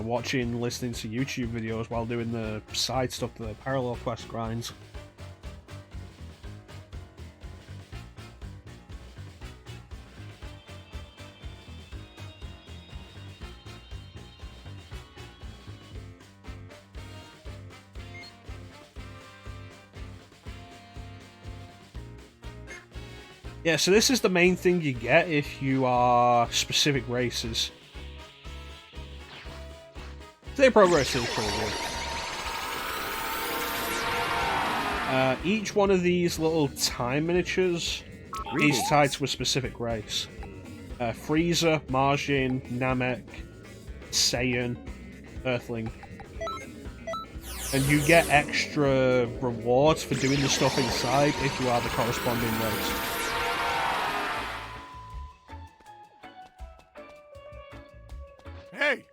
watching, listening to YouTube videos while doing the side stuff, the parallel quest grinds. Yeah, so this is the main thing you get if you are specific races. Their progress is pretty good. Each one of these little time miniatures is tied to a specific race. Frieza, Margin, Namek, Saiyan, Earthling. And you get extra rewards for doing the stuff inside if you are the corresponding race. Hey!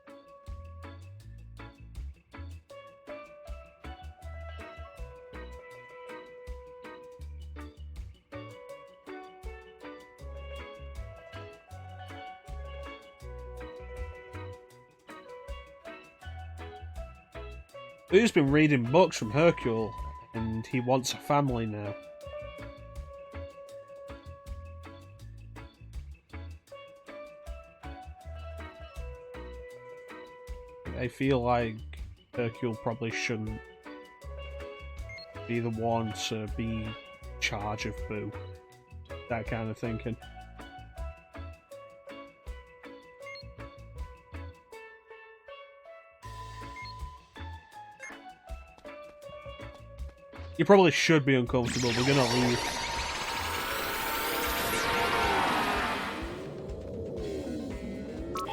Who's been reading books from Hercule, and he wants a family now. I feel like Hercule probably shouldn't be the one to be in charge of Boo. That kind of thinking. You probably should be uncomfortable. We're gonna leave.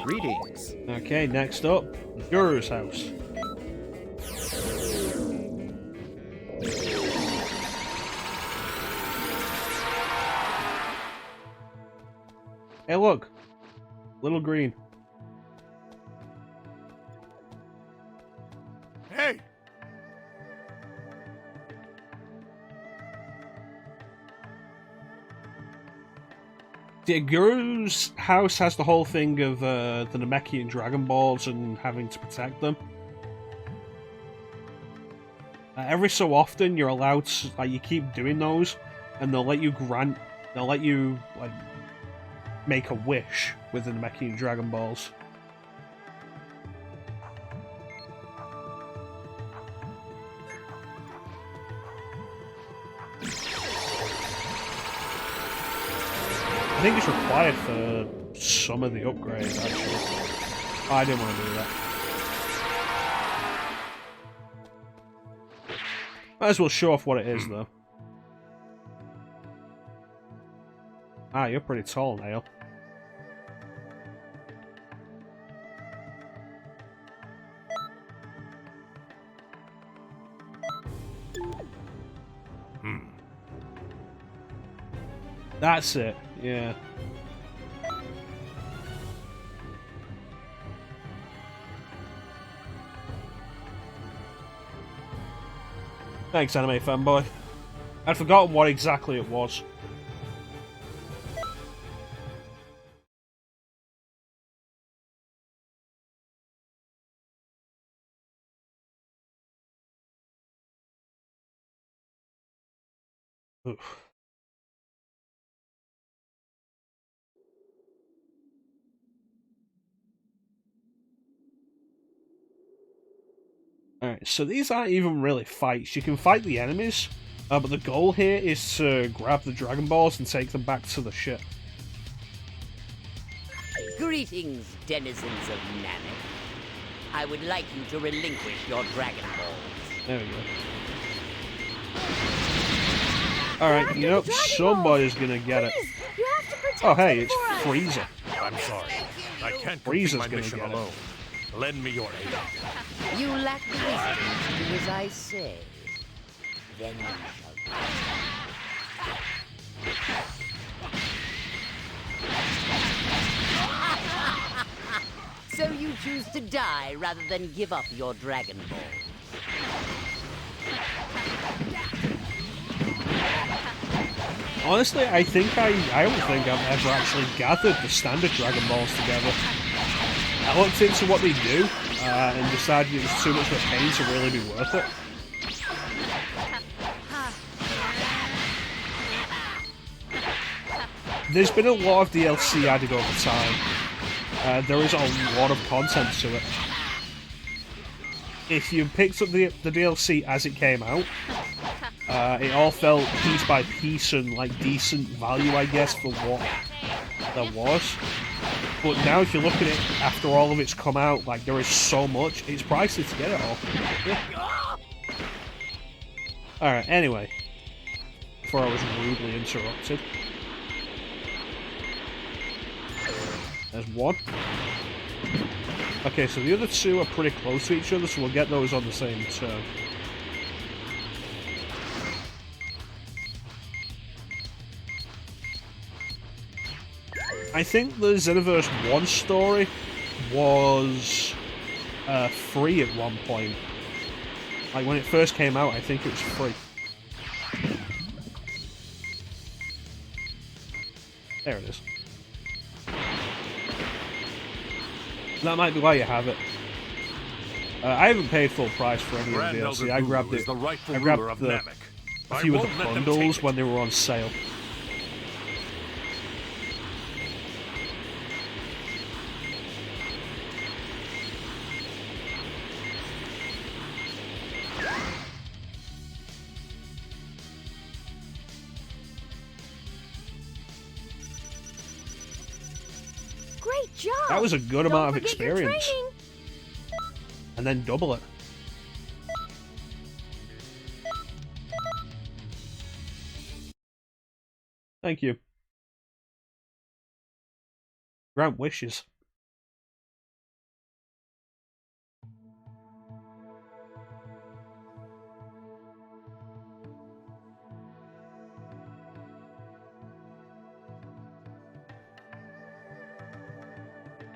Greetings. Okay, next up, Guru's house. Hey, look, little green. Hey! The Guru's house has the whole thing of the Namekian Dragon Balls and having to protect them. Every so often, you're allowed to, like, you keep doing those, and they'll let you like make a wish with the Namekian Dragon Balls. I think it's required for some of the upgrades, actually. I didn't want to do that. Might as well show off what it is, though. Ah, you're pretty tall, Nail. That's it, yeah. Thanks, anime fanboy. I'd forgotten what exactly it was. Oof. Alright, so these aren't even really fights. You can fight the enemies, but the goal here is to grab the Dragon Balls and take them back to the ship. Greetings, denizens of Namek. I would like you to relinquish your Dragon Balls. There we go. Alright, you know, somebody's gonna get it. Oh, hey, it's Frieza. I'm sorry. I can't complete my mission alone. Lend me your aid. You lack the wisdom to do as I say. Then you shall. So you choose to die rather than give up your Dragon Balls. Honestly, I don't think I've ever actually gathered the standard Dragon Balls together. I looked into what they do. and decided it was too much of a pain to really be worth it. There's been a lot of DLC added over time. There is a lot of content to it. If you picked up the DLC as it came out, it all felt piece by piece and like decent value, I guess, for what there was. But now if you look at it after all of it's come out, like there is so much, it's pricey to get it all. Yeah. Alright, anyway. Before I was rudely interrupted. There's one. Okay, so the other two are pretty close to each other, so we'll get those on the same turn. I think the Xenoverse 1 story was free at one point. Like when it first came out, I think it was free. There it is. That might be why you have it. I haven't paid full price for any of the DLC. I grabbed it. I grabbed a few of the bundles when they were on sale. Great job! That was a good amount of experience. And then double it. Thank you. Grant wishes.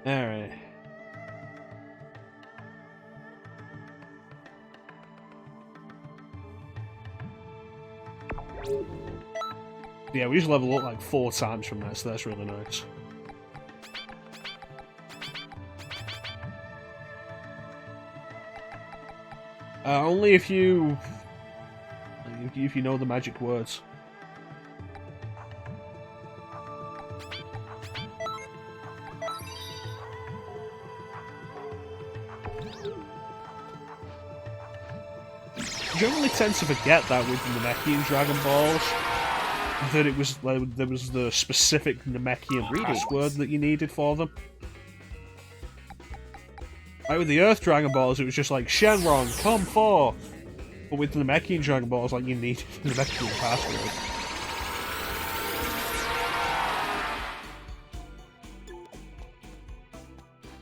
Alright. Yeah, we just level up like 4 times from that, so that's really nice. Only if you know the magic words. Generally tend to forget that with the Namekian Dragon Balls, that it was there was the specific Namekian password that you needed for them. Like with the Earth Dragon Balls, it was just like Shenron, come forth. But with the Namekian Dragon Balls, like you needed the Namekian password.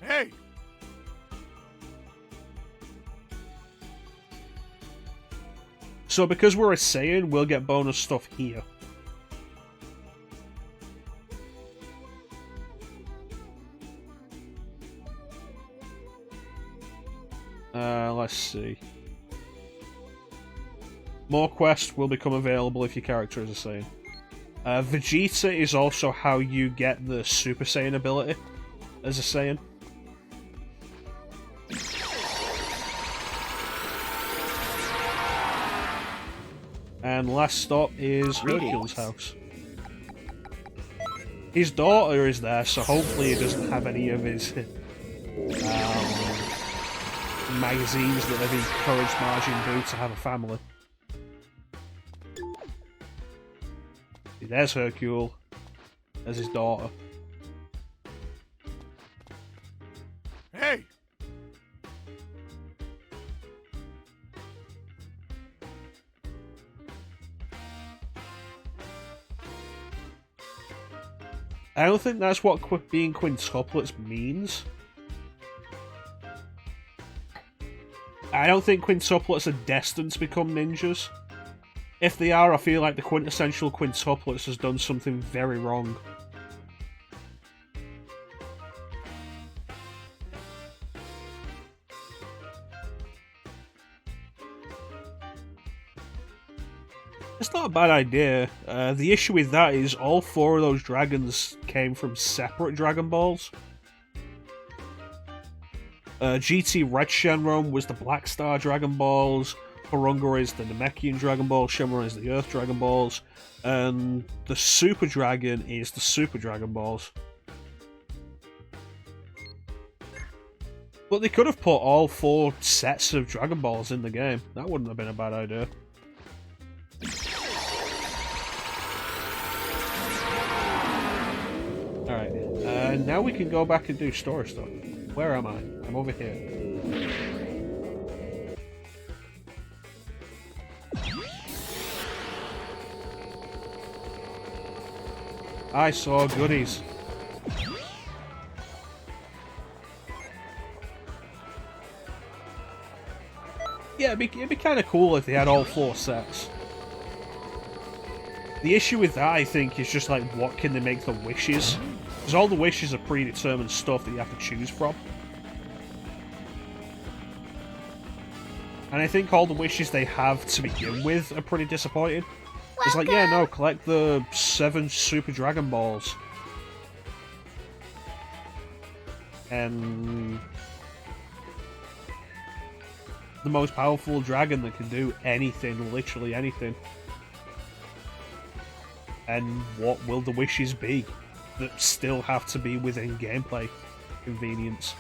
Hey! So because we're a Saiyan, we'll get bonus stuff here. Let's see. More quests will become available if your character is a Saiyan. Vegeta is also how you get the Super Saiyan ability as a Saiyan. And last stop is Hercule's house. His daughter is there, so hopefully he doesn't have any of his magazines that have encouraged Majin Buu to have a family. See, there's Hercule. There's his daughter. Hey! I don't think that's what being quintuplets means. I don't think quintuplets are destined to become ninjas. If they are, I feel like the quintessential quintuplets has done something very wrong. It's not a bad idea. The issue with that is all 4 of those dragons came from separate Dragon Balls. GT Red Shenron was the Black Star Dragon Balls. Porunga is the Namekian Dragon Balls. Shenron is the Earth Dragon Balls. And the Super Dragon is the Super Dragon Balls. But they could have put all 4 sets of Dragon Balls in the game. That wouldn't have been a bad idea. Alright, now we can go back and do story stuff. Where am I? I'm over here. I saw goodies. Yeah, it'd be kind of cool if they had all 4 sets. The issue with that, I think, is just like, what can they make the wishes? Because all the wishes are predetermined stuff that you have to choose from. And I think all the wishes they have to begin with are pretty disappointing. It's like, yeah, no, collect the 7 Super Dragon Balls. And the most powerful dragon that can do anything, literally anything. And what will the wishes be that still have to be within gameplay convenience?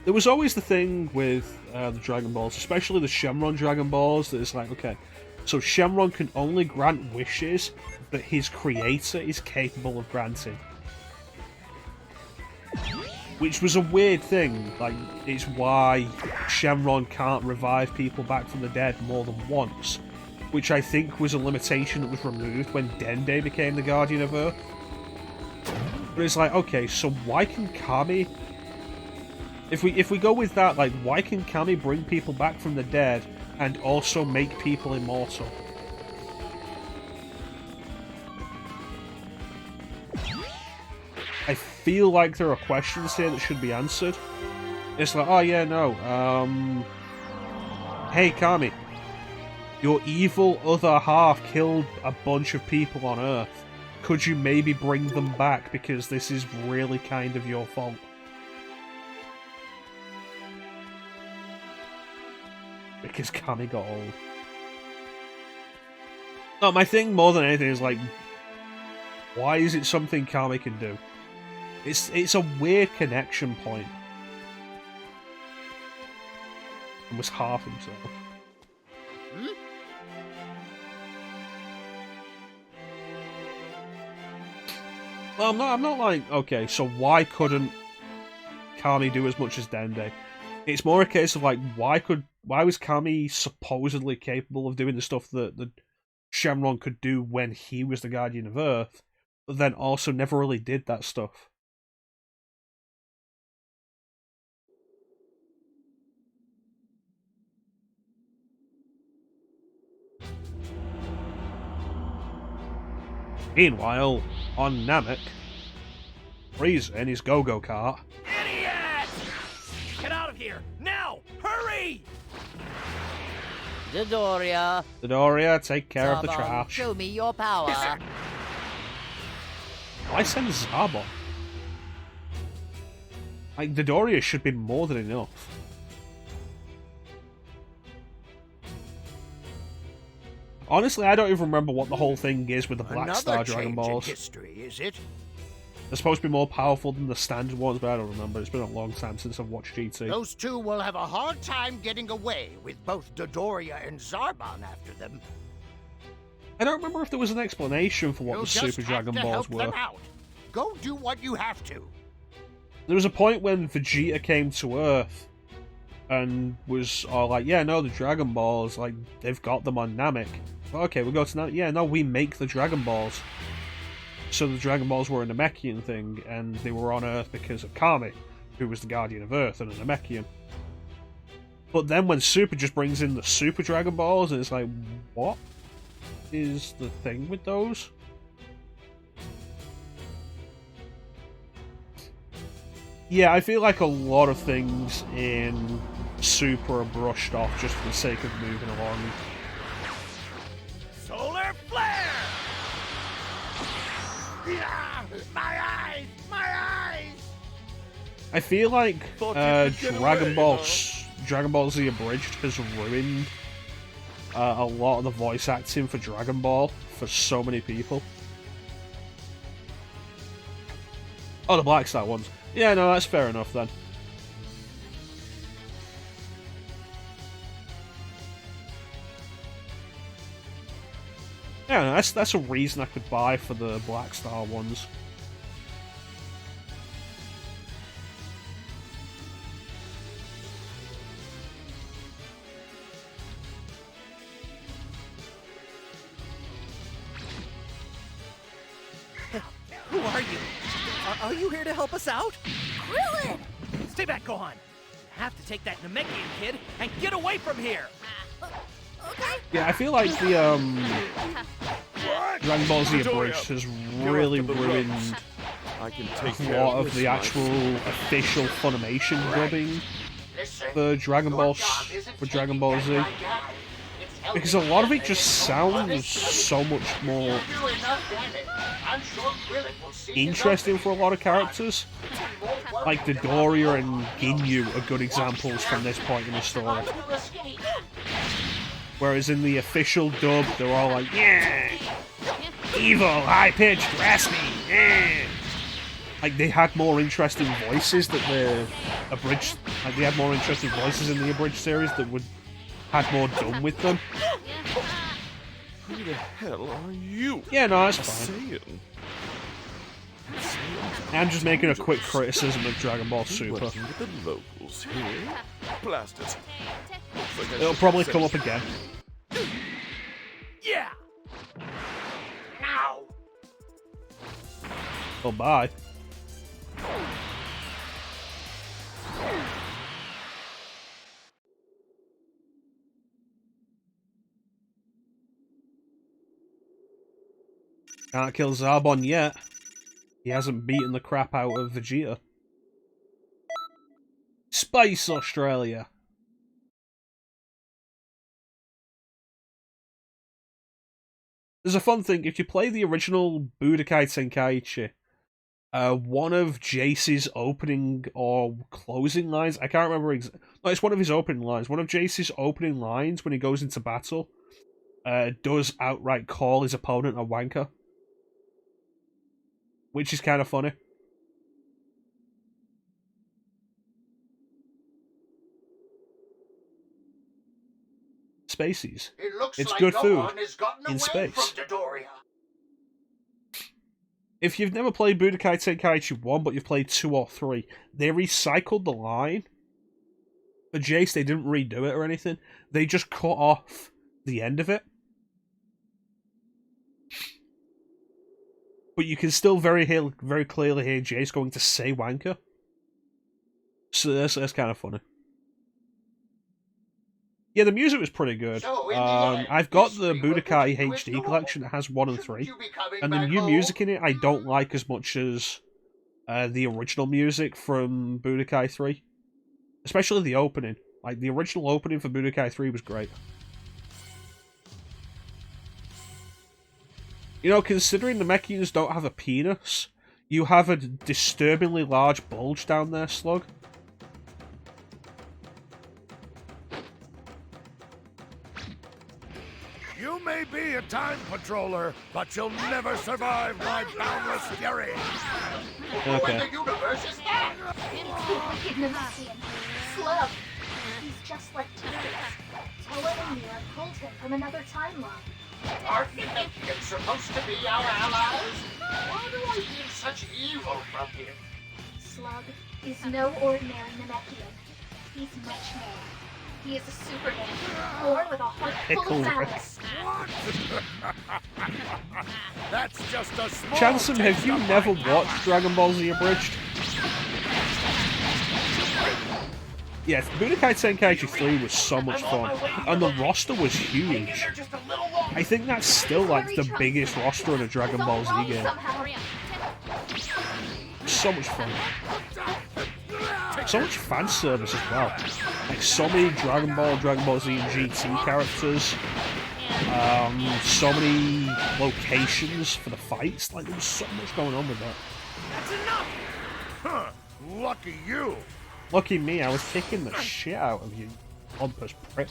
There was always the thing with the Dragon Balls, especially the Shenron Dragon Balls, that it's like, okay, so Shenron can only grant wishes that his creator is capable of granting. Which was a weird thing, like, it's why Shenron can't revive people back from the dead more than once, which I think was a limitation that was removed when Dende became the Guardian of Earth. But it's like, okay, so why can Kami... If we go with that, like, why can Kami bring people back from the dead and also make people immortal? I feel like there are questions here that should be answered. It's like, oh yeah, no, hey Kami, your evil other half killed a bunch of people on Earth. Could you maybe bring them back, because this is really kind of your fault? Because Kami got old. No, my thing more than anything is like, why is it something Kami can do? It's a weird connection point. And was half himself. Well, I'm not like, okay, so why couldn't Kami do as much as Dende? It's more a case of like, why was Kami supposedly capable of doing the stuff that the Shenron could do when he was the Guardian of Earth, but then also never really did that stuff? Meanwhile, on Namek, Frieza in his go-go kart. Idiot! Get out of here! Now! Hurry! Dodoria, take care of the trash. Show me your power. Why send Zarbon? Like, Dodoria should be more than enough. Honestly, I don't even remember what the whole thing is with the Black Star Dragon Balls. History, is it? They're supposed to be more powerful than the standard ones, but I don't remember. It's been a long time since I've watched GT. Those two will have a hard time getting away with both Dodoria and Zarbon after them. I don't remember if there was an explanation for what the Super Dragon Balls were. Them out. Go do what you have to. There was a point when Vegeta came to Earth and was all like, yeah, no, the Dragon Balls, like, they've got them on Namek. Okay, we'll go to Namek. Yeah, no, we make the Dragon Balls. So the Dragon Balls were a Namekian thing, and they were on Earth because of Kami, who was the Guardian of Earth and a Namekian. But then when Super just brings in the Super Dragon Balls, and it's like, what is the thing with those? Yeah, I feel like a lot of things in super brushed off just for the sake of moving along. Solar flare! Yeah, my eyes! My eyes! I feel like Dragon Ball Z Abridged has ruined a lot of the voice acting for Dragon Ball for so many people. Oh, the Black Star ones. Yeah, no, that's fair enough then. Yeah, no, that's a reason I could buy for the Black Star ones. Who are you? Are you here to help us out? Krillin! Stay back, Gohan. You have to take that Namekian kid and get away from here. Okay. Yeah, I feel like the Dragon Ball Z Abridged has really ruined a lot of the actual official Funimation dubbing for Dragon Ball Z, because a lot of it just sounds so much more interesting for a lot of characters. Like Dodoria and Ginyu are good examples from this point in the story. Whereas in the official dub, they're all like, yeah, evil, high-pitched, raspy, yeah. Like, they had more interesting voices that the abridged, like, they had more interesting voices in the abridged series that had more done with them. Who the hell are you? Yeah, no, that's fine. I'm just making a quick criticism of Dragon Ball Super. With the locals here. Blast it. Like It'll probably come up again. Yeah. Now. Oh, bye. Can't kill Zarbon yet. He hasn't beaten the crap out of Vegeta. Space Australia. There's a fun thing, if you play the original Budokai Tenkaichi, one of Jace's opening or closing lines, I can't remember no, it's one of his opening lines. One of Jace's opening lines when he goes into battle does outright call his opponent a wanker. Which is kind of funny. Spaces. It's good food in space. If you've never played Budokai Tenkaichi 1, but you've played 2 or 3, they recycled the line. For Jace, they didn't redo it or anything. They just cut off the end of it. But you can still very clearly hear Jace going to say wanker. So that's kind of funny. Yeah, the music was pretty good. I've got the Budokai HD collection that has 1 and 3. And the new music in it I don't like as much as the original music from Budokai 3. Especially the opening. Like, the original opening for Budokai 3 was great. You know, considering the Namekians don't have a penis, you have a disturbingly large bulge down there, Slug. You may be a time patroller, but you'll never survive my boundless fury. Okay. When the universe is that? Slug. He's just like Turtles. Toa and Mira pulled him from another timeline. Aren't the Namekians supposed to be our allies? Why do I feel such evil from him? Slug is no ordinary Namekian. He's much more. He is a Superman, born with a heart full of malice. That's just a small Chanson, have you never watched Dragon Ball Z Abridged? Yes, Budokai Tenkaichi 3 was so much fun, and the roster was huge. I think that's still like the biggest roster in a Dragon Ball Z game. So much fun. So much fan service as well. Like so many Dragon Ball, Dragon Ball Z, and GT characters. So many locations for the fights. Like there was so much going on with that. That's enough! Huh, lucky you! Lucky me, I was kicking the shit out of you, pompous prick.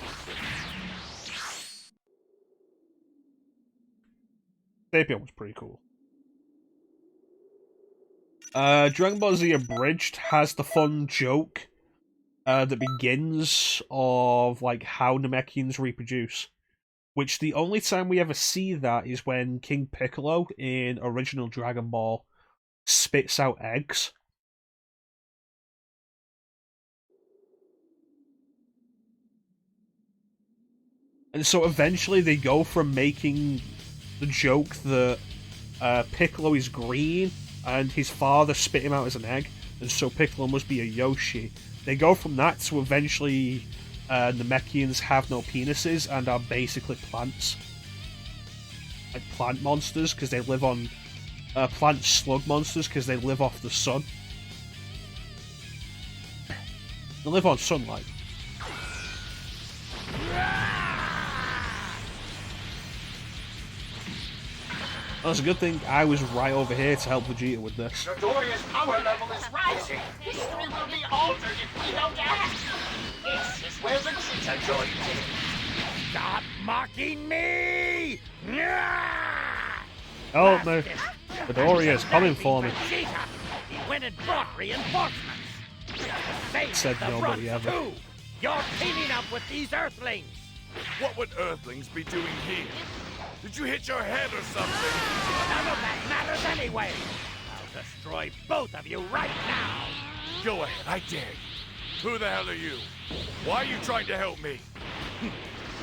Sapien was pretty cool. Dragon Ball Z Abridged has the fun joke that begins of like how Namekians reproduce. Which the only time we ever see that is when King Piccolo in original Dragon Ball spits out eggs. And so eventually they go from making the joke that Piccolo is green and his father spit him out as an egg, and so Piccolo must be a Yoshi. They go from that to eventually Namekians have no penises and are basically plants. Like plant monsters, because they live on... plant slug monsters, because they live off the sun. They live on sunlight. That's a good thing I was right over here to help Vegeta with this. Doria's power level is rising. History will be altered if we don't act. This is where Vegeta joins in. Stop mocking me! Help me. Midoriya's coming for me. Vegeta! He went and brought reinforcements. Said nobody ever. Too. You're teaming up with these Earthlings. What would Earthlings be doing here? Did you hit your head or something? None of that matters anyway. I'll destroy both of you right now. Go ahead, I dare you. Who the hell are you? Why are you trying to help me?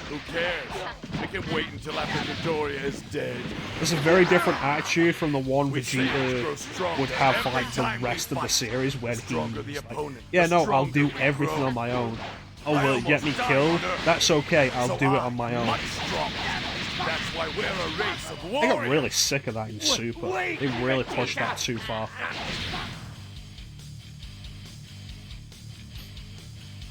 Who cares? We can wait until after Dodoria is dead. There's a very different attitude from the one Vegeta would have for like the rest of the series when he's like, yeah, no, I'll do everything on my own. Oh, will it get me killed? That's okay, I'll do it on my own. That's why we're a race of I warriors. got really sick of that in Super. They really pushed that too far.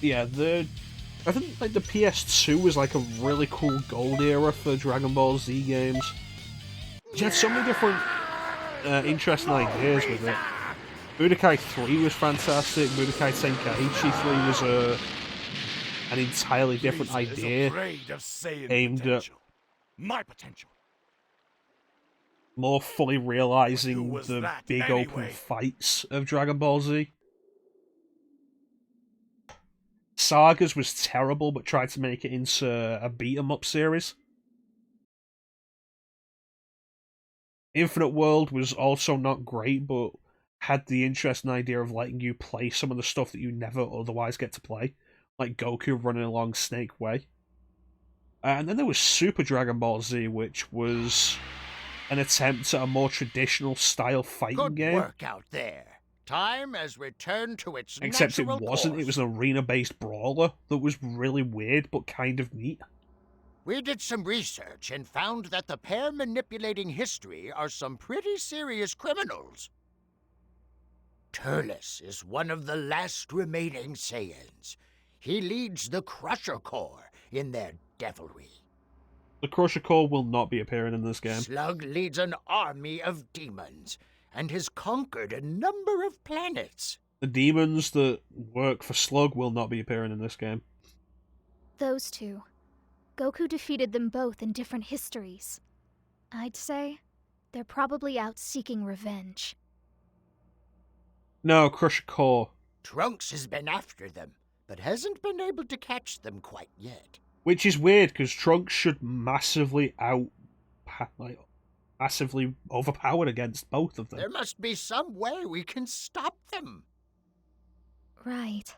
Yeah, I think like the PS2 was like a really cool gold era for Dragon Ball Z games. You had so many different interesting ideas with it. Budokai 3 was fantastic. Budokai Tenkaichi 3 was an entirely different idea aimed at my potential. More fully realizing the big open fights of Dragon Ball Z. Sagas was terrible, but tried to make it into a beat-em-up series. Infinite World was also not great, but had the interesting idea of letting you play some of the stuff that you never otherwise get to play, like Goku running along Snake Way. And then there was Super Dragon Ball Z, which was an attempt at a more traditional style fighting game. Good work out there. Time has returned to its Except it natural wasn't. course. It was an arena-based brawler that was really weird, but kind of neat. We did some research and found that the pair manipulating history are some pretty serious criminals. Turles is one of the last remaining Saiyans. He leads the Crusher Corps in their devilry. The Crusher Corps will not be appearing in this game. Slug leads an army of demons and has conquered a number of planets. The demons that work for Slug will not be appearing in this game. Those two. Goku defeated them both in different histories. I'd say they're probably out seeking revenge. No, Crusher Corps. Trunks has been after them, but hasn't been able to catch them quite yet. Which is weird, because Trunks should massively massively overpowered against both of them. There must be some way we can stop them. Right.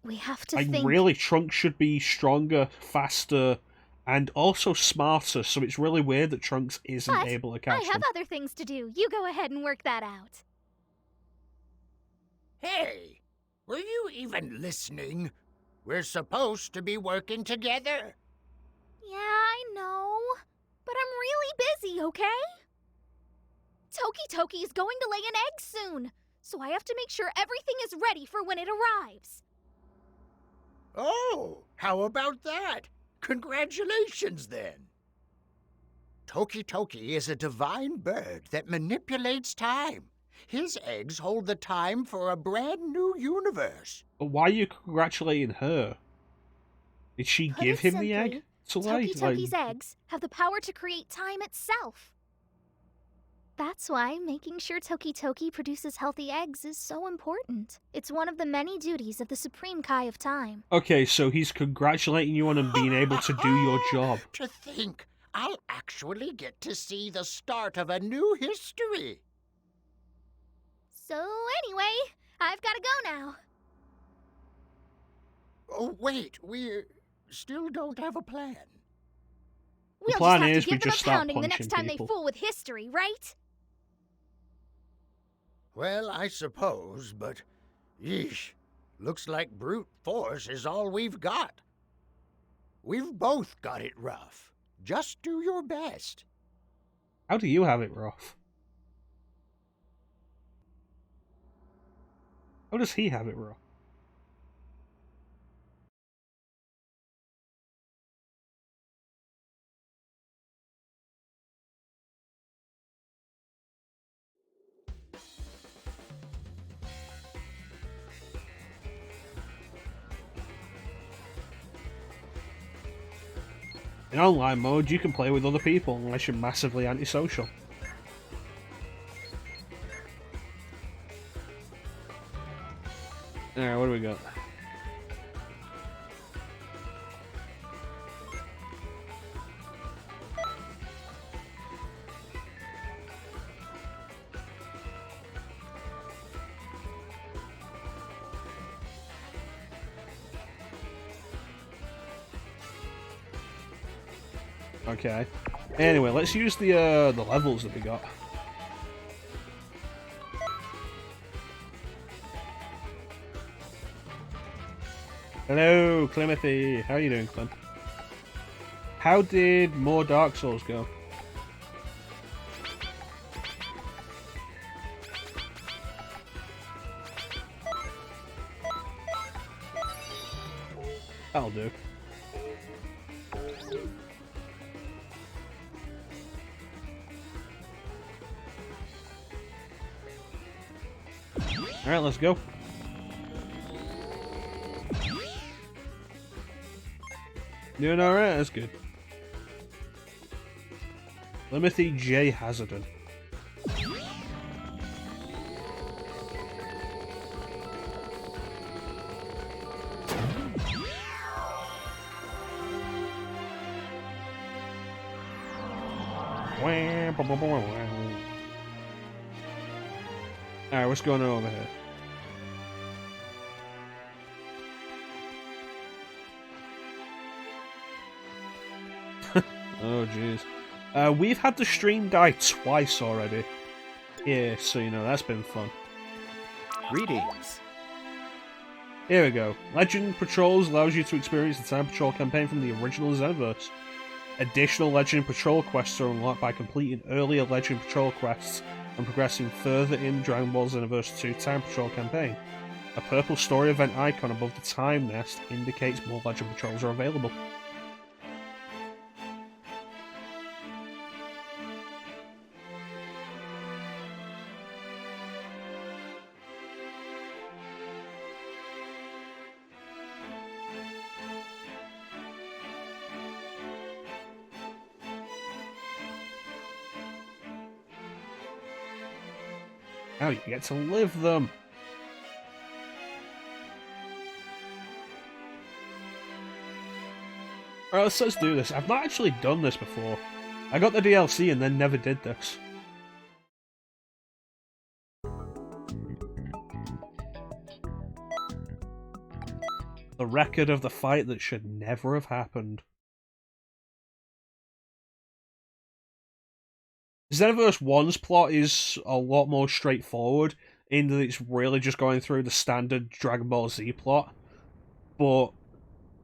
We have to Like, think... really, Trunks should be stronger, faster, and also smarter, so it's really weird that Trunks isn't able to catch I have them. other things to do. You go ahead and work that out. Hey, were you even listening? We're supposed to be working together. Yeah, I know. But I'm really busy, okay? Toki Toki is going to lay an egg soon. so I have to make sure everything is ready for when it arrives. Oh, how about that? Congratulations, then. Toki Toki is a divine bird that manipulates time. His eggs hold the time for a brand new universe. But why are you congratulating her? Did she Put give it him the egg simply, to lay? Toki Toki's eggs have the power to create time itself. That's why making sure Toki Toki produces healthy eggs is so important. It's one of the many duties of the Supreme Kai of Time. Okay, so he's congratulating you on him being able to do your job. To think, I'll actually get to see the start of a new history. So anyway, I've got to go now. Oh, wait, we still don't have a plan. We'll plan just have is to we give them just a start pounding the next time punching they fool with history, right? Well, I suppose, but yeesh, looks like brute force is all we've got. We've both got it rough. Just do your best. How do you have it rough? How does he have it rough? In online mode, you can play with other people unless you're massively antisocial. Alright, what do we got? Okay. Anyway, let's use the levels that we got. Hello, Clemothy. How are you doing, Clem? How did more Dark Souls go? That'll do. Alright, let's go. Doing alright, that's good. Timothy J. Hazardon. Alright, what's going on over here? Oh jeez. We've had the stream die twice already. Yeah, so you know, that's been fun. Greetings. Here we go. Legend Patrols allows you to experience the Time Patrol campaign from the original Xenoverse. Additional Legend Patrol quests are unlocked by completing earlier Legend Patrol quests and progressing further in Dragon Ball Xenoverse 2 Time Patrol campaign. A purple story event icon above the Time Nest indicates more Legend Patrols are available. Now you get to live them. Alright, let's do this. I've not actually done this before. I got the DLC and then never did this. The record of the fight that should never have happened. Xenoverse 1's plot is a lot more straightforward, in that it's really just going through the standard Dragon Ball Z plot, but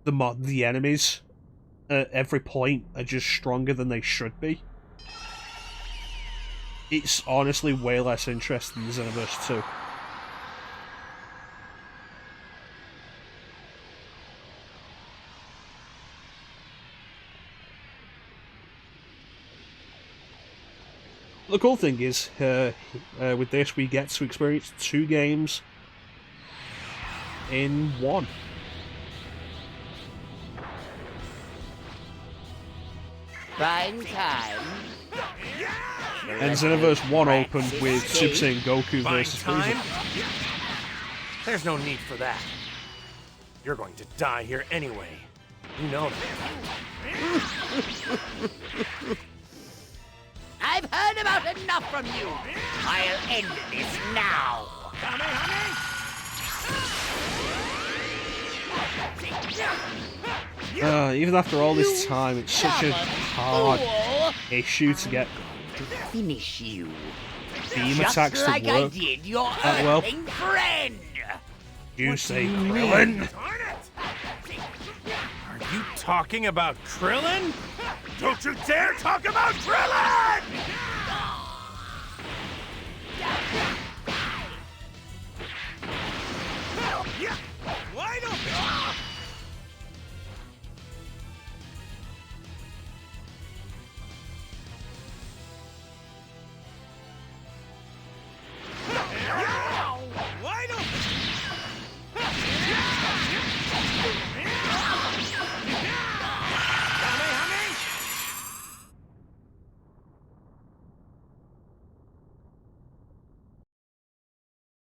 the enemies at every point are just stronger than they should be. It's honestly way less interesting than Xenoverse 2. The cool thing is, with this, we get to experience 2 games in one. Fine time. And Xenoverse 1 opened with Super Saiyan Goku versus Frieza. There's no need for that. You're going to die here anyway. You know that. I've heard about enough from you. I'll end this now. Even after all this time, it's such a hard issue to get Finish you. beam Just attacks like to I work did your that well. earthling friend. You say Krillin? Are you talking about Krillin? Don't you dare talk about Krillin! Why don't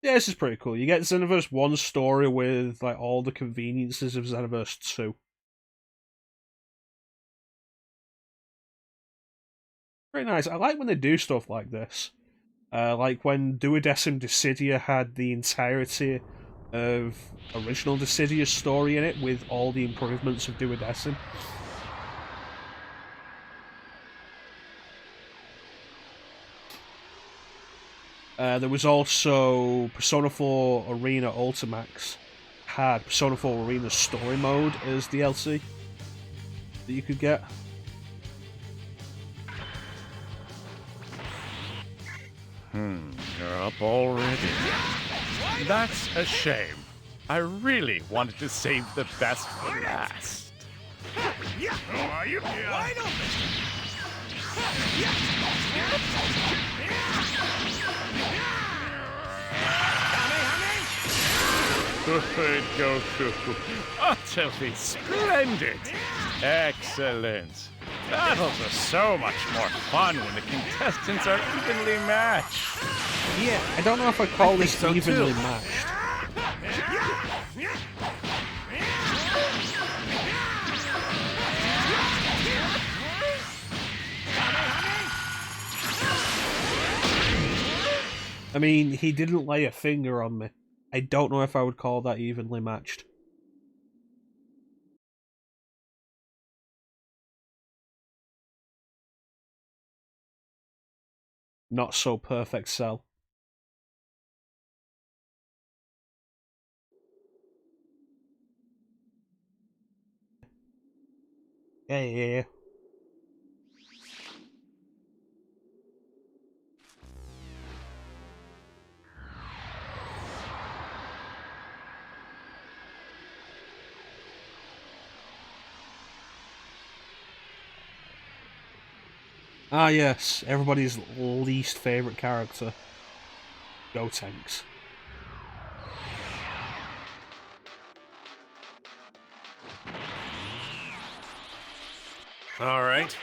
Yeah, this is pretty cool. You get Xenoverse 1 story with like all the conveniences of Xenoverse 2. Very nice. I like when they do stuff like this. Like when Duodecim Dissidia had the entirety of original Dissidia's story in it with all the improvements of Duodecim. There was also Persona 4 Arena Ultimax had Persona 4 Arena Story Mode as DLC that you could get. You're up already. That's a shame. I really wanted to save the best for last. Who are you? Why don't Good Goku. Utterly splendid. Excellent. Battles are so much more fun when the contestants are evenly matched. Yeah, I don't know if I call this so evenly too. matched. I mean, he didn't lay a finger on me. I don't know if I would call that evenly matched. Not so perfect, Cell. Yeah. Ah yes, everybody's least favourite character. Gotenks. All right.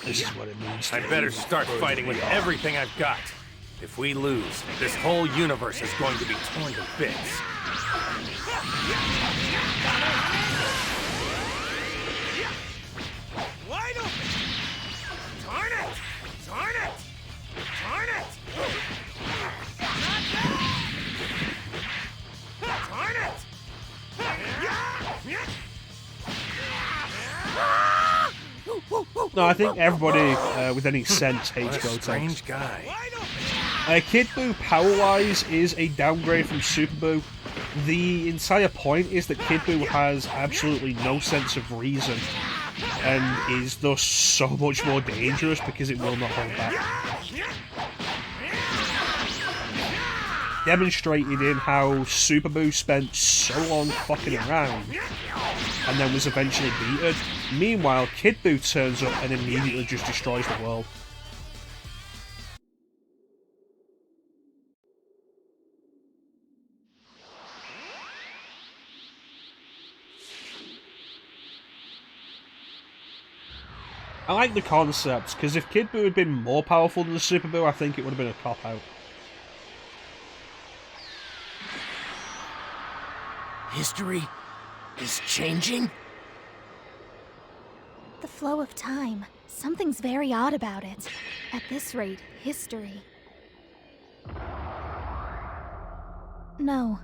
This is what it means. I better start fighting with everything I've got. If we lose, this whole universe is going to be torn to bits. Why don't... Darn it! Darn it! Darn it! Darn it! No, I think everybody with any sense hates Gotenks. Strange guy. Kid Buu, power-wise, is a downgrade from Super Buu. The entire point is that Kid Buu has absolutely no sense of reason, and is thus so much more dangerous because it will not hold back. Demonstrated in how Super Buu spent so long fucking around, and then was eventually beaten. Meanwhile, Kid Buu turns up and immediately just destroys the world. I like the concept, because if Kid Buu had been more powerful than the Super Buu, I think it would have been a cop-out. History is changing? The flow of time. Something's very odd about it. At this rate, history. No.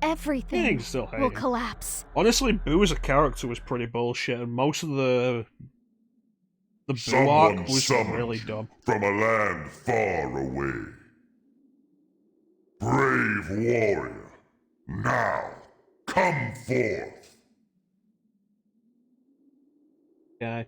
Everything Still will collapse. Honestly, Boo as a character was pretty bullshit, and most of the Boo Someone arc was summoned really dumb. from a land far away. Brave warrior, now come forth. Okay.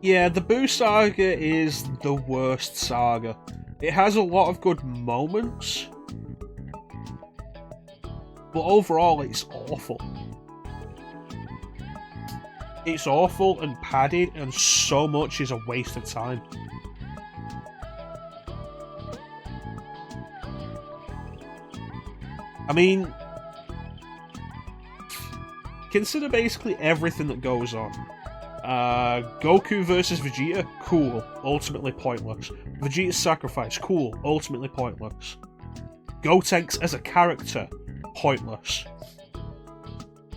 Yeah, the Boo Saga is the worst saga. It has a lot of good moments, but overall it's awful. It's awful and padded, and so much is a waste of time. I mean, consider basically everything that goes on. Goku versus Vegeta, cool, ultimately pointless. Vegeta's sacrifice, cool, ultimately pointless. Gotenks as a character, pointless.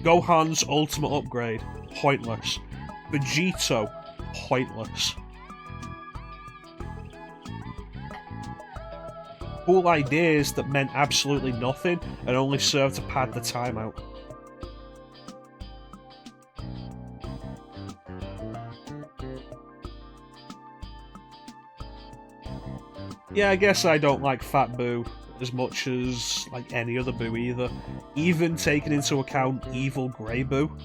Gohan's ultimate upgrade, pointless. Vegito, pointless. Cool ideas that meant absolutely nothing and only served to pad the time out. Yeah, I guess I don't like Fat Boo as much as like any other Boo either, even taking into account evil Grey Boo.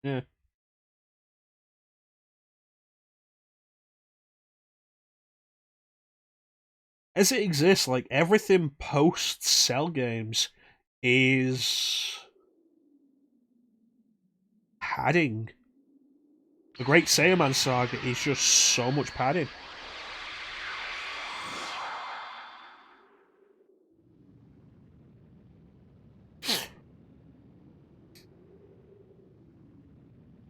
Yeah. As it exists, like, everything post-Cell games is padding. The Great Saiyan saga is just so much padding.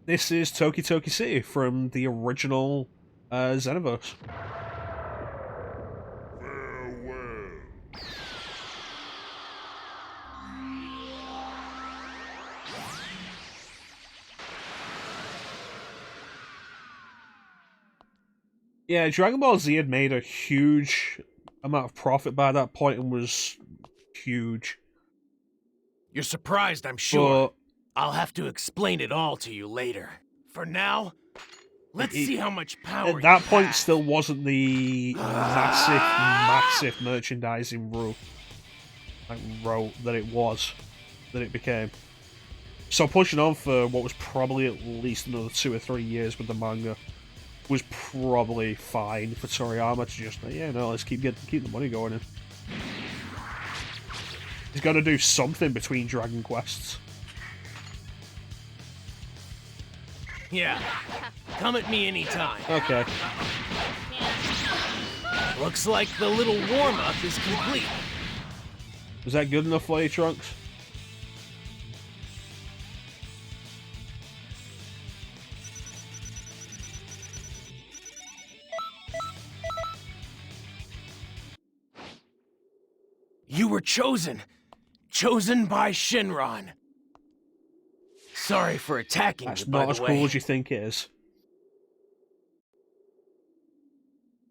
This is Toki Toki City from the original Xenoverse. Yeah, Dragon Ball Z had made a huge amount of profit by that point and was huge. You're surprised, I'm sure. I'll have to explain it all to you later. For now, let's see how much power at that you point have. still wasn't the massive merchandising row that it became. So pushing on for what was probably at least another 2 or 3 years with the manga was probably fine for Toriyama to just, yeah, no, let's keep the money going in. He's got to do something between Dragon Quests. Yeah, come at me anytime. Okay. Looks like the little warm-up is complete. Is that good enough for you, Trunks? You were chosen. Chosen by Shinron. Sorry for attacking That's you, by not the as way. cool as you think it is.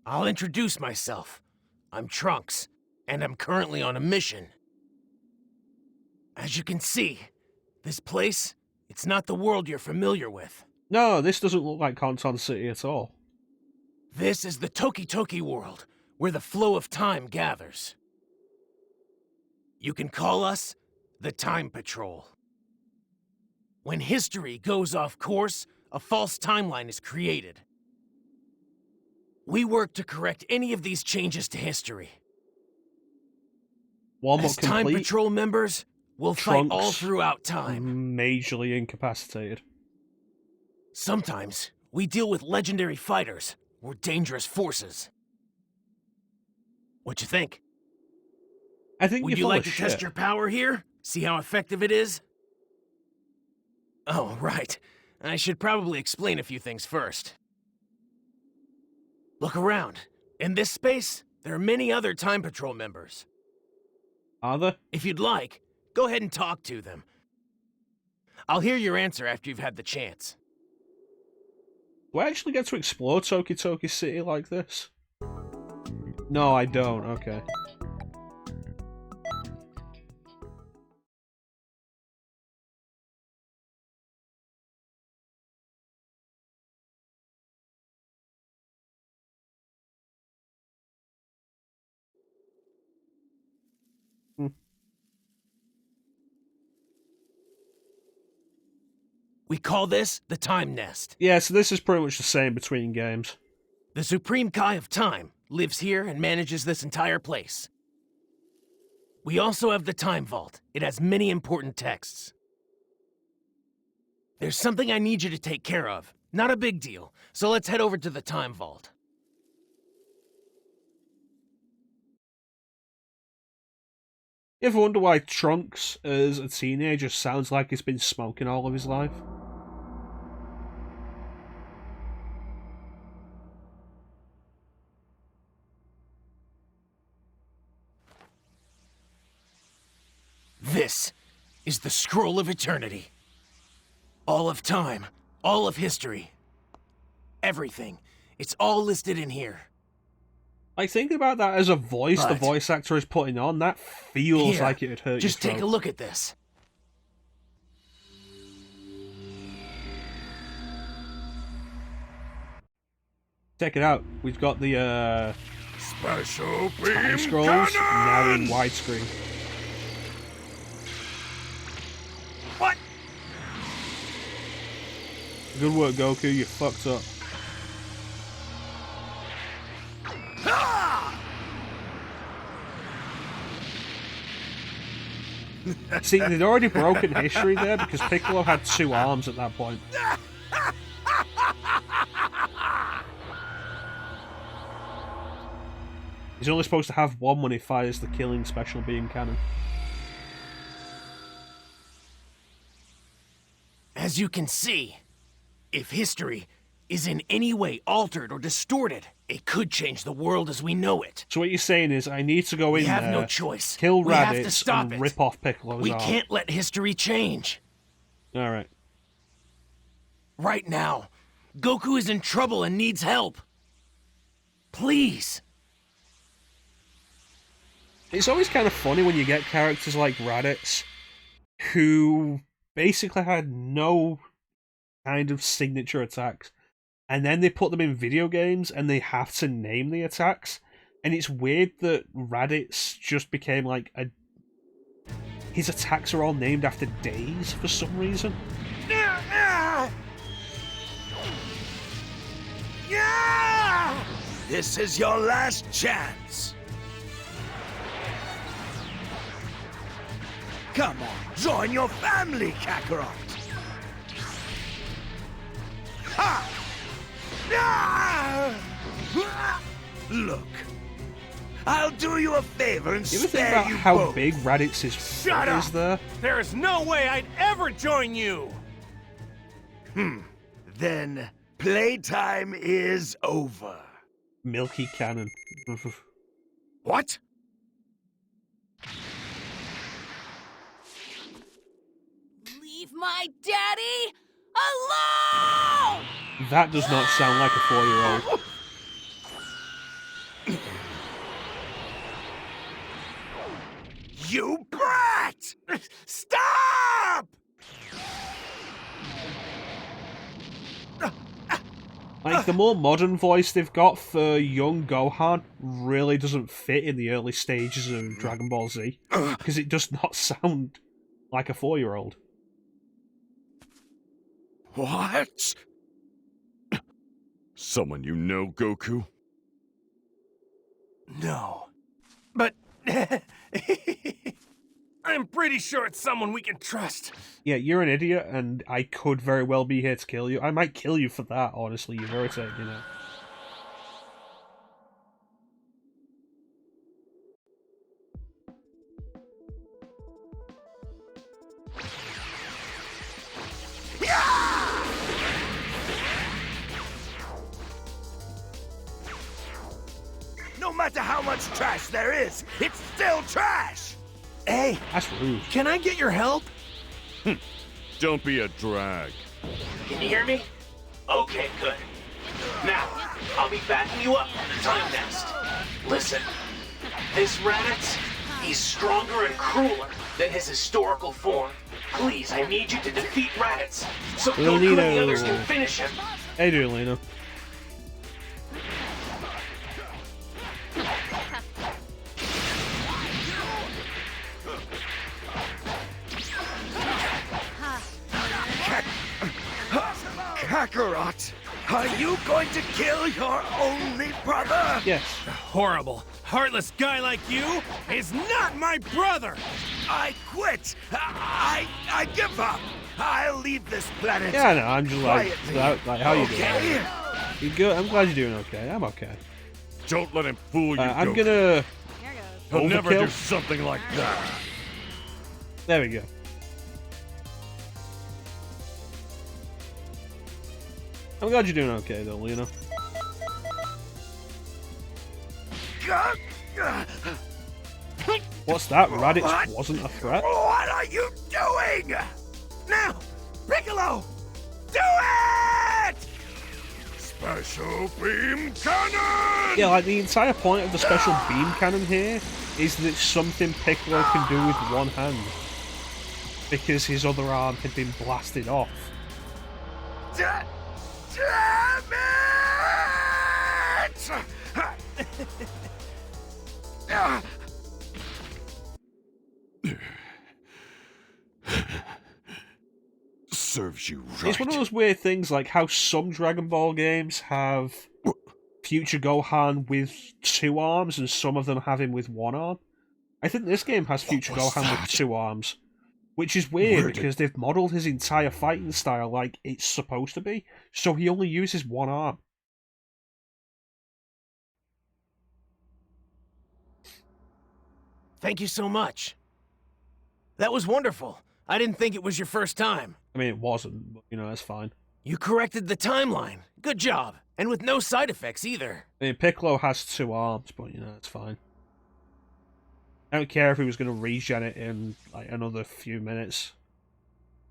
I'll introduce myself. I'm Trunks, and I'm currently on a mission. As you can see, this place, it's not the world you're familiar with. No, this doesn't look like Canton City at all. This is the Toki Toki world, where the flow of time gathers. You can call us the Time Patrol. When history goes off course, a false timeline is created. We work to correct any of these changes to history. As Time Patrol members, we'll fight all throughout time. Majorly incapacitated. Sometimes, we deal with legendary fighters or dangerous forces. What you think? I think Would you like to test your power here? See how effective it is? Oh, right. I should probably explain a few things first. Look around. In this space, there are many other Time Patrol members. Are there? If you'd like, go ahead and talk to them. I'll hear your answer after you've had the chance. Do I actually get to explore Toki Toki City like this? No, I don't. Okay. We call this the Time Nest. Yeah, so this is pretty much the same between games. The Supreme Kai of Time lives here and manages this entire place. We also have the Time Vault. It has many important texts. There's something I need you to take care of. Not a big deal, so let's head over to the Time Vault. You ever wonder why Trunks, as a teenager, sounds like he's been smoking all of his life? This is the Scroll of Eternity. All of time, all of history. Everything. It's all listed in here. Like, thinking about that as a voice the voice actor is putting on, that feels like it would hurt Just your take a throat. look at this. Check it out. We've got the, Special time beam scrolls now in cannons! widescreen. What? Good work, Goku. You fucked up. See, they'd already broken history there because Piccolo had 2 arms at that point. He's only supposed to have one when he fires the killing special beam cannon. As you can see, if history is in any way altered or distorted, it could change the world as we know it. So what you're saying is I need to go in We have there, no choice. kill We have to Raditz, stop and it. rip off Piccolo's We arm. can't let history change. Alright. Right now, Goku is in trouble and needs help. Please. It's always kind of funny when you get characters like Raditz, who basically had no kind of signature attacks, and then they put them in video games and they have to name the attacks, and it's weird that Raditz just became like a... His attacks are all named after days for some reason. This is your last chance. Come on, join your family, Kakarot. Ha! Look, I'll do you a favor and You ever think spare about you how both. big Raditz's foot is there? There's no way I'd ever join you! Then playtime is over. Milky Cannon. What? Leave my daddy alone! That does not sound like a 4-year-old. You brat! Stop! Like, the more modern voice they've got for young Gohan really doesn't fit in the early stages of Dragon Ball Z, because it does not sound like a 4-year-old. What? Someone you know, Goku? No. But... I'm pretty sure it's someone we can trust. Yeah, you're an idiot, and I could very well be here to kill you. I might kill you for that, honestly. You're irritating, you know. No matter how much trash there is, it's still trash! Hey! That's rude. Can I get your help? Don't be a drag. Can you hear me? Okay, good. Now, I'll be backing you up from the time nest. Listen, this Raditz, he's stronger and crueler than his historical form. Please, I need you to defeat Raditz, so Goku and the others can finish him. Hey, Lino. Kakarot, are you going to kill your only brother? Yes. A horrible, heartless guy like you is not my brother! I quit! I give up! I'll leave this planet. Yeah, no, I'm just like, how you doing? Okay. You good? I'm glad you're doing okay. I'm okay. Don't let him fool you. I'm gonna. He'll never overkill. do something like that. There we go. I'm glad you're doing okay, though, Lena. What's that? Raditz wasn't a threat? What are you doing? Now! Piccolo! Do it! Special beam cannon! Yeah, like the entire point of the special beam cannon here is that it's something Piccolo can do with one hand. Because his other arm had been blasted off. Damn it! Serves you right. It's one of those weird things like how some Dragon Ball games have Future Gohan with 2 arms and some of them have him with 1 arm. I think this game has Future Gohan with 2 arms. Which is weird because they've modelled his entire fighting style like it's supposed to be, so he only uses 1 arm. Thank you so much. That was wonderful. I didn't think it was your first time. I mean, it wasn't, but, you know, that's fine. You corrected the timeline. Good job. And with no side effects either. I mean, Piccolo has 2 arms, but, you know, it's fine. I don't care if he was going to regen it in, like, another few minutes.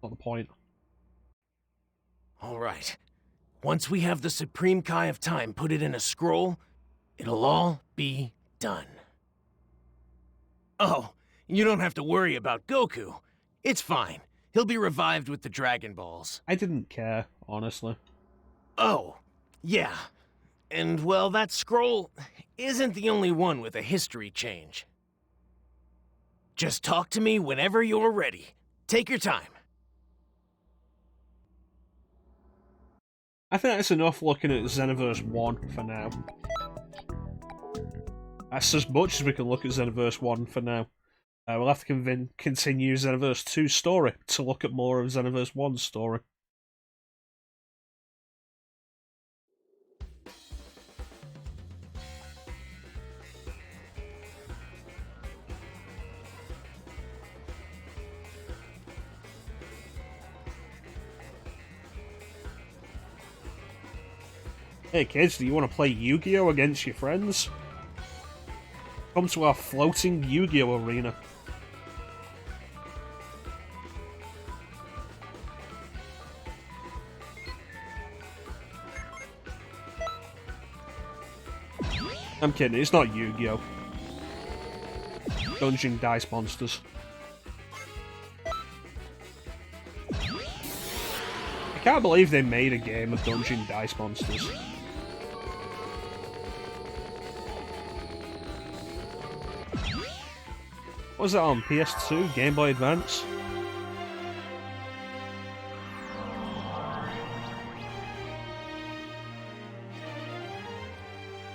Not the point. Alright. Once we have the Supreme Kai of Time put it in a scroll, it'll all be done. Oh, you don't have to worry about Goku. It's fine. He'll be revived with the Dragon Balls. I didn't care, honestly. Oh, yeah. And, well, that scroll isn't the only one with a history change. Just talk to me whenever you're ready. Take your time. I think that's enough looking at Xenoverse 1 for now. That's as much as we can look at Xenoverse 1 for now. We'll have to continue Xenoverse 2's story to look at more of Xenoverse 1's story. Hey kids, do you want to play Yu-Gi-Oh! Against your friends? Come to our floating Yu-Gi-Oh! Arena. I'm kidding, it's not Yu-Gi-Oh! Dungeon Dice Monsters. I can't believe they made a game of Dungeon Dice Monsters. What was that on? PS2? Game Boy Advance?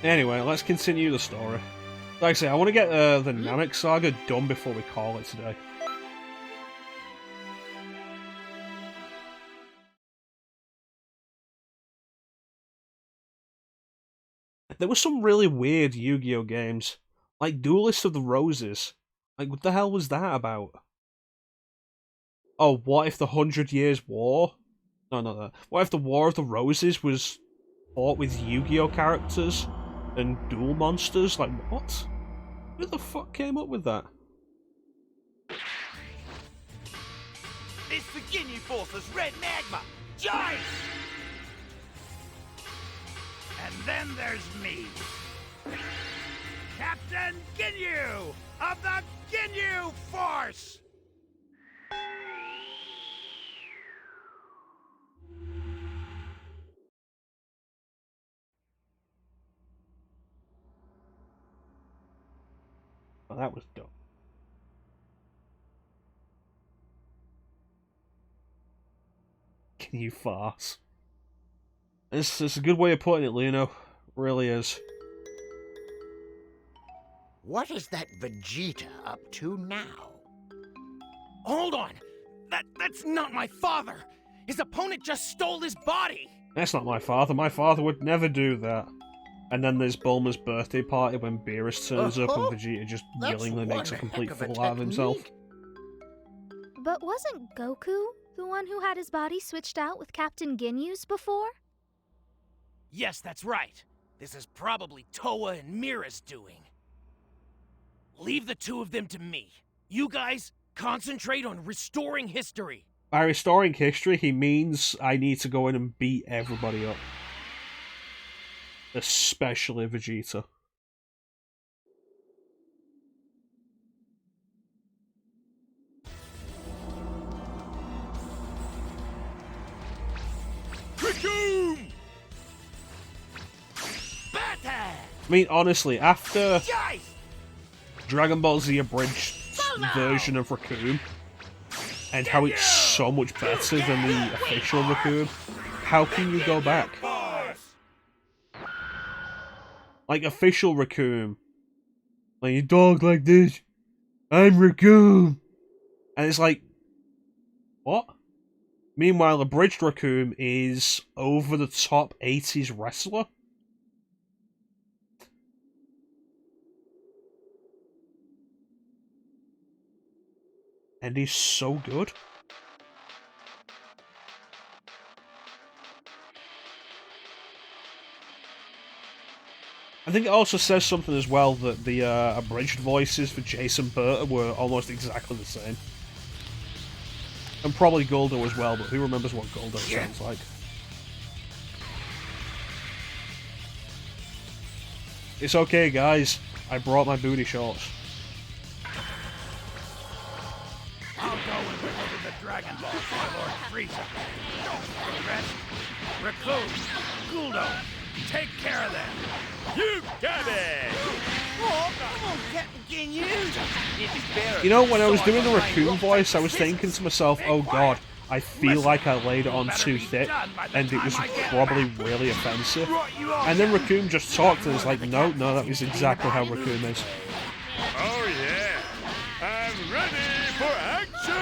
Anyway, let's continue the story. Like I say, I want to get the Namek Saga done before we call it today. There were some really weird Yu-Gi-Oh games, like Duelist of the Roses. Like, what the hell was that about? Oh, what if the 100 Years' War? No, not that. What if the War of the Roses was fought with Yu-Gi-Oh characters and duel monsters? Like, what? Who the fuck came up with that? It's the Ginyu Force's red magma! Giant! And then there's me, Captain Ginyu of the Ginyu Force! Oh, that was dumb. Can you farce? It's a good way of putting it, Lino. Really is. What is that Vegeta up to now? Hold on! That's not my father! His opponent just stole his body! That's not my father. My father would never do that. And then there's Bulma's birthday party when Beerus turns up and Vegeta just willingly makes a complete fool out of himself. But wasn't Goku the one who had his body switched out with Captain Ginyu's before? Yes, that's right. This is probably Toa and Mira's doing. Leave the two of them to me. You guys, concentrate on restoring history. By restoring history, he means I need to go in and beat everybody up. Especially Vegeta. I mean, honestly, after Dragon Ball Z abridged version of Raccoon, and how it's so much better than the official Raccoon, how can you go back? Like, official Raccoon, like, you dog like this, I'm Raccoon! And it's like, what? Meanwhile, abridged Raccoon is over-the-top 80s wrestler. And he's so good. I think it also says something as well that the abridged voices for Jason Berta were almost exactly the same. And probably Goldo as well, but who remembers what Goldo sounds like? It's okay, guys. I brought my booty shorts. I'll go and deliver the Dragon Ball to Lord Frieza. The rest, Raccoon, Guldo, take care of them. You got it! Oh, come on, Captain Ginyu! You know, when I was doing the Raccoon voice, I was thinking to myself, oh god, I feel like I laid it on too thick, and it was probably really offensive. And then Raccoon just talked, and it's like, no, that was exactly how Raccoon is. Oh yeah! I'm ready for action!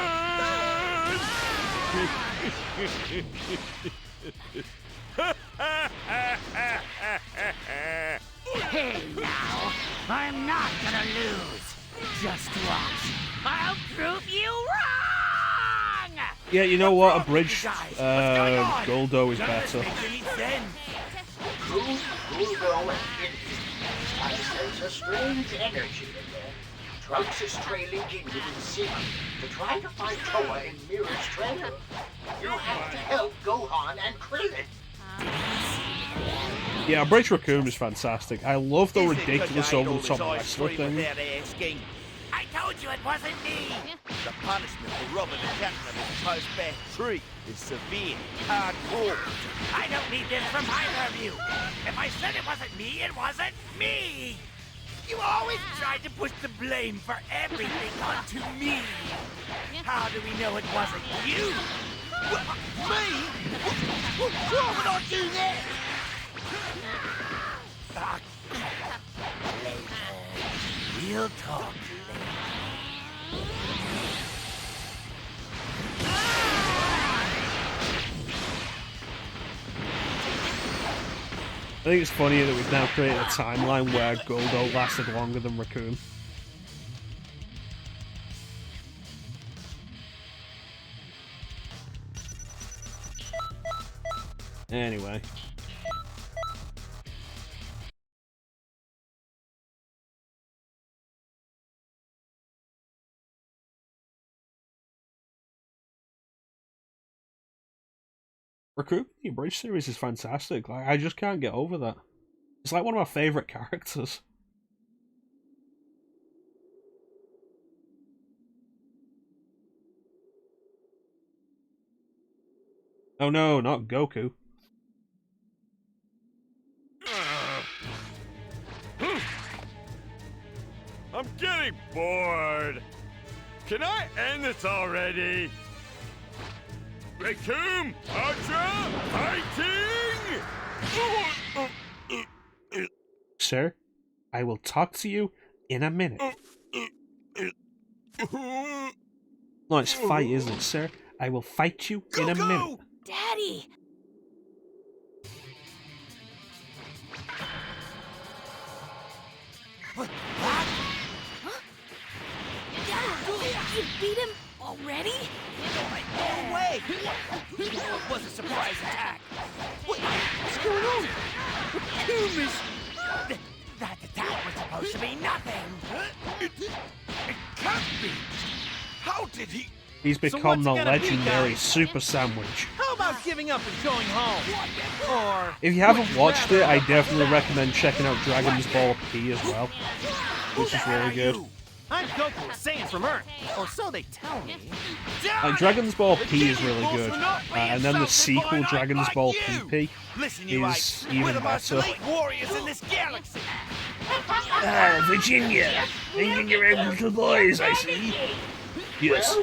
Hey now, I'm not gonna lose. Just watch. I'll prove you wrong! Yeah, you know what? Abridged Goldo is better. Guldo and Ginyu. I sense a strange energy in there. Trunks is trailing Ginyu in secret to try to find Toa in Mira's trail. You have to help Gohan and Krillin. Yeah, Abridged Raccoon is fantastic. I love the ridiculous over-the-top wrestler thing. I told you it wasn't me! The punishment for robbing the captain of his post-bath tree is severe, hardcore. I don't need this from either of you! If I said it wasn't me! You always tried to push the blame for everything onto me! How do we know it wasn't you? Me? Why would I do that? We'll talk I think it's funny that we've now created a timeline where Guldo lasted longer than Raccoon. Anyway. Raccoon the Bridge series is fantastic. Like, I just can't get over that. It's like one of my favourite characters. Oh no, not Goku. I'm getting bored. Can I end this already? Raccoon, Ultra, fighting! Sir, I will talk to you in a minute. No, it's fight, isn't it, sir? I will fight you in a minute. Daddy! What? Huh? You beat him already? No way! It was a surprise attack. What's going on? That attack was supposed to be nothing. It can't be. How did he? He's become the legendary Super Sandwich. How about giving up and going home? Or If you haven't watched it, I definitely recommend checking out Dragon Ball P as well, which is really good. I'm Goku, a Saiyan from Earth, or so they tell me. Dragon Ball P is really good, and then the sequel, Dragon Ball PP, is even better. Warriors in this galaxy. Ah, Virginia! Thinking you're little boys, I see. Yes.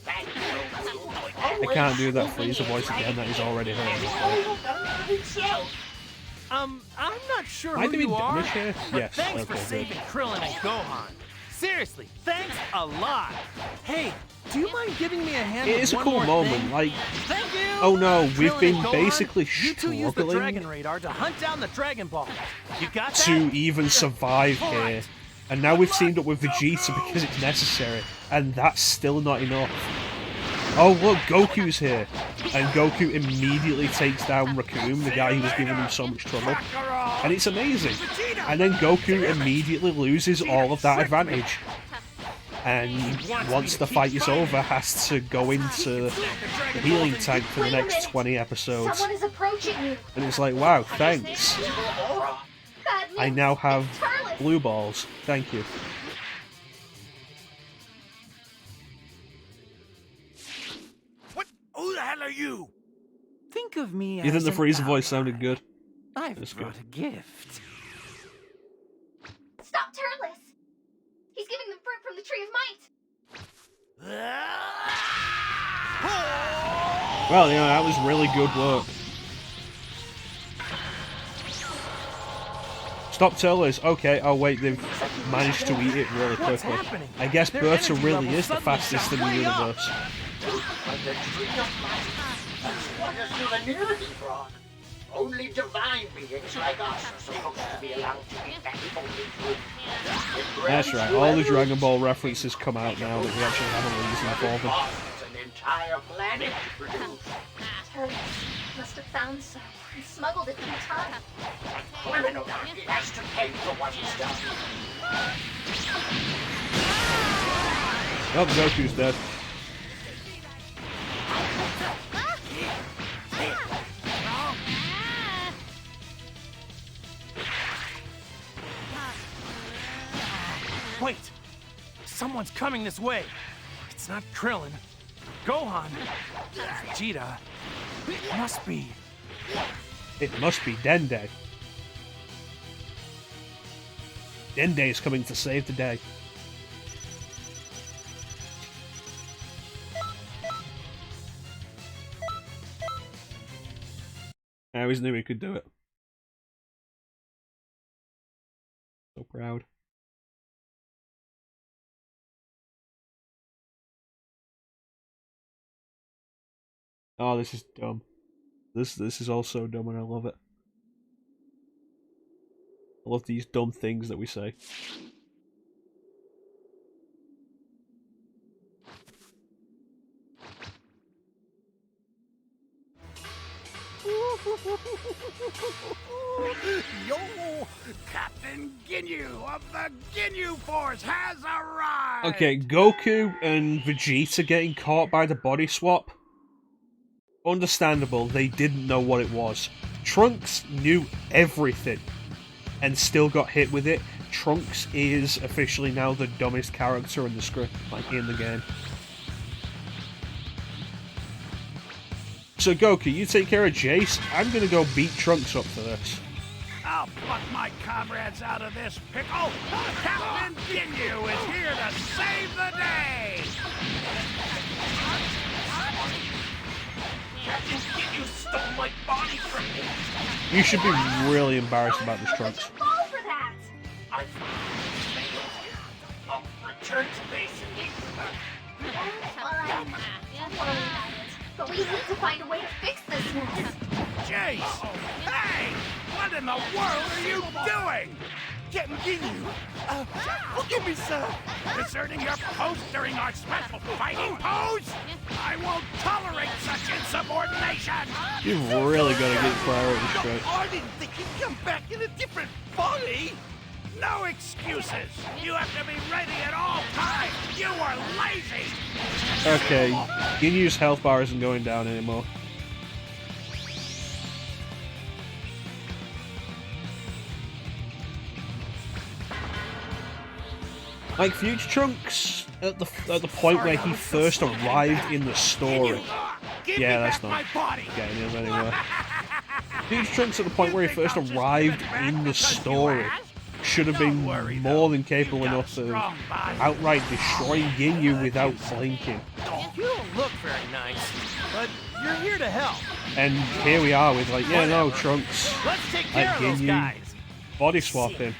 I can't do that Frieza voice again, that is already heard. I'm not sure Am I who doing you are, damage here? but Yes, thanks okay, for good. saving Krillin and Gohan. Seriously, thanks a lot. Hey, do you mind giving me a hand It with is a one cool more moment, thing? like, Thank you. oh no, we've Krillin been and Gohan, basically you two use the Dragon struggling Radar to hunt down the Dragon Ball. You got that? to even survive here. And now we've teamed up with Vegeta because it's necessary, and that's still not enough. Oh look, Goku's here! And Goku immediately takes down Raccoon, the guy who was giving him so much trouble. And it's amazing! And then Goku immediately loses all of that advantage. And once the fight is over, has to go into the healing tank for the next 20 episodes. Someone is approaching you. And it's like, wow, thanks. I now have blue balls. Thank you. What? Who the hell are you? Think of me as You think the an Frieza voice ally. sounded good? I've That's brought good. a gift. Stop Turles! He's giving them fruit from the Tree of Might! Well, you know, that was really good work. Stop Turles. Okay, oh wait, they've managed to eat it really quickly. I guess Berta really is the fastest in the universe. What a souvenir he brought. Only divine beings like us are supposed to be allowed to eat that holy fruit. That's right, all the Dragon Ball references come out now that we actually have a reason for them. It's an entire planet to produce. Turles must have found some and smuggled it through time. Criminal, he has to pay for what he's done. Oh, Goku's dead. Wait! Someone's coming this way. It's not Krillin. Gohan. Vegeta. It must be. It must be Dende. Dende is coming to save the day. I always knew he could do it. Proud. Oh, this is dumb. This is also dumb, and I love it. I love these dumb things that we say. Yo, Captain Ginyu of the Ginyu Force has arrived! Okay, Goku and Vegeta getting caught by the body swap. Understandable, they didn't know what it was. Trunks knew everything and still got hit with it. Trunks is officially now the dumbest character in the script, like in the game. So Goku, you take care of Jace. I'm gonna go beat Trunks up for this. I'll pluck my comrades out of this pickle. Captain Ginyu is here to save the day. Captain Ginyu stole my body from me. You should be really embarrassed about this, Trunks. Fall for that. I failed. I'll return to base and meet But we need to find a way to fix this mess. Jace! Hey! What in the world are you doing? Captain Ginyu, forgive me, sir. Deserting your post during our special fighting pose? I won't tolerate such insubordination! You've really got to get priority straight. I didn't think he'd come back in a different body. No excuses! You have to be ready at all times! You were lazy! Okay, Ginyu's health bar isn't going down anymore. Like Future Trunks at the point where he first arrived in the story. Yeah, that's not getting him anywhere. Future Trunks at the point where he first arrived in the story should have been more than capable enough of outright destroying Ginyu without blinking. You don't look very nice, but you're here to help. And here we are with like, yeah, no, Trunks. Let's take care of those guys. Body swap him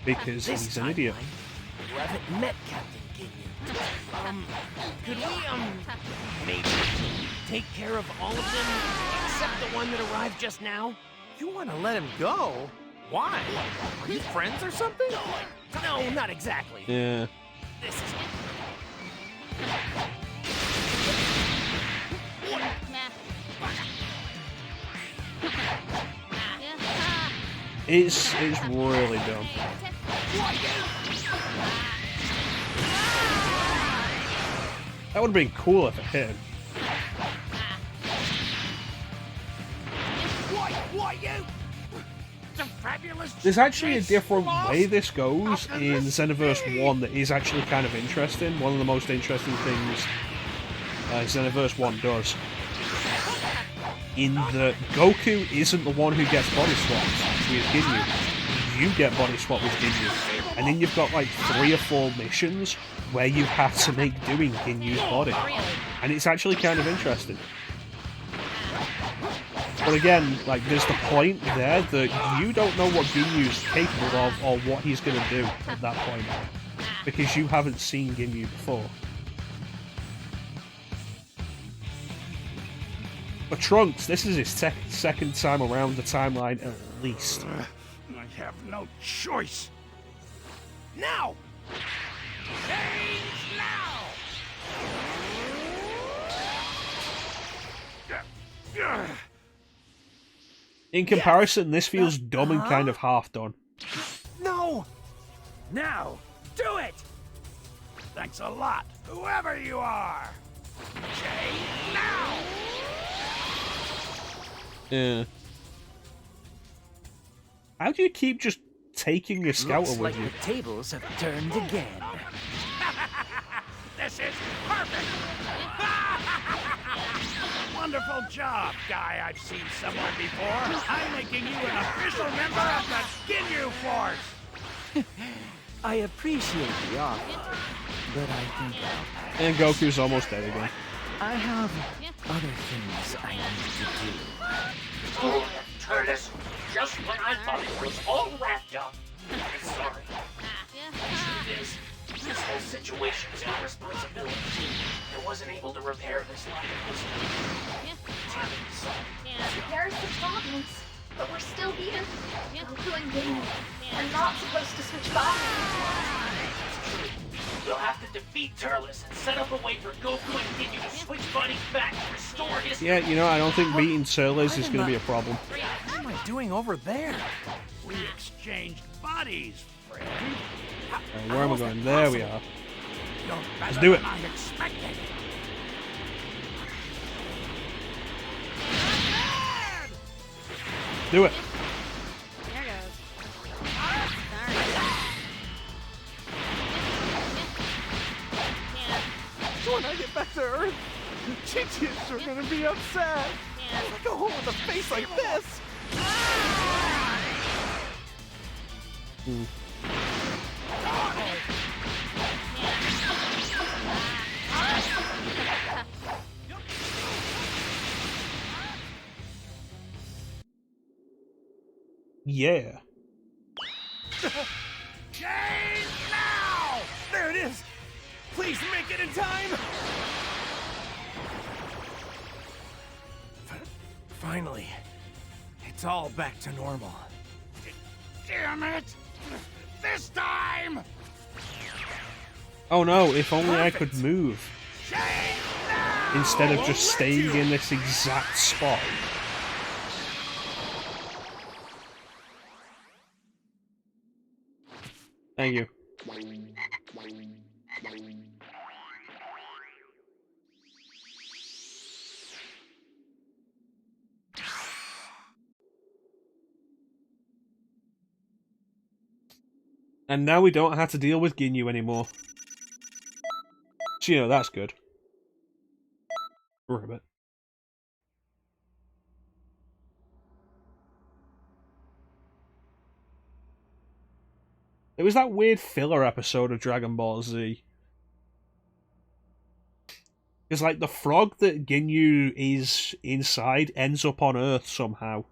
because he's an idiot. We haven't met Captain Ginyu. Could we, maybe take care of all of them except the one that arrived just now? You want to let him go? Why? Are you friends or something? No, not exactly. Yeah. This is... It's really dumb. That would have been cool if it hit him. There's actually a different way this goes in Xenoverse 1 that is actually kind of interesting. One of the most interesting things Xenoverse 1 does. In that Goku isn't the one who gets body swapped with Ginyu. You get body swapped with Ginyu. And then you've got like 3 or 4 missions where you have to make doing Ginyu's body. And it's actually kind of interesting. But again, like, there's the point there that you don't know what Ginyu's capable of or what he's going to do at that point. Because you haven't seen Ginyu before. But Trunks, this is his second time around the timeline at least. I have no choice. Now! Change now! In comparison, this feels dumb and kind of half done. No! Now! Do it! Thanks a lot, whoever you are! Change now! Yeah. How do you keep just taking your scouter Looks with like you? the tables have turned again. This is perfect! Wonderful job, guy I've seen somewhere before. I'm making you an official member of the Ginyu Force! I appreciate the offer, but I think I'll pass. And Goku's almost dead again. I have other things I need to do. Oh, Turles, just when I thought it was all wrapped up. Sorry. The truth is, this whole situation is my responsibility. I wasn't able to repair this lack of history. There's the problems, but we're still here. Goku and Ginyu are not supposed to switch bodies. We'll have to defeat Turles and set up a way for Goku and Ginyu to switch bodies back to restore history. Yeah, you know, I don't think beating Turles is going to be a problem. What am I doing over there? We exchanged bodies, friend. Where am I going? There we are. Let's do it. Do it. There goes. When I get back to Earth, Chi-Chi is sure gonna be upset. I go home with a face like this. Yeah. Change now! There it is! Please make it in time! Finally, it's all back to normal. Damn it! This time! Oh no, if only I could move. Instead of just staying in this exact spot. Thank you. And now we don't have to deal with Ginyu anymore. So, you know, that's good. For a bit. It was that weird filler episode of Dragon Ball Z. Because, like, the frog that Ginyu is inside ends up on Earth somehow.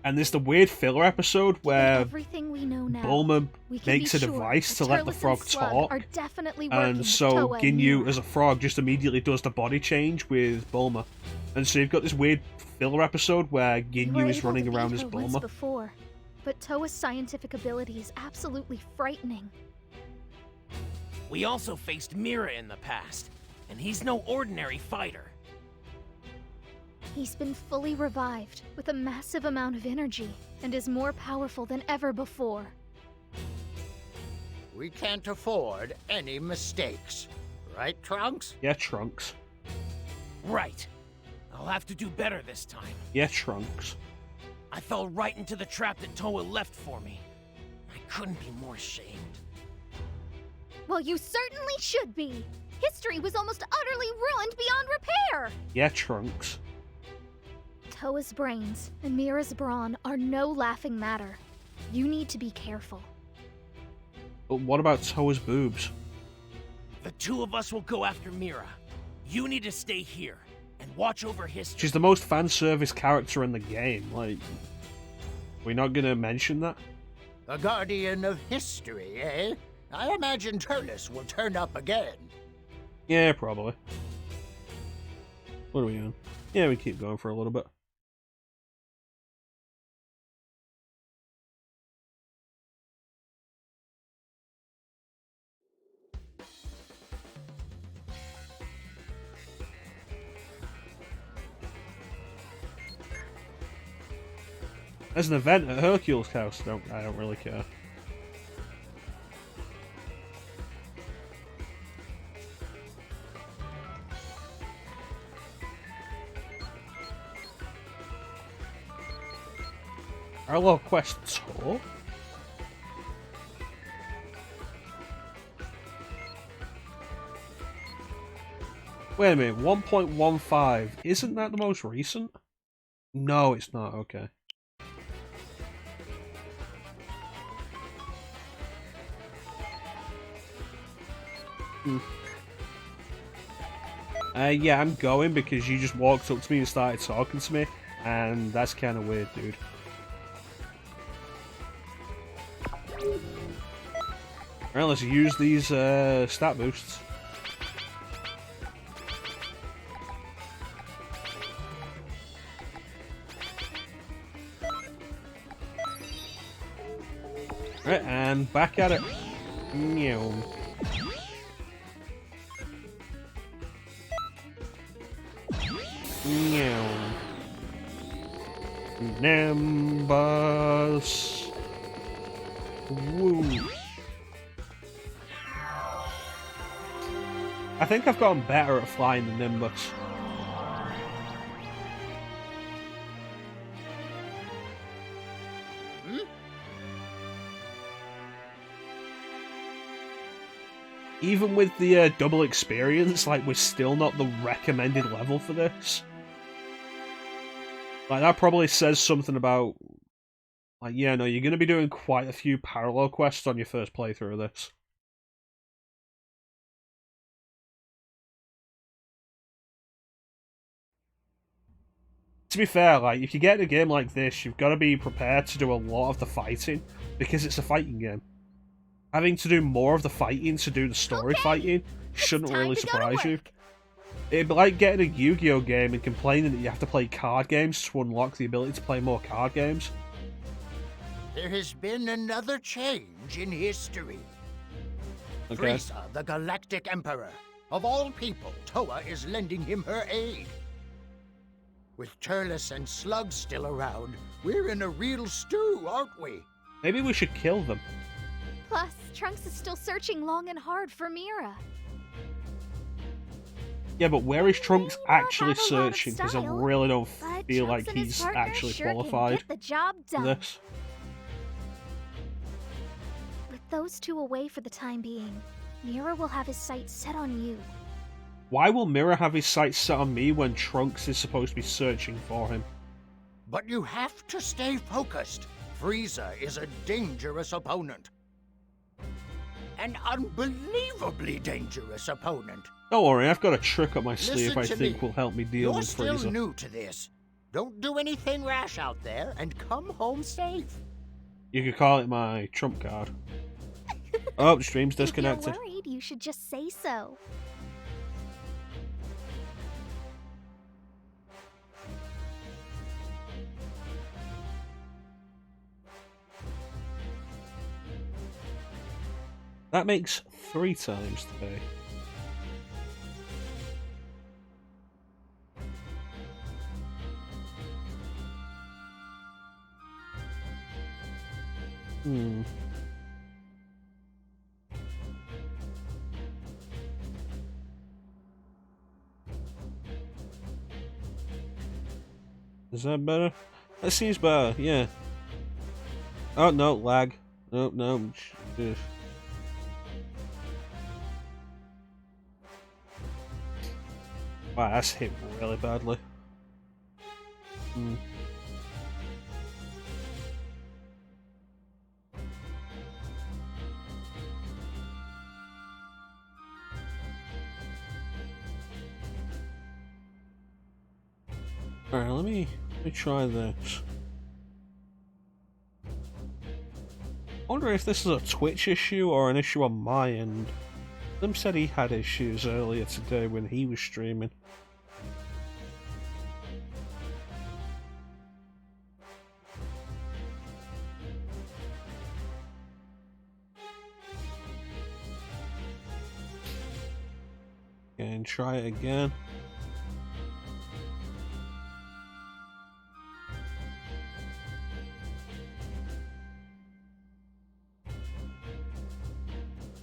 And there's the weird filler episode where everything we know now, Bulma makes a device to let the frog talk. And so Ginyu, as a frog, just immediately does the body change with Bulma. And so you've got this weird filler episode where Ginyu is running around as Bulma. Before, but Toa's scientific ability is absolutely frightening. We also faced Mira in the past, and he's no ordinary fighter. He's been fully revived with a massive amount of energy and is more powerful than ever before. We can't afford any mistakes. Right, Trunks? Yeah, Trunks. Right. I'll have to do better this time. Yeah, Trunks. I fell right into the trap that Toa left for me. I couldn't be more ashamed. Well, you certainly should be. History was almost utterly ruined beyond repair. Yeah, Trunks. Toa's brains and Mira's brawn are no laughing matter. You need to be careful. But what about Toa's boobs? The two of us will go after Mira. You need to stay here and watch over history. She's the most fan service character in the game. Like, we're not gonna mention that? A guardian of history, eh? I imagine Turles will turn up again. Yeah, probably. What are we doing? Yeah, we keep going for a little bit. There's an event at Hercule's house. I don't really care. Our little quest tour. Wait a minute, 1.15. Isn't that the most recent? No, it's not. Okay. Yeah, I'm going because you just walked up to me and started talking to me, and that's kind of weird, dude. Right, let's use these stat boosts. Right, and back at it. Meow. Meow. Nimbus. Woo. I think I've gotten better at flying the Nimbus. Even with the double experience, like, we're still not the recommended level for this. Like, that probably says something about... Like, yeah, no, you're going to be doing quite a few parallel quests on your first playthrough of this. To be fair, like, if you get in a game like this, you've got to be prepared to do a lot of the fighting, because it's a fighting game. Having to do more of the fighting to do the story fighting shouldn't really surprise you. It'd be like getting a Yu-Gi-Oh game and complaining that you have to play card games to unlock the ability to play more card games. There has been another change in history. Okay. Frieza, the Galactic Emperor. Of all people, Toa is lending him her aid. With Turles and Slug still around, we're in a real stew, aren't we? Maybe we should kill them. Plus, Trunks is still searching long and hard for Mira. Yeah, but where is Trunks actually searching? Because I really don't feel like he's actually qualified get the job done. for this. With those two away for the time being, Mira will have his sights set on you. Why will Mira have his sights set on me when Trunks is supposed to be searching for him? But you have to stay focused. Frieza is a dangerous opponent. An unbelievably dangerous opponent. Don't worry, I've got a trick up my sleeve I Listen to think me. will help me deal You're with still Frieza. new to this. Don't do anything rash out there and come home safe. You could call it my trump card. Oh, the stream's disconnected. If you're worried, you should just say so. That makes 3 times today. Is that better? That seems better, yeah. Oh, no, lag. No, no. Ugh. Wow, that's hit really badly. Alright, let me try this. I wonder if this is a Twitch issue or an issue on my end. Lim said he had issues earlier today when he was streaming. And try it again.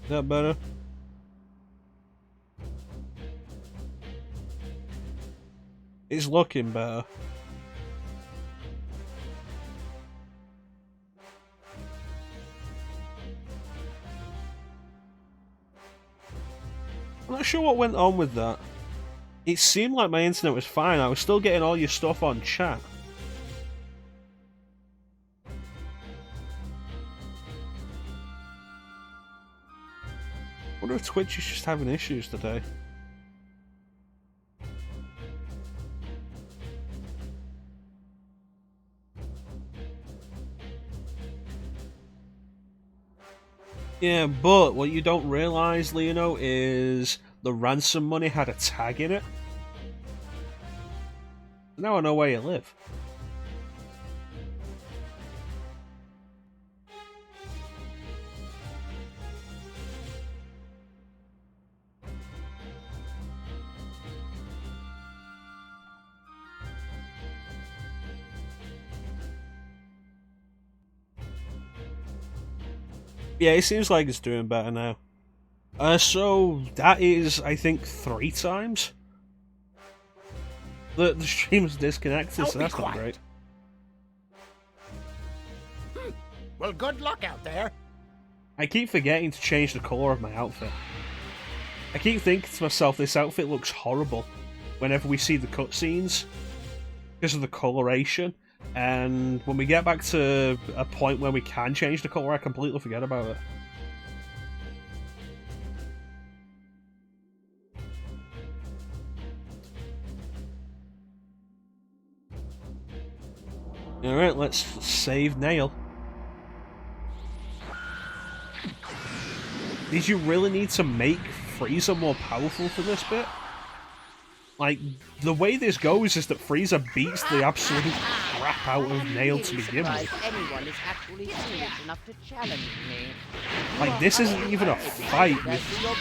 Is that better? It's looking better. I'm not sure what went on with that. It seemed like my internet was fine. I was still getting all your stuff on chat. I wonder if Twitch is just having issues today. Yeah, but what you don't realize, Leono, is the ransom money had a tag in it. Now I know where you live. Yeah, it seems like it's doing better now. So that is, I think, 3 times. The stream's disconnected, so that's not great. Well, good luck out there. I keep forgetting to change the colour of my outfit. I keep thinking to myself, this outfit looks horrible whenever we see the cutscenes because of the coloration. And when we get back to a point where we can change the colour, I completely forget about it. Alright, let's save Nail. Did you really need to make Frieza more powerful for this bit? Like, the way this goes is that Frieza beats the absolute crap out of Nail to begin with. Anyone is actually serious enough to challenge me. Like, this isn't even a fight,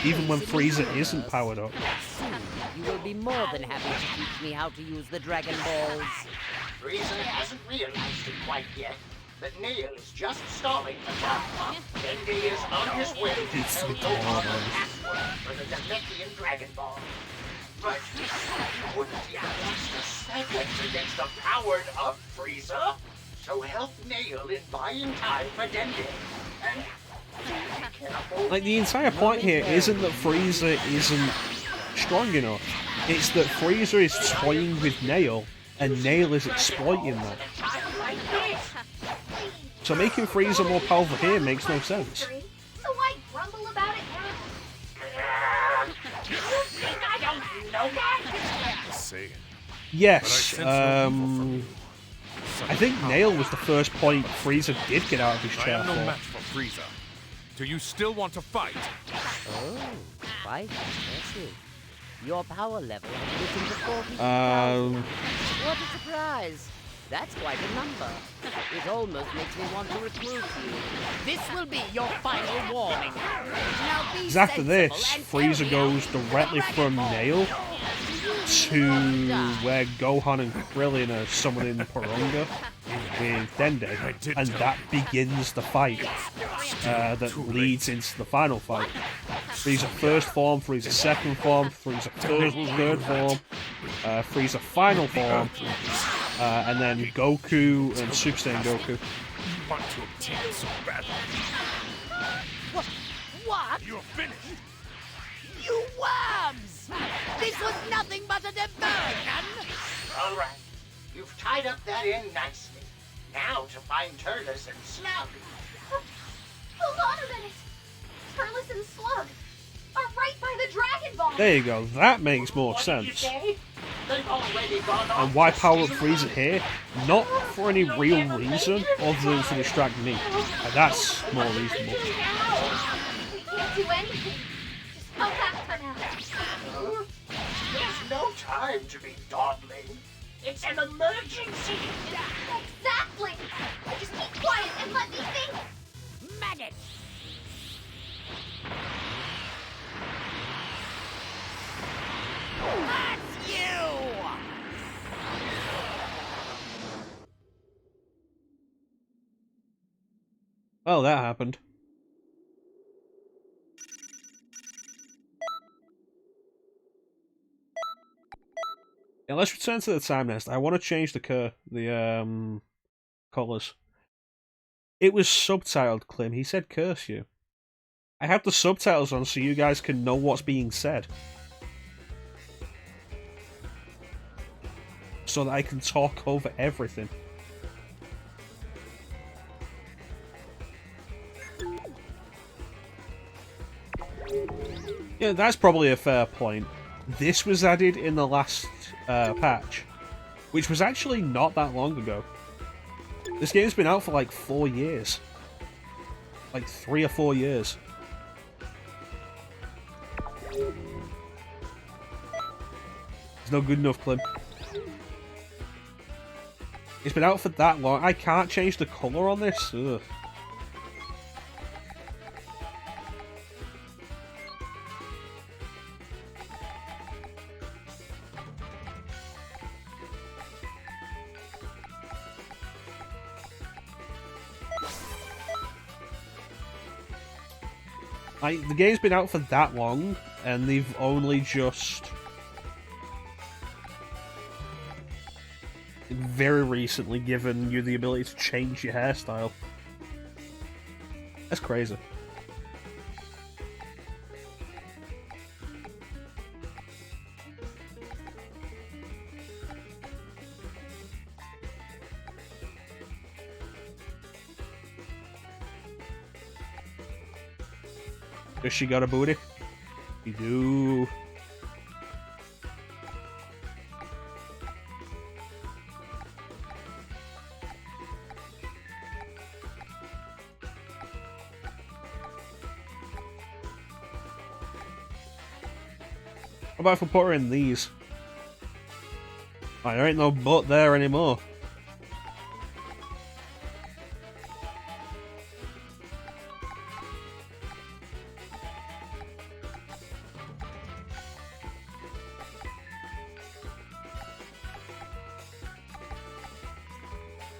even when Frieza isn't powered up. You will be more than happy to teach me how to use the Dragon Balls. Frieza hasn't realized it quite yet, but Nail is just stalling the job. Dende is on his way to tell Gohan the password for the Namekian Dragon Ball. But he wouldn't even last a second against the powered-up Frieza. So help Nail in buying time for Dende. And he can afford... Like, the entire point here isn't that Frieza isn't strong enough. It's that Frieza is toying with Nail, and Nail is exploiting that. So making Frieza more powerful here makes no sense. So I grumble about it now? You think I don't know that? Saiyan. Yes, I think Nail was the first point Frieza did get out of his chair I am no for. match for Frieza. Do you still want to fight? Oh, quite impressive. Your power level has risen to 40,000. What a surprise! That's quite a number. It almost makes me want to recruit you. This will be your final warning. Now be Because after this, sensible and Frieza goes directly from Nail to where Gohan and Krillin are summoning Porunga with Dende, and that begins the fight that leads into the final fight. Frieza first form, Frieza second form, Frieza third form, Frieza final form, and then Goku and Super Saiyan Goku. You want to obtain it so badly. What? You're finished. You worms! This was nothing but a diversion! All right, you've tied up that end nicely. Now to find Turles and Slug. Hold on a minute! Turles and Slug are right by the Dragon Ball! There you go, that makes more sense. And why power up Frieza here? Not for any real reason other than to distract me. And that's more reasonable. We can't do anything. Just come back for now. There's no time to be dawdling. It's an emergency. Exactly! Just keep quiet and let me think! Maggot! That's you! Well, that happened. Yeah, let's return to the time nest. I want to change the colours. It was subtitled, Clem. He said curse you. I have the subtitles on so you guys can know what's being said. So that I can talk over everything. Yeah, that's probably a fair point. This was added in the last patch, which was actually not that long ago. This game's been out for like 4 years. Like 3 or 4 years. It's not good enough, Clem. It's been out for that long. I can't change the colour on this. Ugh. The game's been out for that long, and they've only just very recently given you the ability to change your hairstyle. That's crazy. Does she got a booty? You do. How about if we put her in these? Oh, there ain't no butt there anymore.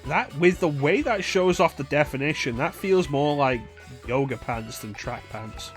That, with the way that shows off the definition, that feels more like yoga pants than track pants.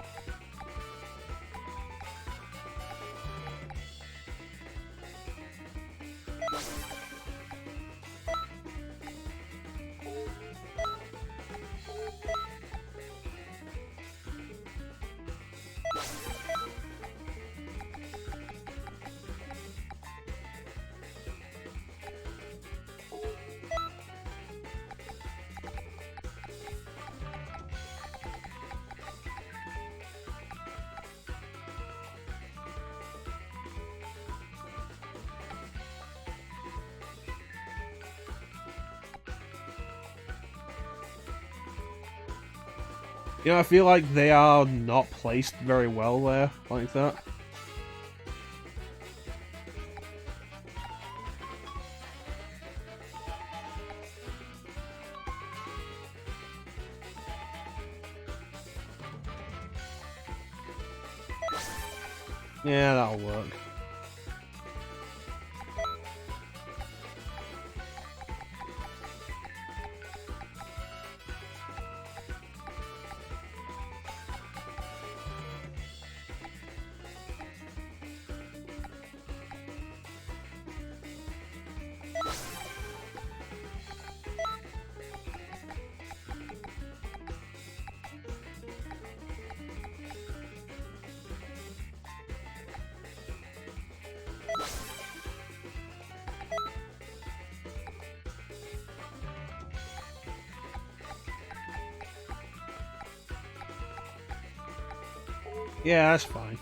You know, I feel like they are not placed very well there, like that. Yeah, that'll work. Yeah, that's fine.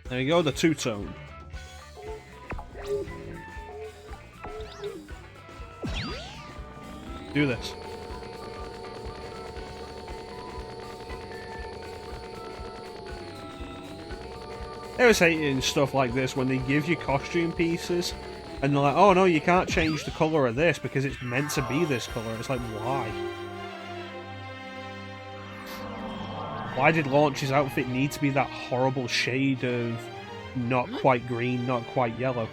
There you go, the two-tone. Do this. I always hate stuff like this when they give you costume pieces and they're like, oh no, you can't change the colour of this because it's meant to be this colour. It's like, why? Why did Launch's outfit need to be that horrible shade of not quite green, not quite yellow?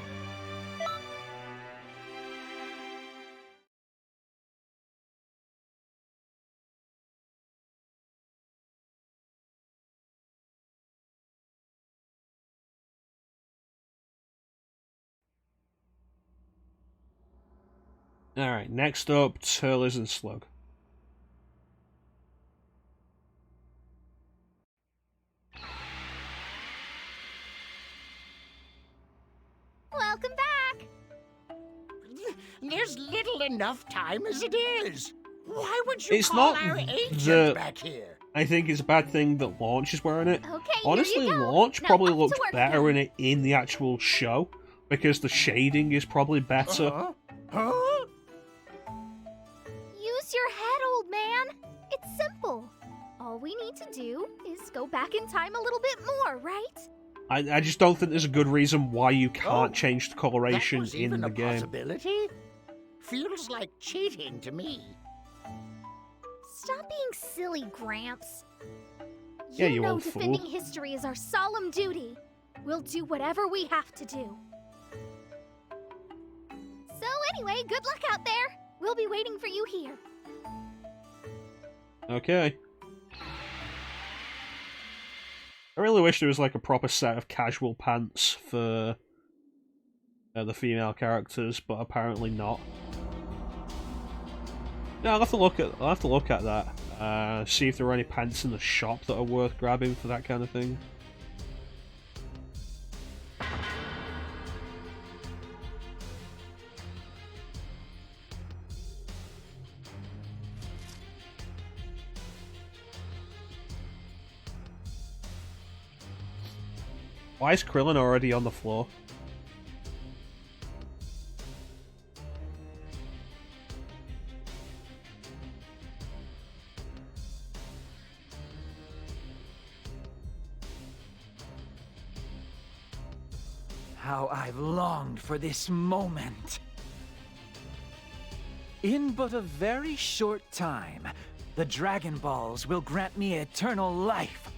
Alright, next up, Turles and Slug. Welcome back! There's little enough time as it is. Why would you It's call not our agent the... back here? I think it's a bad thing that Launch is wearing it. Okay, honestly, here you go. Launch Now probably off to looked work better again. in it in the actual show, because the shading is probably better. Huh? Use your head, old man. It's simple. All we need to do is go back in time a little bit more, right? I just don't think there's a good reason why you can't change the That coloration was in even the a game. possibility? Feels like cheating to me. Stop being silly, Gramps. Yeah, you know old fool. defending history is our solemn duty. We'll do whatever we have to do. So anyway, good luck out there. We'll be waiting for you here. Okay. I really wish there was like a proper set of casual pants for the female characters, but apparently not. Yeah, I'll have to look at that. See if there are any pants in the shop that are worth grabbing for that kind of thing. Why is Krillin already on the floor? How I've longed for this moment. In but a very short time, the Dragon Balls will grant me eternal life.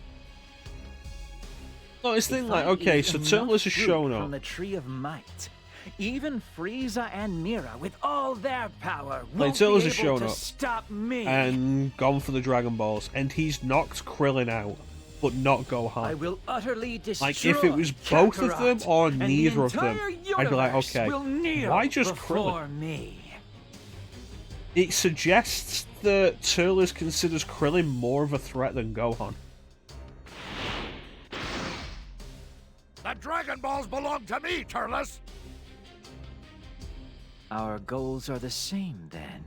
No, it's thing like, If I okay, eat so enough Turles has fruit shown from up, the Tree of Might, even Frieza and Mira, with all their power, like won't Turles be has able shown to up stop me. and gone for the Dragon Balls, and he's knocked Krillin out, but not Gohan. I will utterly destroy Like, if it was both of them or and neither of the them, entire I'd be like, universe okay, will kneel why just before Krillin? me. It suggests that Turles considers Krillin more of a threat than Gohan. The Dragon Balls belong to me, Turles! Our goals are the same, then.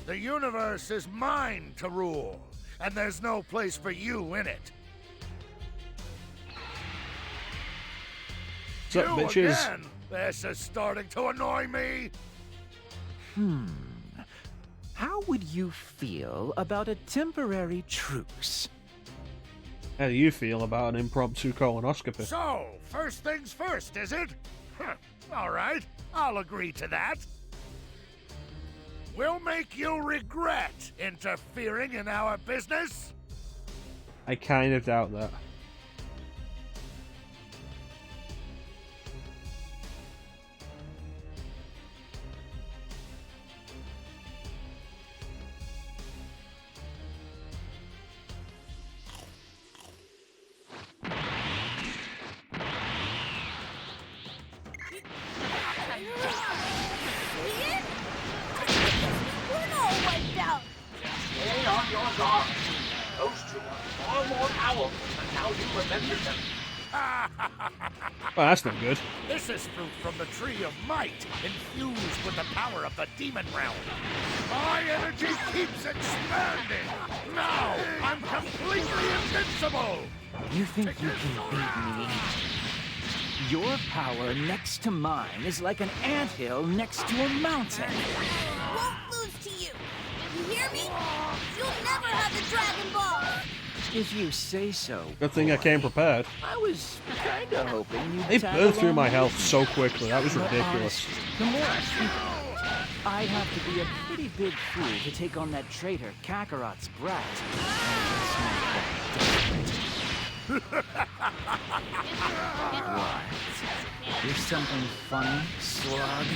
The universe is mine to rule, and there's no place for you in it. What's up, bitches? Again? This is starting to annoy me. How would you feel about a temporary truce? How do you feel about an impromptu colonoscopy? So, first things first, is it? Huh, all right, I'll agree to that. We'll make you regret interfering in our business. I kind of doubt that. Stay on your guard. Those two are far more powerful than how you remember them. Well, that's not good. This is fruit from the Tree of Might, infused with the power of the Demon Realm. My energy keeps expanding. Now, I'm completely invincible. You think you can beat me? Your power next to mine is like an anthill next to a mountain. Won't lose to you. You hear me? You'll never have the Dragon Ball. If you say so. Good thing I came prepared. I was kinda hoping you'd They tag burned through along my with health me. so quickly, that was But ridiculous. honestly, the more I think about it, I'd have to be a pretty big fool to take on that traitor Kakarot's brat. What? There's something funny, Slug?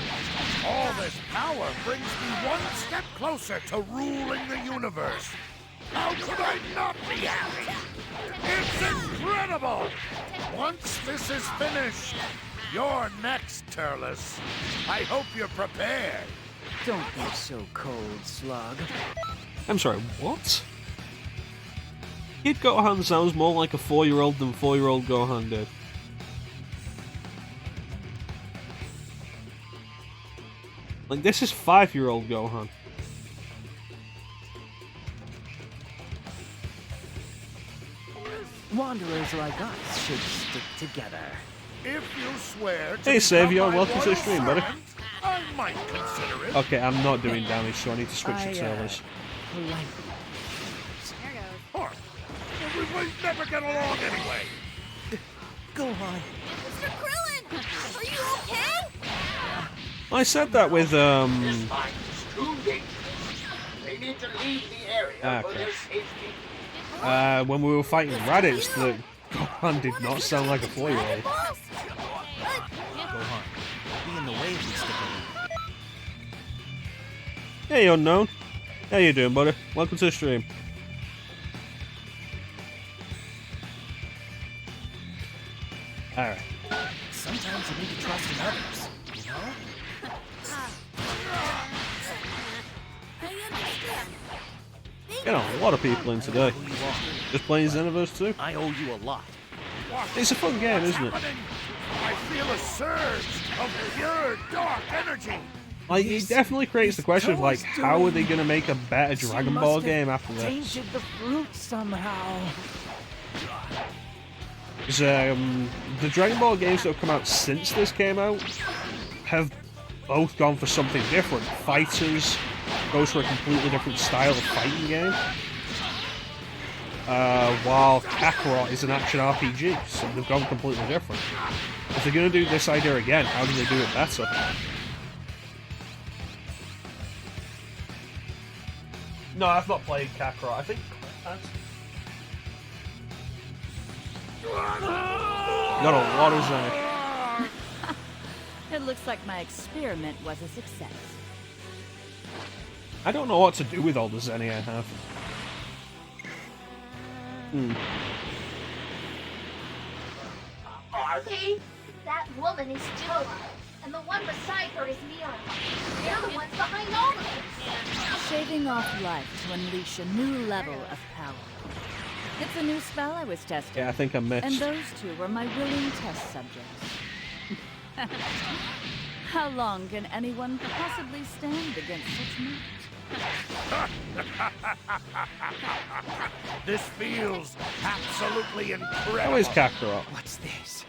All this power brings me one step closer to ruling the universe. How could I not be happy? It's incredible! Once this is finished, you're next, Turles. I hope you're prepared. Don't be so cold, Slug. I'm sorry, what? Kid Gohan sounds more like a 4-year-old than 4-year-old Gohan did. Like, this is 5-year-old Gohan. Wanderers like us should stick together. If you swear to Hey, Savior, become my welcome to the loyal stream, buddy. servant, I might consider it. Okay, I'm not doing damage, so I need to switch to Turles. There goes. Well, we might never get along anyway. Gohan. Mr. Krillin! Are you okay? I said that with, This fight is too dangerous. They need to leave the area for their safety. when we were fighting Raditz, the Gohan did not sound like a 4-year-old. Gohan, be in the way if you stick around. Hey, Unknown. How you doing, buddy? Welcome to the stream. Alright. Sometimes you need to trust in others, you know? You know, a lot of people in today. Just playing Xenoverse 2. I owe you a lot. It's a fun game, isn't it? I feel a surge of pure dark energy. Like, it definitely creates the question of, like, how are they going to make a better Dragon Ball game after this? Tainted the fruit somehow. Because the Dragon Ball games that have come out since this came out have both gone for something different. Fighters goes for a completely different style of fighting game, while Kakarot is an action RPG, so they've gone completely different. If they're going to do this idea again, how do they do it better? No, I've not played Kakarot. I think got a lot of Zen. It looks like my experiment was a success. I don't know what to do with all the Zenny I have. Are they? That woman is Toa, and the one beside her is Mira. They're the ones behind all of this. Shaving off life to unleash a new level of power. It's a new spell I was testing. Yeah, I think I missed. And those two were my willing test subjects. How long can anyone possibly stand against such might? This feels absolutely incredible. How is Kakarot? What's this?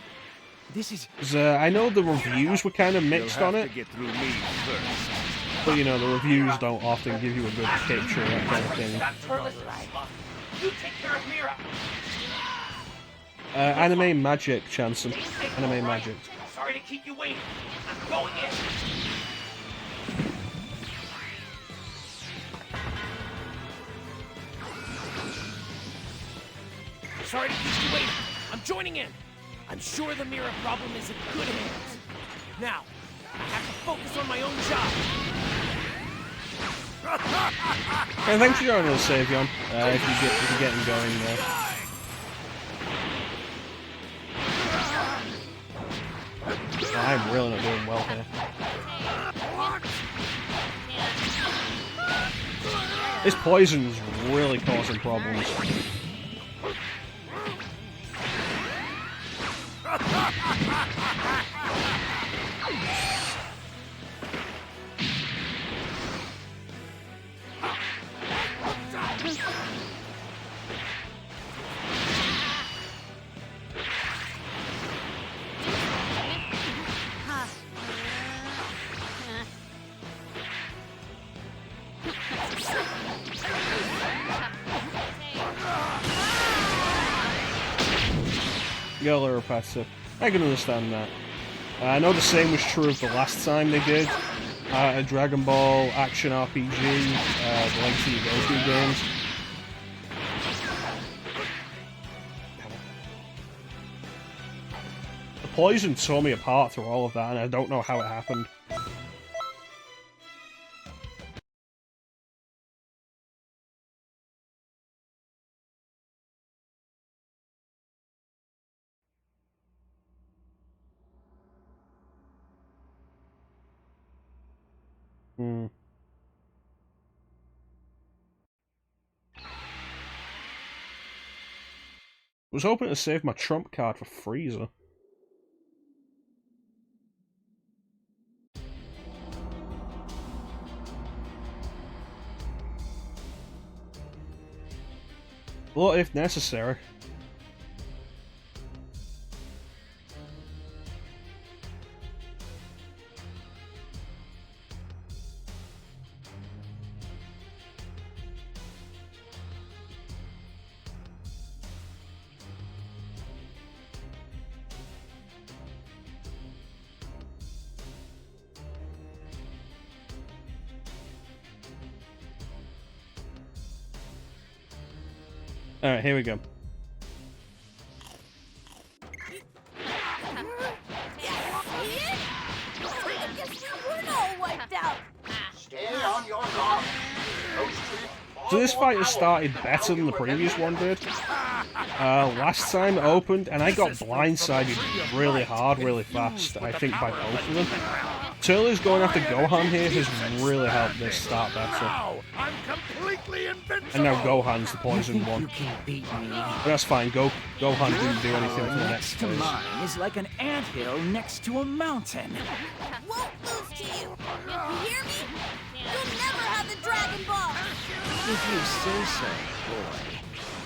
This is... 'Cause, I know the reviews were kind of mixed on it. Get through me first. But you know, the reviews don't often give you a good picture of that kind of thing. You take care of Mira. Anime Magic, Chanson. Anime Magic. Sorry to keep you waiting. I'm going in. Sorry to keep you waiting. I'm joining in. I'm sure the Mira problem is in good hands. Now, I have to focus on my own job. And thanks for joining us, Savion. If you're getting going there. I'm really not doing well here. This poison's really causing problems. You're a little repetitive. I can understand that. I know the same was true of the last time they did A Dragon Ball action RPG, the Legacy of Goku games. The poison tore me apart through all of that, and I don't know how it happened. I was hoping to save my trump card for Frieza. Well, if necessary. Alright, here we go. Stay on your guard. So this fight has started better than the previous one did. Last time it opened, and I got blindsided really hard, really fast, I think by both of them. Turles going after Gohan here has really helped this start better. I'm completely invincible. And now Gohan's the poison one. But that's fine, Gohan didn't do anything for the next phase. Mine is like an anthill next to a mountain. Won't lose to you. You hear me? You'll never have the Dragon Ball. If you say so, boy.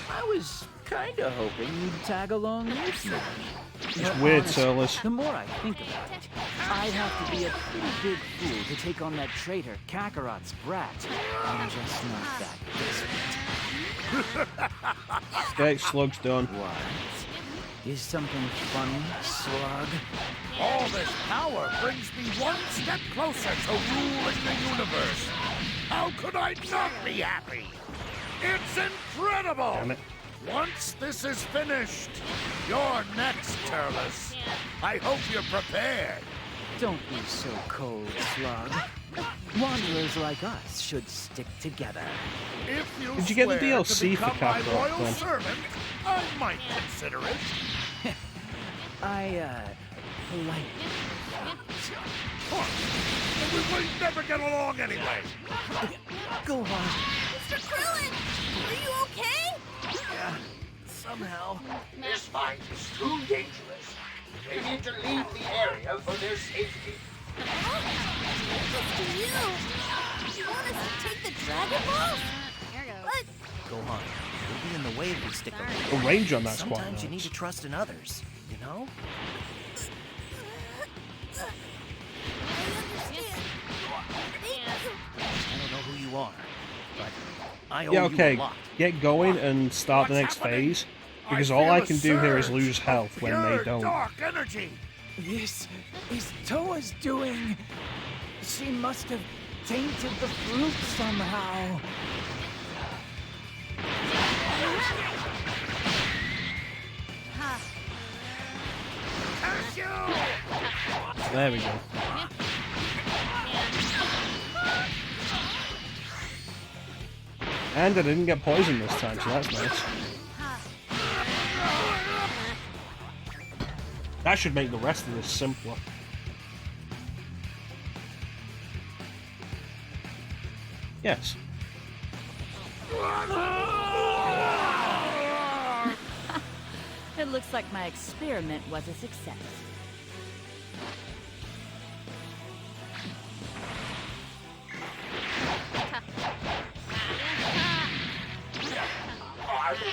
I was kinda hoping you'd tag along with me. It's weird, Turles. The more I think about it, I'd have to be a pretty big fool to take on that traitor Kakarot's brat. I'm just not that desperate. Okay, Slug's done. What? Is something funny, Slug? All this power brings me one step closer to ruling the universe. How could I not be happy? It's incredible! Damn it. Once this is finished, you're next, Turles. I hope you're prepared. Don't be so cold, Slug. Wanderers like us should stick together. If you Did you get the swear to DLC for become my Kakarot, loyal then? servant, I might consider it. Politely. We might never get along anyway. Go on. Mr. Krillin, are you okay? Yeah, somehow. This fight is too dangerous. They need to leave the area for their safety. Just to you. You want us to take the Dragon Balls? Here goes. But Go on. We'll be in the way if we stick around. The range on that's quite Sometimes you need nice. to trust in others, you know? I don't know who you are, but I owe Yeah, you okay, a lot. get going and start the next phase, because all I can do here is lose health when they don't. Dark energy. This is Toa's doing. She must have tainted the fruit somehow. There we go. And I didn't get poisoned this time, so that's nice. That should make the rest of this simpler. Yes. It looks like my experiment was a success.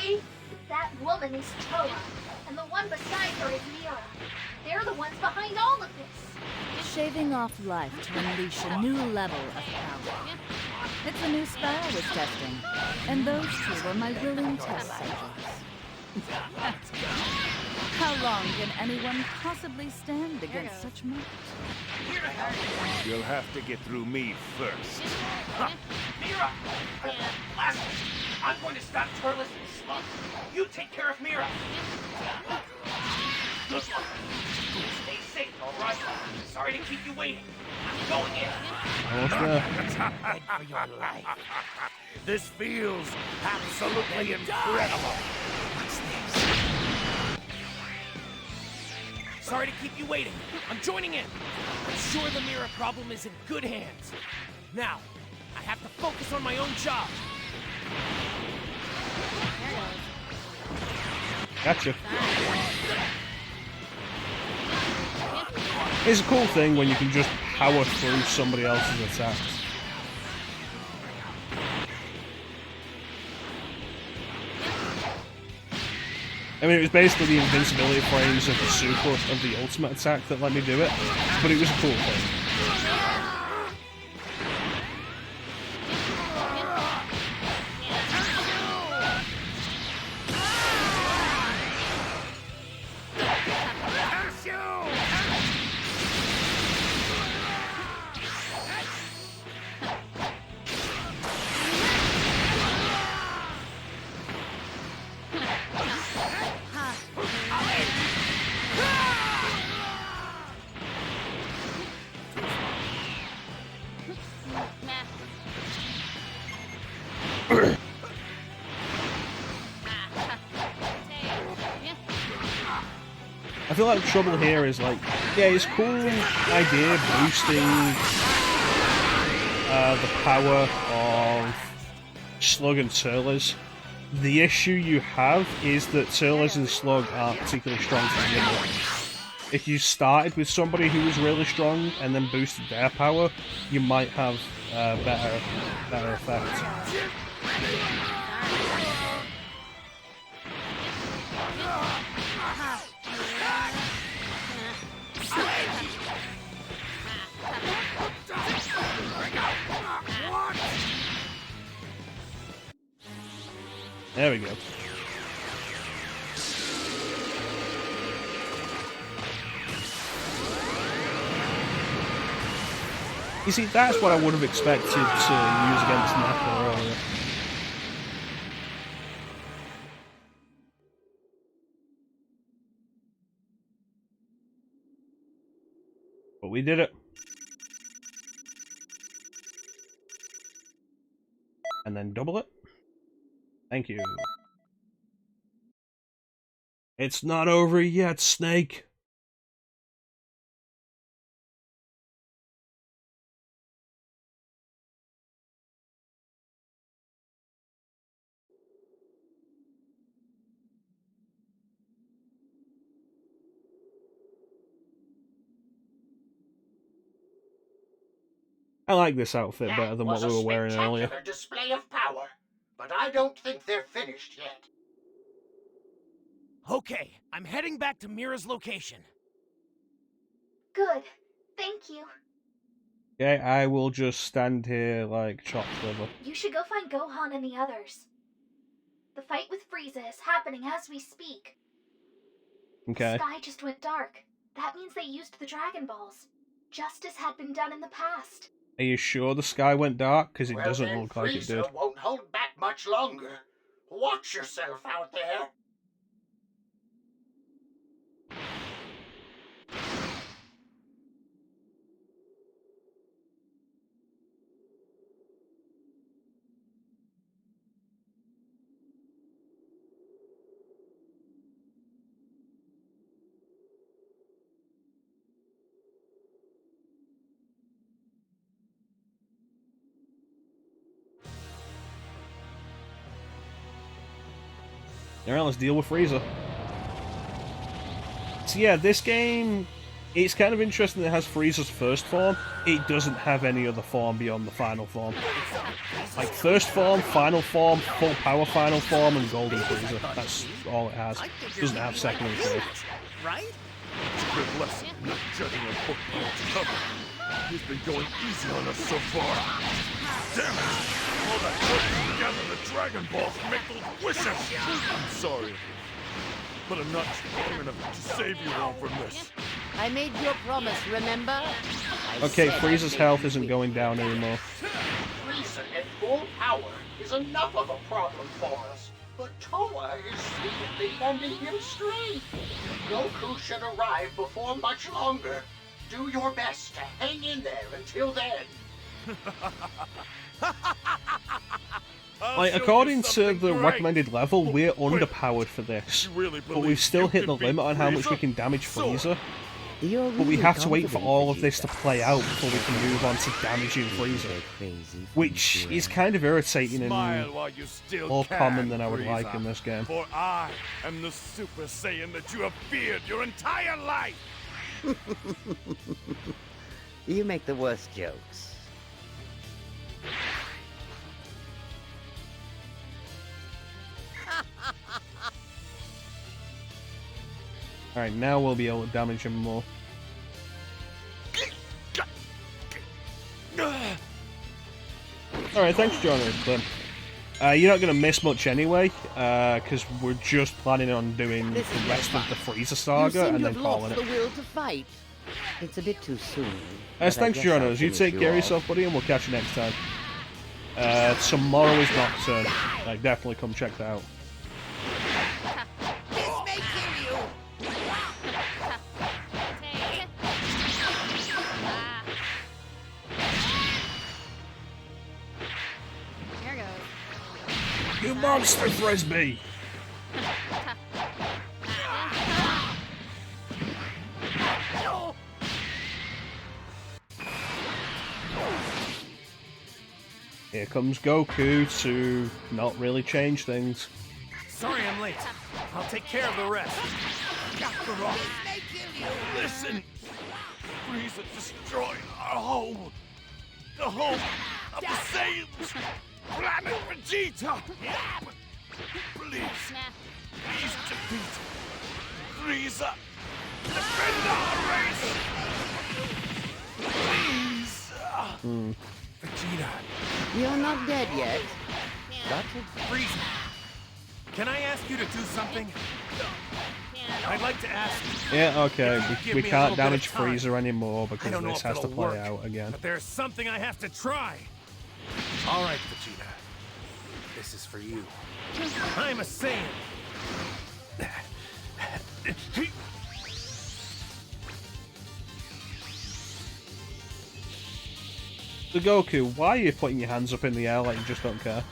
See? That woman is Toa, and the one beside her is Mira. They're the ones behind all of this. Shaving off life to unleash a new level of power. It's a new spell I was testing, and those two were my willing test subjects. How How long can anyone possibly stand against such might? You'll have to get through me first. Mira! Blast it! I'm going to stop Turles and Slug. You take care of Mira. Good luck. Stay safe, all right? Sorry to keep you waiting. I'm going in. Beg for your life. This feels absolutely incredible. What's this? Sorry to keep you waiting. I'm joining in. I'm sure the Mira problem is in good hands. Now, I have to focus on my own job. Gotcha. It's a cool thing when you can just power through somebody else's attacks. I mean, it was basically the invincibility frames of the super of the ultimate attack that let me do it, but it was a cool thing. I feel like the trouble here is like, yeah, it's a cool idea boosting the power of Slug and Turles. The issue you have is that Turles and Slug aren't particularly strong to begin with. If you started with somebody who was really strong and then boosted their power, you might have better effect. There we go. You see, that's what I would have expected to use against Nappa earlier. But we did it. And then double it. Thank you. It's not over yet, Snake. I like this outfit better than what we were wearing earlier. Spectacular display of power, but I don't think they're finished yet. Okay, I'm heading back to Mira's location. Good. Thank you. Okay, I will just stand here like chopped liver. You should go find Gohan and the others. The fight with Frieza is happening as we speak. Okay. The sky just went dark. That means they used the Dragon Balls, just as had been done in the past. Are you sure the sky went dark? Because it Well, doesn't then look like it did. Frieza won't hold back much longer. Watch yourself out there. Alright, let's deal with Frieza. So yeah, this game, it's kind of interesting that it has Frieza's first form. It doesn't have any other form beyond the final form. Like, first form, final form, full power final form, and golden Frieza. That's all it has. It doesn't have second and third. Right? It's a good lesson not judging a book by its cover. He's been going easy on us so far. Damn it! All that putting together the Dragon Balls make those wishes! I'm sorry. but I'm not strong enough to save you all from this. I made you a promise, remember? Okay, Frieza's health isn't going down anymore. Frieza at full power is enough of a problem for us, but Toa is secretly lending him strength. Goku should arrive before much longer. Do your best to hang in there until then. Like, according to the recommended level, we're underpowered for this. But we've still hit the limit on how much we can damage Frieza. But we have to wait for all of this to play out before we can move on to damaging Frieza. Which is kind of irritating and more common than I would like in this game. For I am the Super Saiyan that you have feared your entire life! You make the worst jokes. Alright, now we'll be able to damage him more. Alright, thanks for joining us, Clem. You're not going to miss much anyway, because we're just planning on doing the rest of the Frieza saga and then calling it. The will to fight. It's a bit too soon. Thanks for joining us. You take care of yourself, buddy, and we'll catch you next time. Tomorrow is Nocturne. Like, definitely come check that out. You monster frisbee! Here comes Goku to not really change things. Sorry I'm late. I'll take care of the rest. Kakarot! Listen! Frieza destroyed our home! The home of the Saiyans! Planet Vegeta! Please defeat Frieza! Defend our race! Please! Vegeta! You're not dead yet. Frieza! Can I ask you to do something? I'd like to ask you. Yeah, okay, we can't damage Frieza anymore because this has to play out again. But there's something I have to try. All right, Vegeta. This is for you. I'm a Saiyan. So Goku, why are you putting your hands up in the air like you just don't care?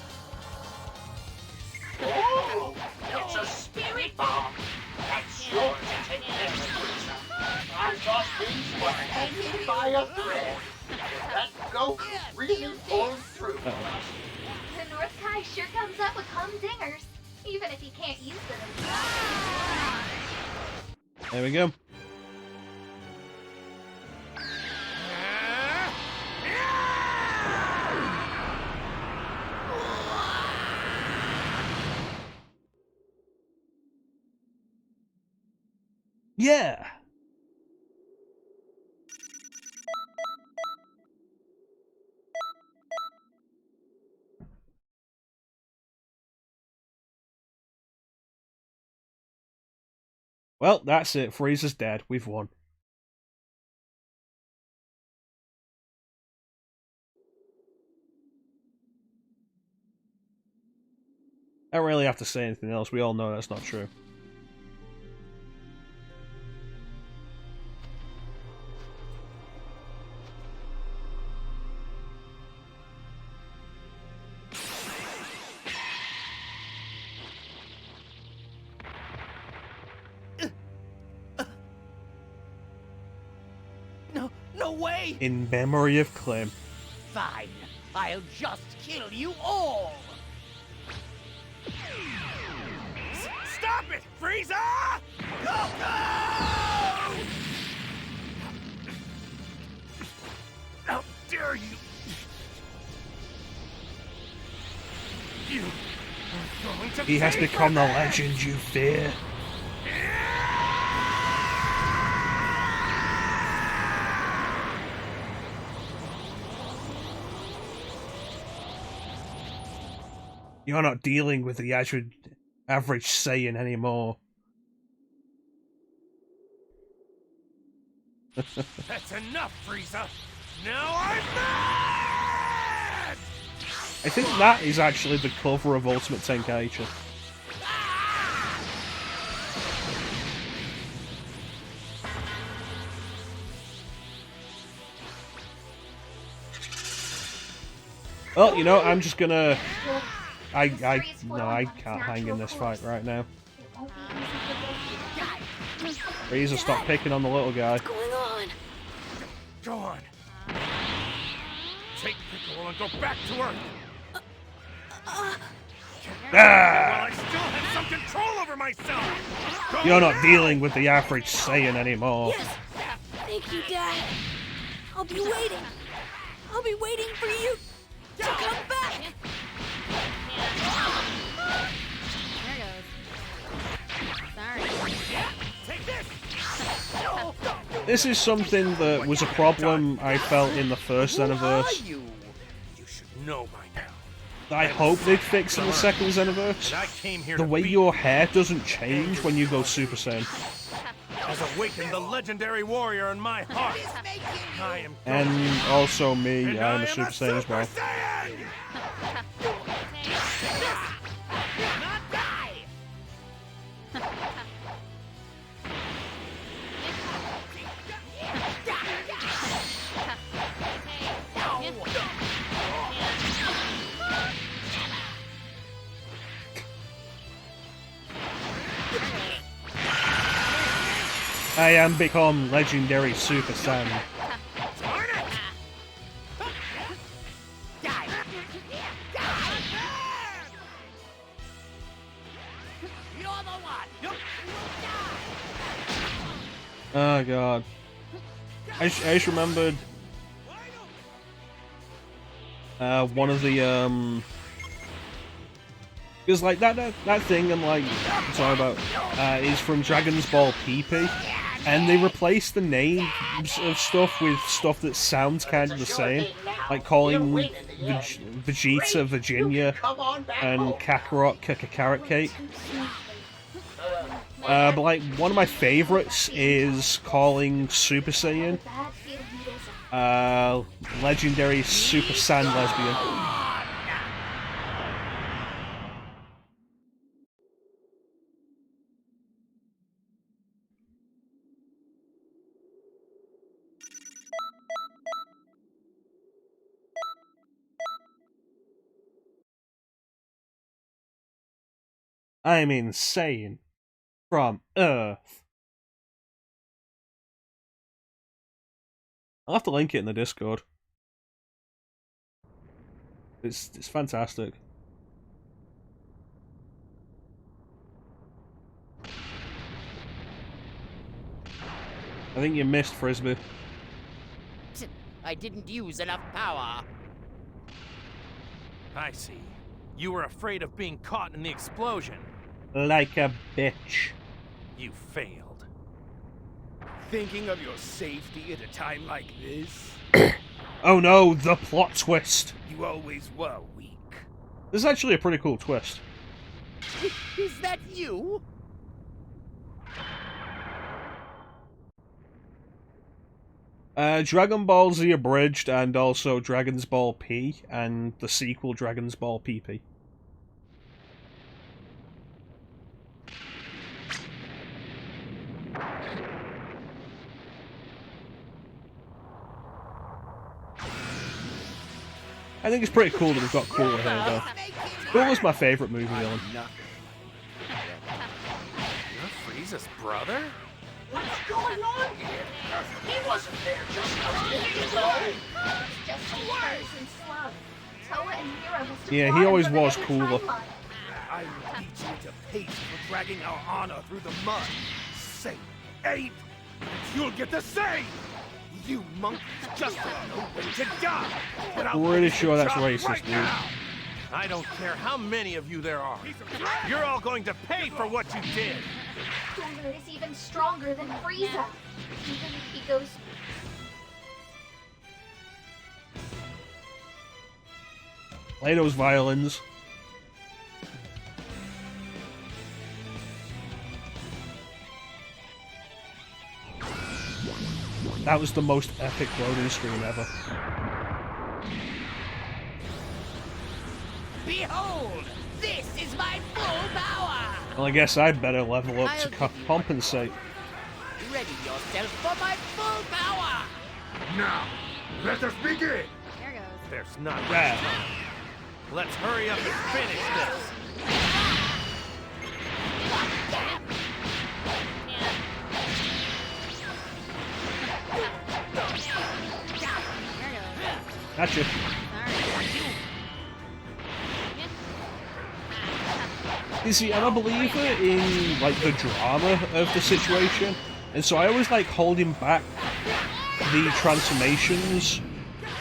Oh, it's a spirit bomb. That's yours to take care of, Frieza. I thought things were hanging by a thread. That Goku really pulled through. The North Kai sure comes up with humdingers, even if he can't use them himself. There we go. Yeah! Well, that's it. Frieza's dead. We've won. I don't really have to say anything else. We all know that's not true. No way! In memory of Clem. Fine. I'll just kill you all. Stop it, Frieza! Goku! How dare you! You are going to He has pay become for the this! legend you fear. You're not dealing with the average Saiyan anymore. That's enough, Frieza! Now I'm mad! I think that is actually the cover of Ultimate Tenkaichi. Well, you know, I'm just gonna... No, I can't hang in this fight right now. Frieza, stop picking on the little guy. What's going on? Go on. Take Piccolo and go back to Earth. Ah! Well, I still have some control over myself. Go You're not now! dealing with the average Saiyan anymore. Yes! Thank you, Dad. I'll be waiting. I'll be waiting for you to come back. There goes. Sorry. Take this! This is something that was a problem I felt in the first Xenoverse. You should know by now. I hope they'd fix in the second Xenoverse. I came here The to way beat your hair doesn't change when you go Super Saiyan. has awakened the legendary warrior in my heart. I am And also me, and I'm I a am Super Saiyan as well. Saiyan! Not die! I am become legendary Super Saiyan. Oh god. I just remembered one of the because like that thing I'm like talking about is from Dragon Ball PP, and they replaced the names of stuff with stuff that sounds kind of the same, like calling Vegeta Virginia and Kakarot Carrot Cake. But like one of my favorites is calling Super Saiyan legendary Super Saiyan lesbian. I'm insane. From Earth. I'll have to link it in the Discord. It's fantastic. I think you missed Frisbee. I didn't use enough power. I see. You were afraid of being caught in the explosion. Like a bitch. You failed. Thinking of your safety at a time like this? Oh no, the plot twist. You always were weak. This is actually a pretty cool twist. Is that you? Dragon Ball Z Abridged and also Dragon Ball P and the sequel Dragon Ball PP. I think it's pretty cool that we've got Cooler here, though. Cooler's my favourite movie villain. You're Frieza's brother? What's going on here? He wasn't there just a minute ago. Yeah, he always was Cooler. I will teach you to pace for dragging our honor through the mud. Say 8, and you'll get the same. You monkeys just don't know when to die. But I'll Pretty finish sure the that's job racist, right dude. now. I don't care how many of you there are. You're all going to pay for what you did. Cooler is even stronger than Frieza. Even if he goes... Play those violins. That was the most epic loading screen ever. Behold! This is my full power! Well, I guess I'd better level up to compensate. Ready yourself for my full power! Now, let us begin! There goes. There's not much Yeah. time. Let's hurry up and finish this. Gotcha. You see, I'm a believer in like the drama of the situation, and so I always like holding back the transformations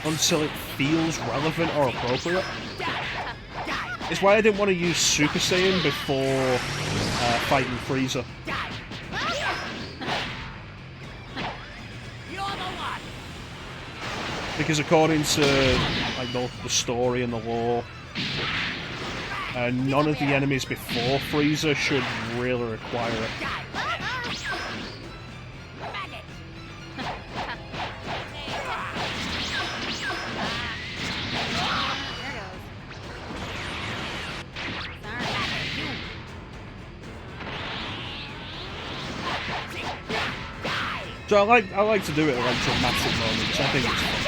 until it feels relevant or appropriate. It's why I didn't want to use Super Saiyan before fighting Frieza. Because according to like the story and the lore, none of the enemies before Frieza should really require it. So I like to do it at like dramatic moments. I think it's fun.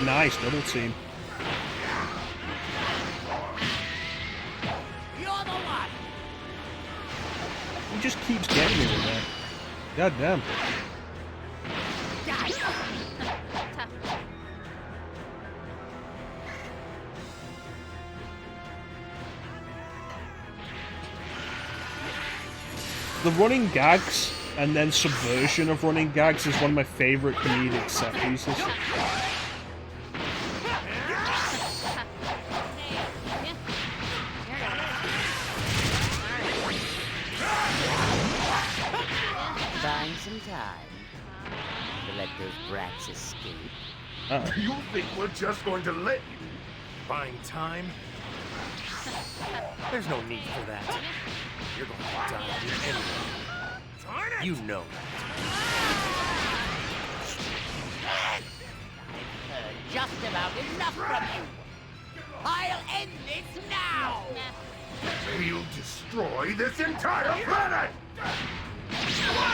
Nice double team. He just keeps getting me with that. God damn. The running gags and then subversion of running gags is one of my favorite comedic set pieces. Buying some time to let those brats escape. You think we're just going to let you? Buying time? There's no need for that. You're going to die here anyway. You know that. I've heard just about enough from you. I'll end this now! We'll destroy this entire planet!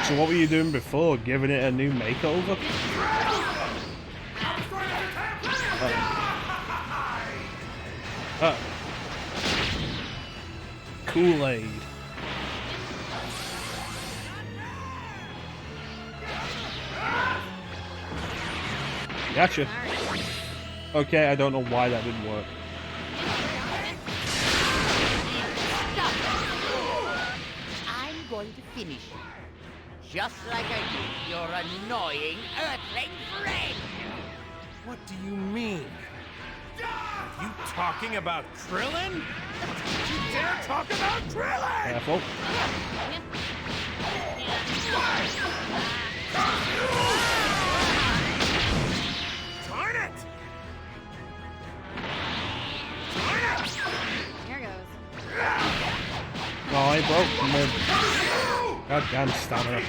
So what were you doing before? Giving it a new makeover? Kool-Aid. Gotcha. Okay, I don't know why that didn't work. I'm going to finish you. Just like I did your annoying Earthling friend! What do you mean? Are you talking about Krillin? You dare talk about Krillin! Careful. Darn it! Here goes. Oh, I broke him. God damn stamina.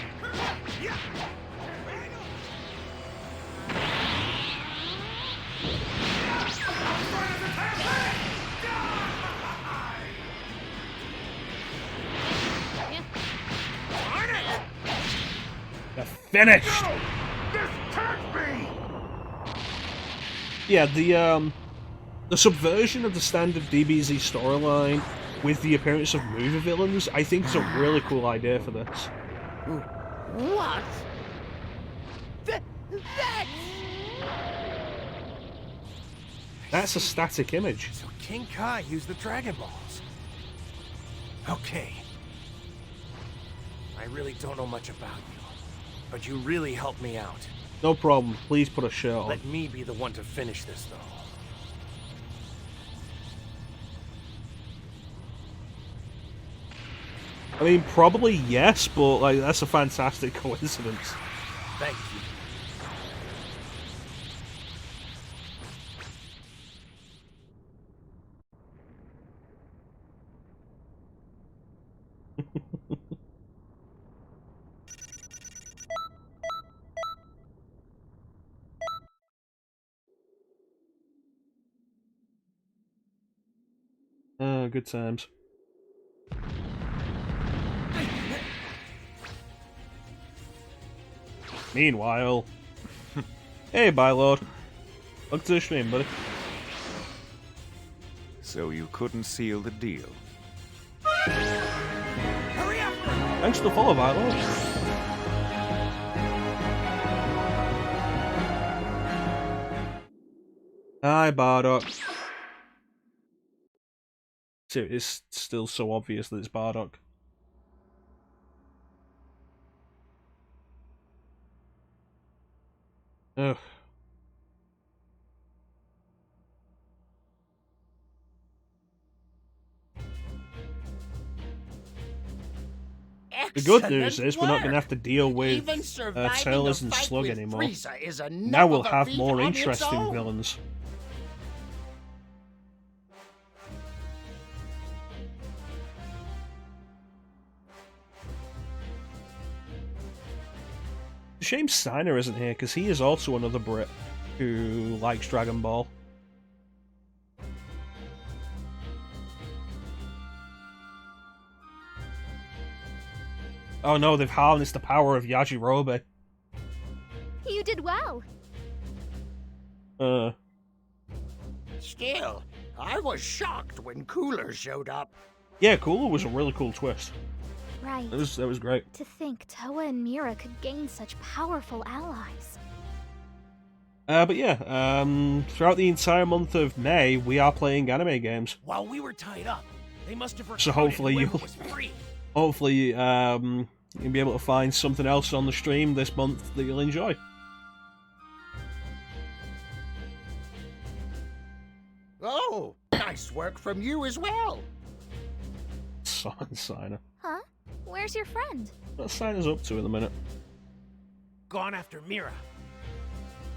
They're finished. This can't be! Yeah, the subversion of the standard DBZ storyline with the appearance of movie villains, I think is a really cool idea for this. What? That's a static image. So King Kai used the Dragon Balls. Okay. I really don't know much about you, but you really helped me out. No problem. Please put a shirt on. Let me be the one to finish this, though. I mean, probably yes, but like that's a fantastic coincidence. Thank you. Good times. Meanwhile, hey, Bylord. Look to the stream, buddy. So you couldn't seal the deal? Hurry up! Thanks for the follow, Bylord. Hi, Bardock. So it's still so obvious that it's Bardock. Ugh. The good news is we're not going to have to deal with Tailors and Slug anymore. Now we'll have more interesting villains. It's a shame Steiner isn't here, because he is also another Brit who likes Dragon Ball. Oh no, they've harnessed the power of Yajirobe. You did well. Still, I was shocked when Cooler showed up. Yeah, Cooler was a really cool twist. Right. That was great. To think Toa and Mira could gain such powerful allies. But yeah, throughout the entire month of May, we are playing anime games. While we were tied up, they must have recruited so hopefully whoever was free. Hopefully, you'll be able to find something else on the stream this month that you'll enjoy. Oh, nice work from you as well. Signer. Huh? Where's your friend? What Signer's up to in a minute? Gone after Mira.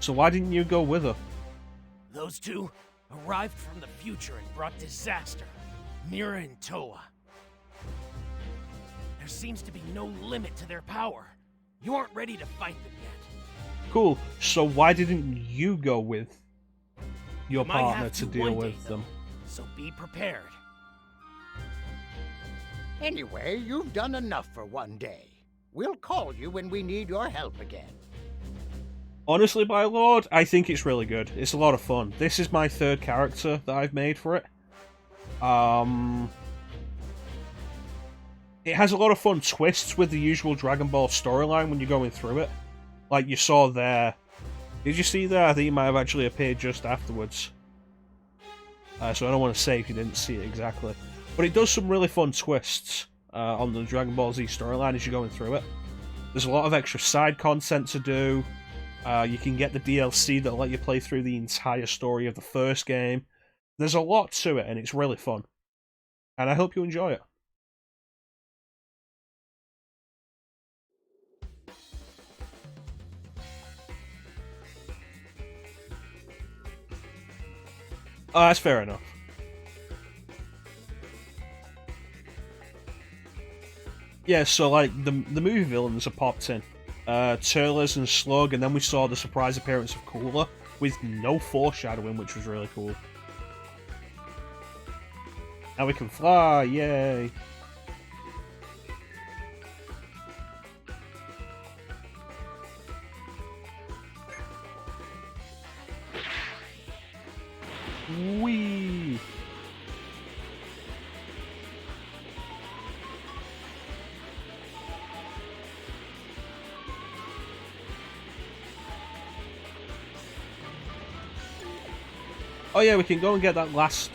So why didn't you go with her? Those two arrived from the future and brought disaster. Mira and Toa. There seems to be no limit to their power. You aren't ready to fight them yet. Cool. So why didn't you go with your Might partner have to to deal one with day, them? So be prepared. Anyway, you've done enough for one day. We'll call you when we need your help again. Honestly, my lord, I think it's really good. It's a lot of fun. This is my third character that I've made for it. It has a lot of fun twists with the usual Dragon Ball storyline when you're going through it. Like you saw there. Did you see there? I think he might have actually appeared just afterwards. So I don't want to say if you didn't see it exactly. But it does some really fun twists on the Dragon Ball Z storyline as you're going through it. There's a lot of extra side content to do. You can get the DLC that'll let you play through the entire story of the first game. There's a lot to it, and it's really fun. And I hope you enjoy it. Oh, that's fair enough. Yeah, so like the movie villains are popped in. Turles and Slug, and then we saw the surprise appearance of Cooler with no foreshadowing, which was really cool. Now we can fly, yay! Whee! Oh yeah, we can go and get that last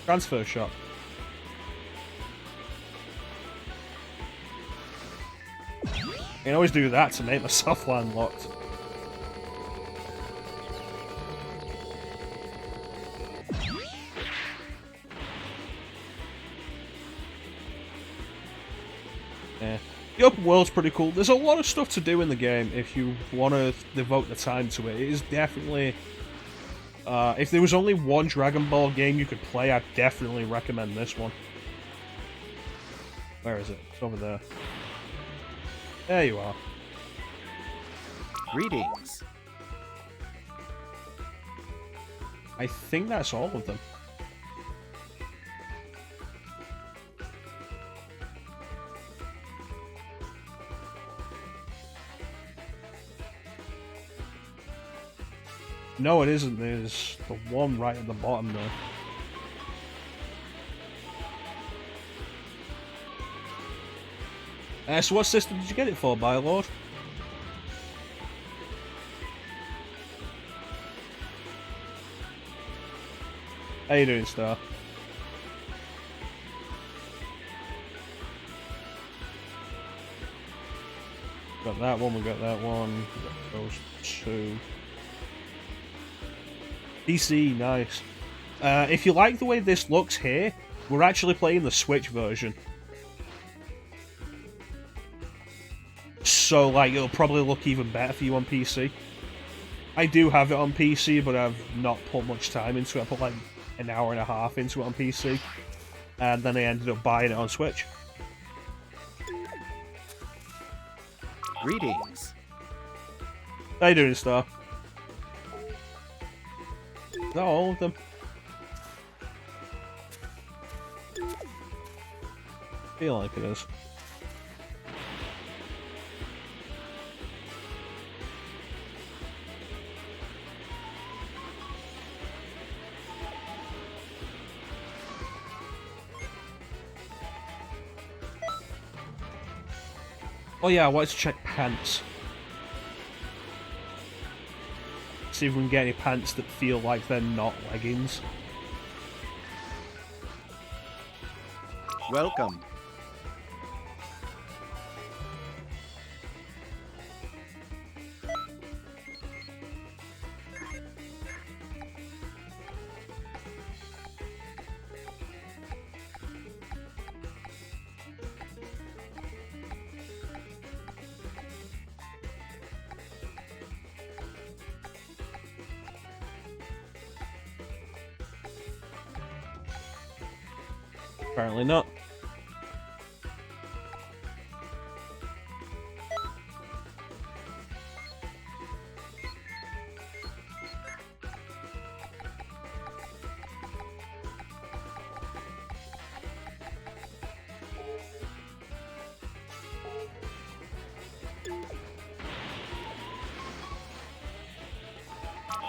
transfer shot. I can always do that to make myself landlocked. Yeah. The open world's pretty cool. There's a lot of stuff to do in the game if you want to devote the time to it. It is definitely... if there was only one Dragon Ball game you could play, I'd definitely recommend this one. Where is it? It's over there. There you are. Greetings. I think that's all of them. No, it isn't. There's the one right at the bottom there. So what system did you get it for, Bylord? How you doing, Star? Got that one, we got that one, we got those two. PC, nice. If you like the way this looks here, we're actually playing the Switch version. So, like, it'll probably look even better for you on PC. I do have it on PC, but I've not put much time into it. I put like an hour and a half into it on PC. And then I ended up buying it on Switch. Greetings. How you doing, Star? Not all of them. Feel like it is. Oh yeah, I wanted to check pants. See if we can get any pants that feel like they're not leggings. Welcome. Apparently not.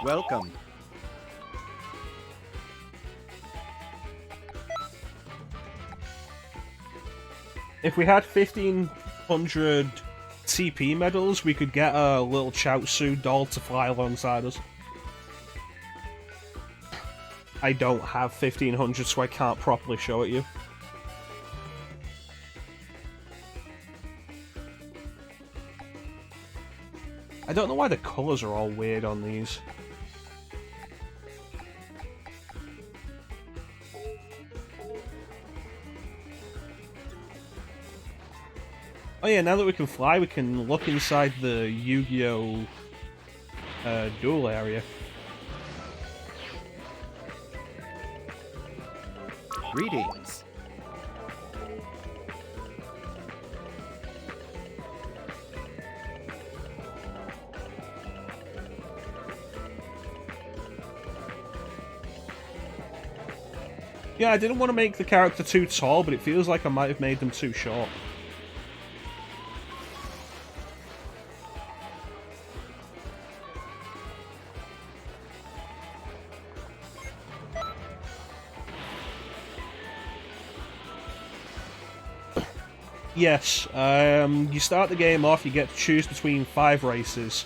Welcome. If we had 1,500 TP medals, we could get a little Chaozu doll to fly alongside us. I don't have 1,500, so I can't properly show it you. I don't know why the colours are all weird on these. Oh yeah, now that we can fly, we can look inside the Yu-Gi-Oh! Duel area. Greetings. Yeah, I didn't want to make the character too tall, but it feels like I might have made them too short. Yes, you start the game off, you get to choose between 5 races.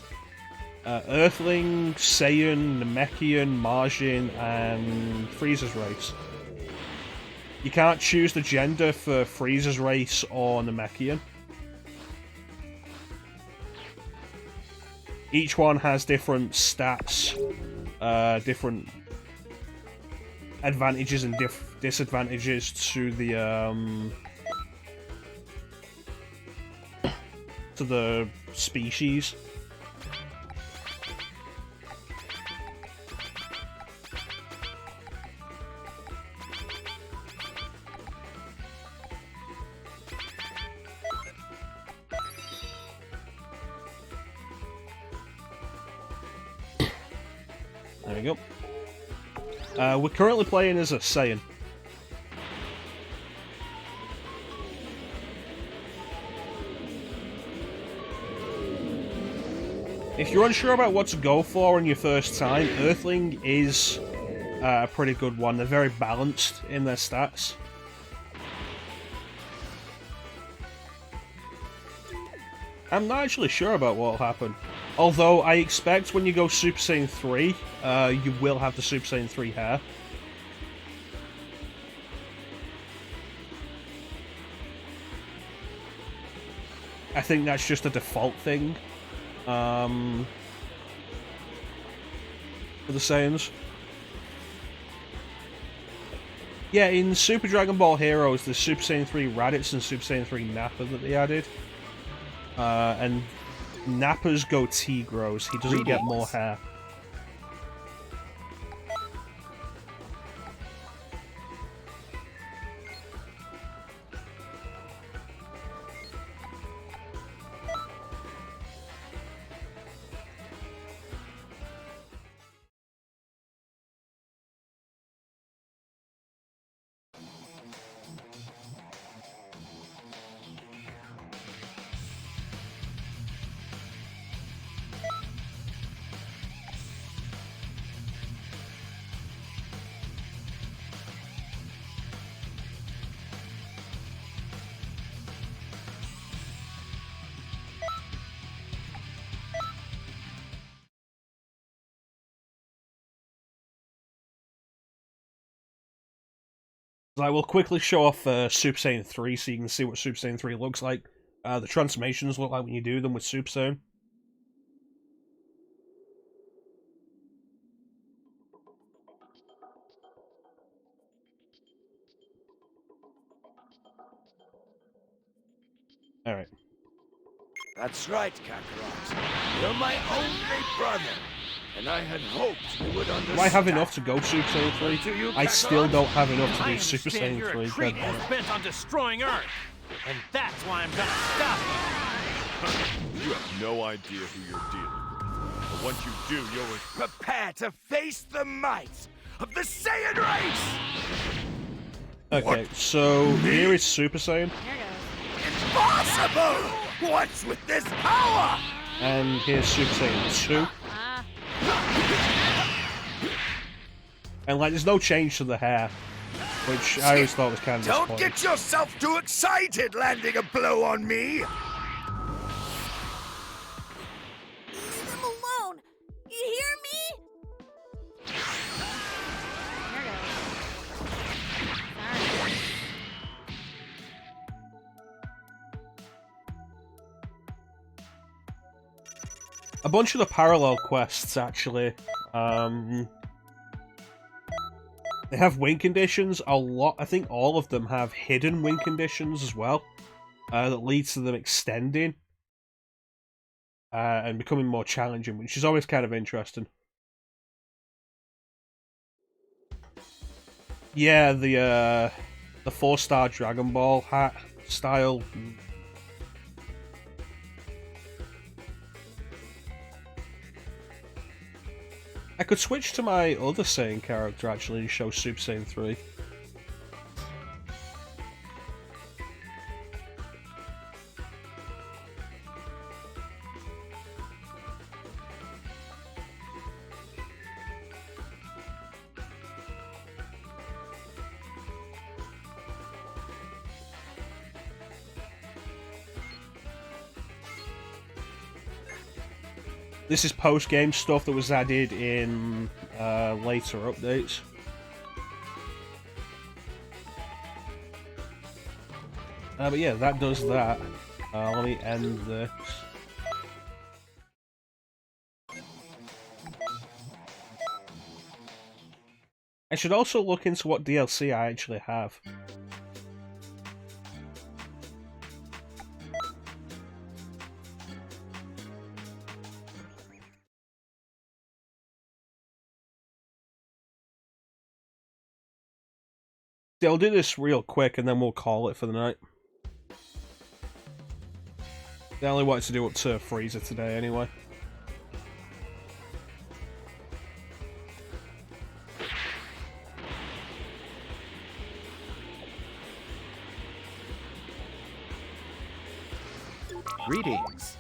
Earthling, Saiyan, Namekian, Margin, and Frieza's race. You can't choose the gender for Frieza's race or Namekian. Each one has different stats, different advantages and disadvantages to the to the species. There we go. We're currently playing as a Saiyan. If you're unsure about what to go for on your first time, Earthling is a pretty good one. They're very balanced in their stats. I'm not actually sure about what will happen. Although I expect when you go Super Saiyan 3, you will have the Super Saiyan 3 hair. I think that's just a default thing. For the Saiyans. Yeah, in Super Dragon Ball Heroes, there's Super Saiyan 3 Raditz and Super Saiyan 3 Nappa that they added. And Nappa's goatee grows. He doesn't get more hair. I will quickly show off Super Saiyan 3 so you can see what Super Saiyan 3 looks like. The transformations look like when you do them with Super Saiyan. Alright. That's right, Kakarot. You're my only brother. And I had hoped you would understand. Do I have enough to go Super Saiyan 3? I still don't have enough to do Super Saiyan 3. You're a cretin bent on destroying Earth. And that's why I'm gonna stop you. You have no idea who you're dealing with. But once you do, you'll prepare to face the might of the Saiyan race! Okay, so here is Super Saiyan. Impossible! What's with this power? And here's Super Saiyan 2. And like, there's no change to the hair, which I always thought was kind of disappointing. Don't get yourself too excited landing a blow on me! Leave him alone! You hear me? A bunch of the parallel quests, actually, they have win conditions. I think all of them have hidden win conditions as well, that leads to them extending and becoming more challenging, which is always kind of interesting. Yeah, the 4-star Dragon Ball hat style. I could switch to my other Saiyan character actually and show Super Saiyan 3. This is post-game stuff that was added in later updates. But yeah, that does that. Let me end this. I should also look into what DLC I actually have. I'll do this real quick and then we'll call it for the night. I only wanted to do up to Frieza today anyway. Greetings.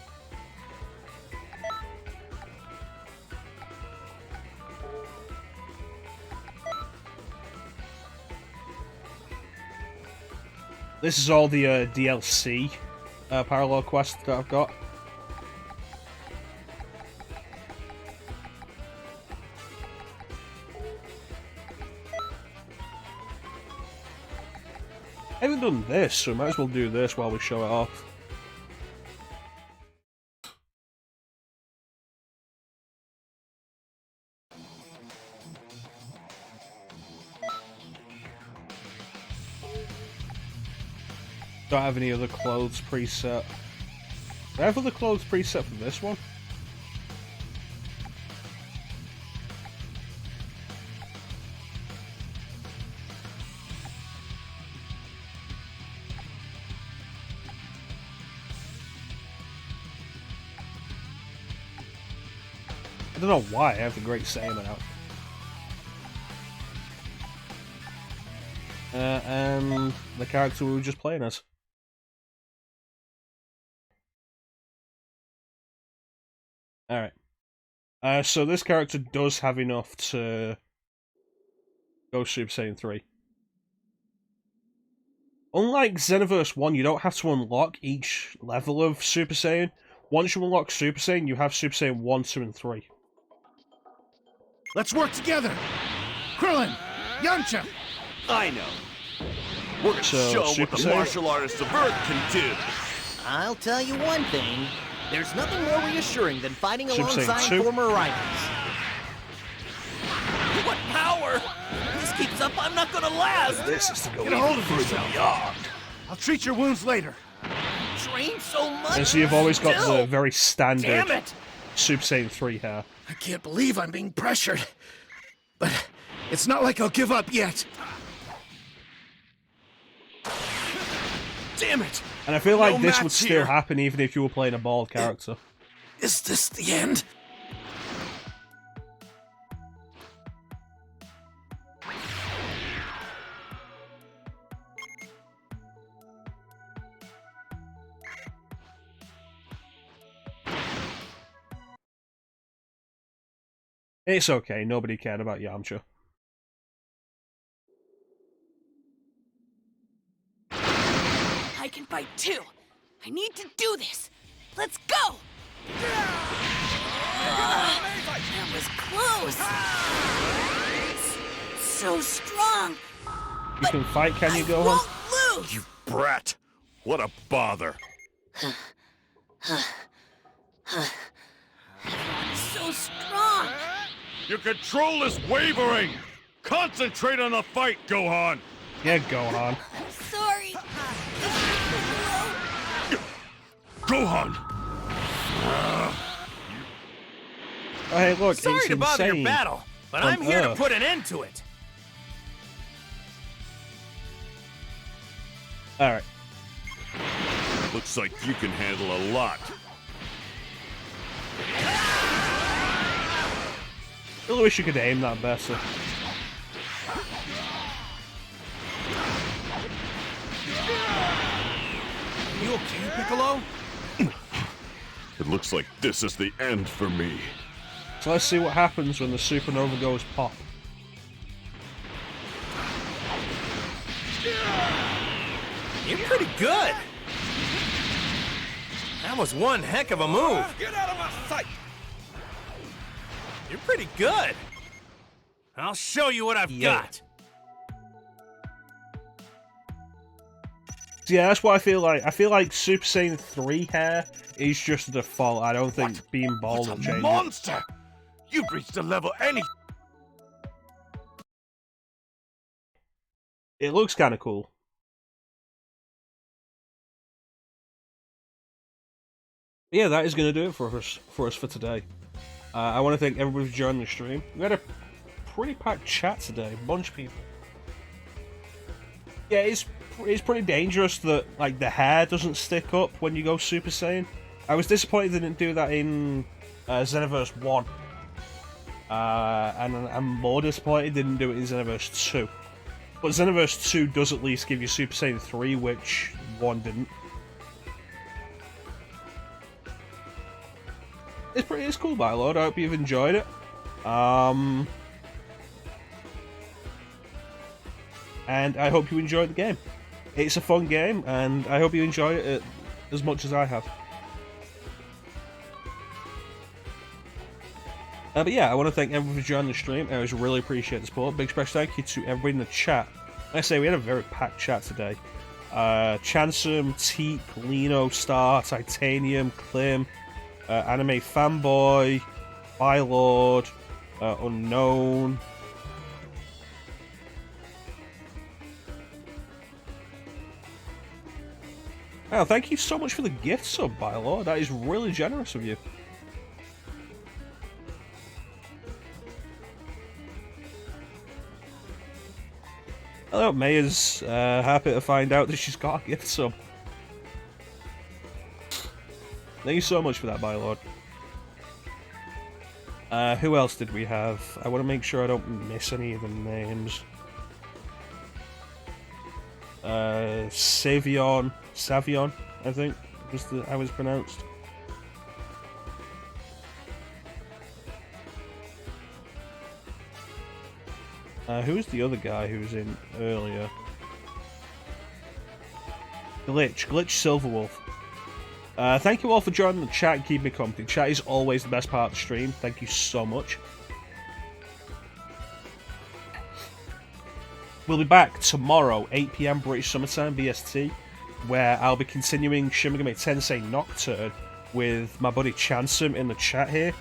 This is all the DLC parallel quests that I've got. I haven't done this, so we might as well do this while we show it off. Don't have any other clothes preset. Do I have other clothes preset for this one? I don't know why I have the Great Saiyan out. And the character we were just playing as. Alright. So this character does have enough to go Super Saiyan 3. Unlike Xenoverse 1, you don't have to unlock each level of Super Saiyan. Once you unlock Super Saiyan, you have Super Saiyan 1, 2, and 3. Let's work together! Krillin! Yamcha! I know. We're gonna show what the martial artists of Earth can do. I'll tell you one thing. There's nothing more reassuring than fighting Super alongside Saiyan 2. former rivals. What power! This keeps up, I'm not gonna last! This is to go Get a hold of yourself! I'll treat your wounds later. Train so much. And so you've always got the very Damn standard it! Super Saiyan 3 hair. I can't believe I'm being pressured. But it's not like I'll give up yet. Damn it! And I feel like No this match would still here. happen even if you were playing a bald character. Is this the end? It's okay, nobody cared about Yamcha. I can fight too. I need to do this. Let's go. That was close. So strong. You can fight, can you, go on? Won't lose. You brat! What a bother! So strong. Your control is wavering! Concentrate on the fight, Gohan! Yeah, Gohan. I'm sorry. Gohan! Oh, hey, look, Sorry it's to bother insane your battle, but on I'm here to Earth. put an end to it. Alright. Looks like you can handle a lot. I really wish you could aim that better. You okay, Piccolo? It looks like this is the end for me. So let's see what happens when the supernova goes pop. You're pretty good. That was one heck of a move. Get out of my sight! You're pretty good. I'll show you what I've got. Yeah, that's what I feel like. I feel like Super Saiyan 3 hair is just the default. I don't think being bald will change it. Monster! You've reached a level any. It looks kind of cool. Yeah, that is going to do it for us for today. I want to thank everybody for joining the stream. We had a pretty packed chat today, a bunch of people. Yeah, it's pretty dangerous that like the hair doesn't stick up when you go Super Saiyan. I was disappointed they didn't do that in Xenoverse 1. And I'm more disappointed they didn't do it in Xenoverse 2. But Xenoverse 2 does at least give you Super Saiyan 3, which 1 didn't. It's cool, my lord. I hope you've enjoyed it. And I hope you enjoyed the game. It's a fun game, and I hope you enjoy it as much as I have. But yeah, I want to thank everyone for joining the stream. I always really appreciate the support. Big special thank you to everybody in the chat. Like I say, we had a very packed chat today. Chansum, Teep, Lino, Star, Titanium, Klim, Anime Fanboy, Bylord, Unknown. Wow, thank you so much for the gift sub, Bylord. That is really generous of you. Hello, May is happy to find out that she's got a gift sub. Thank you so much for that, Bylord. Who else did we have? I want to make sure I don't miss any of the names. Savion, I think was how it was pronounced. Who's the other guy who was in earlier? Glitch Silverwolf. Thank you all for joining the chat and keeping me company. Chat is always the best part of the stream. Thank you so much. We'll be back tomorrow, 8 PM British Summertime BST, where I'll be continuing Shin Megami Tensei Nocturne with my buddy Chansum in the chat here.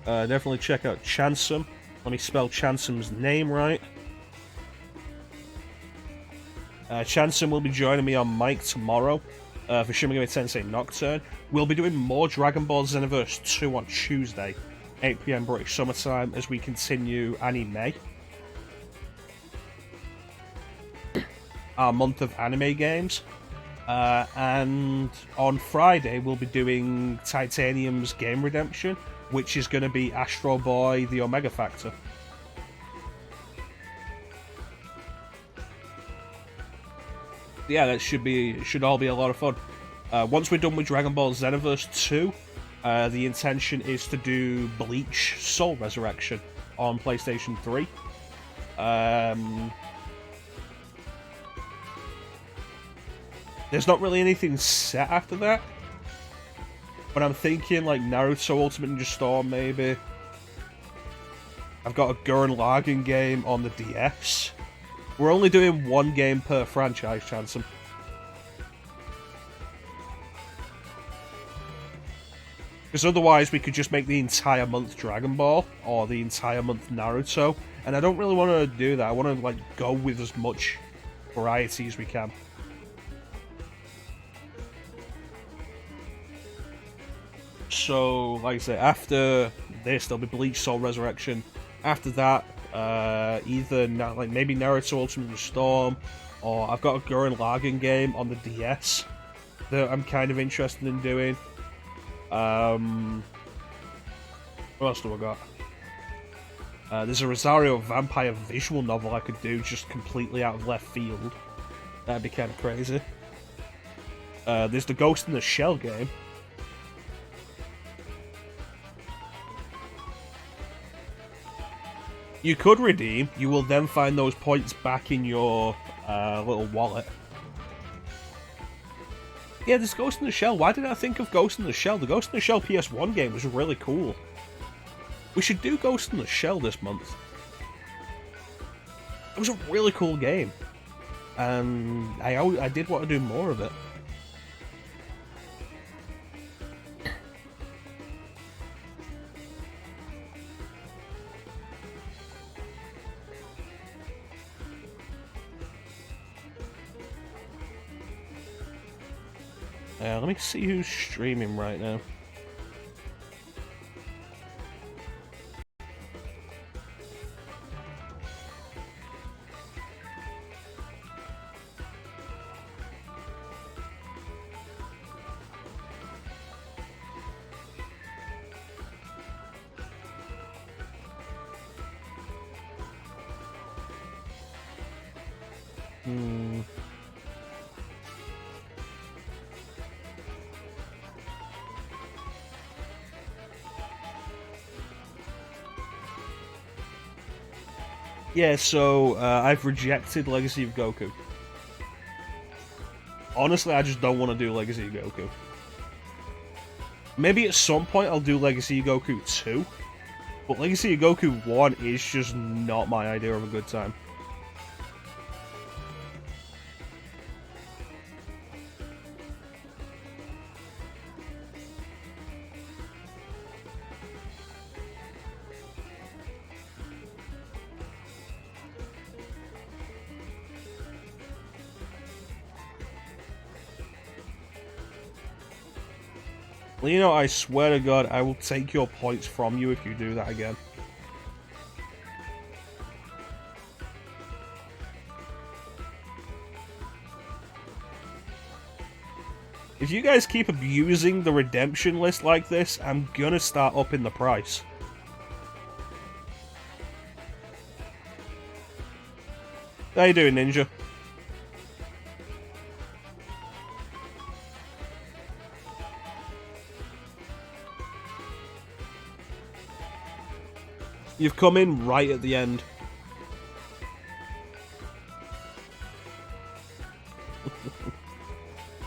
Definitely check out Chansum. Let me spell Chansum's name right. Chansum will be joining me on mic tomorrow for Shin Megami Tensei Nocturne. We'll be doing more Dragon Ball Xenoverse 2 on Tuesday, 8 PM British Summertime, as we continue Anime. Our month of anime games. And on Friday, we'll be doing Titanium's Game Redemption, which is going to be Astro Boy, the Omega Factor. Yeah, that should all be a lot of fun. Once we're done with Dragon Ball Xenoverse 2, the intention is to do Bleach Soul Resurrection on PlayStation 3. There's not really anything set after that. But I'm thinking like Naruto Ultimate Ninja Storm maybe. I've got a Gurren Lagann game on the DS. We're only doing one game per franchise, Chansum. Because otherwise we could just make the entire month Dragon Ball or the entire month Naruto. And I don't really want to do that. I want to like go with as much variety as we can. So, like I say, after this, there'll be Bleach Soul Resurrection. After that, either like maybe Naruto Ultimate Storm, or I've got a Gurren Lagann game on the DS that I'm kind of interested in doing. What else do I got? There's a Rosario Vampire visual novel I could do just completely out of left field. That'd be kind of crazy. There's the Ghost in the Shell game. You could redeem. You will then find those points back in your little wallet. Yeah, there's Ghost in the Shell. Why did I think of Ghost in the Shell? The Ghost in the Shell PS1 game was really cool. We should do Ghost in the Shell this month. It was a really cool game. And I did want to do more of it. Let me see who's streaming right now. Hmm. Yeah, so I've rejected Legacy of Goku. Honestly, I just don't want to do Legacy of Goku. Maybe at some point I'll do Legacy of Goku 2, but Legacy of Goku 1 is just not my idea of a good time. Lino, I swear to God, I will take your points from you if you do that again. If you guys keep abusing the redemption list like this, I'm gonna start upping the price. How you doing, Ninja? You've come in right at the end.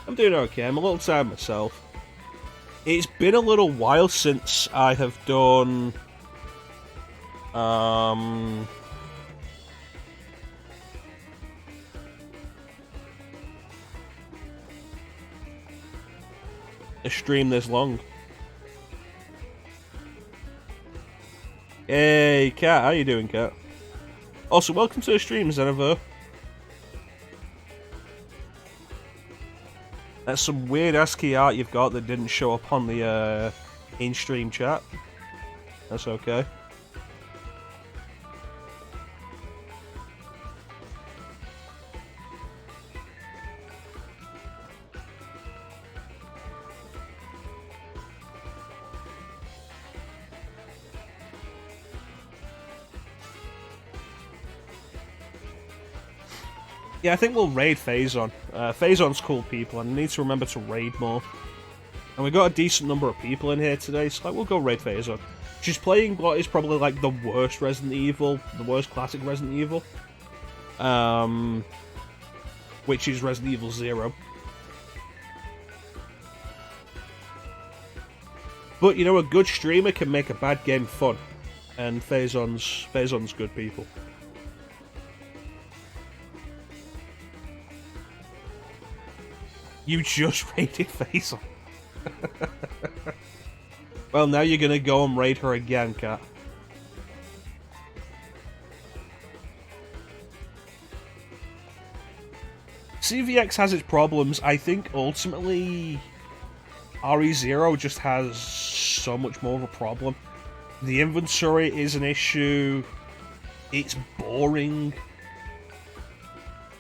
I'm doing okay. I'm a little tired myself. It's been a little while since I have done... a stream this long. Hey, Kat, how you doing, Kat? Also, welcome to the stream, Xenoverse. That's some weird ASCII art you've got that didn't show up on the in-stream chat. That's okay. Yeah, I think we'll raid Phazon. Phazon's cool people, and I need to remember to raid more. And we got a decent number of people in here today, so we'll go raid Phazon. She's playing what is probably like the worst Resident Evil, the worst classic Resident Evil. Which is Resident Evil 0. But, you know, a good streamer can make a bad game fun. And Phazon's good people. You just raided Phazon. Well, now you're gonna go and raid her again, Kat. CVX has its problems. I think ultimately RE0 just has so much more of a problem. The inventory is an issue. It's boring.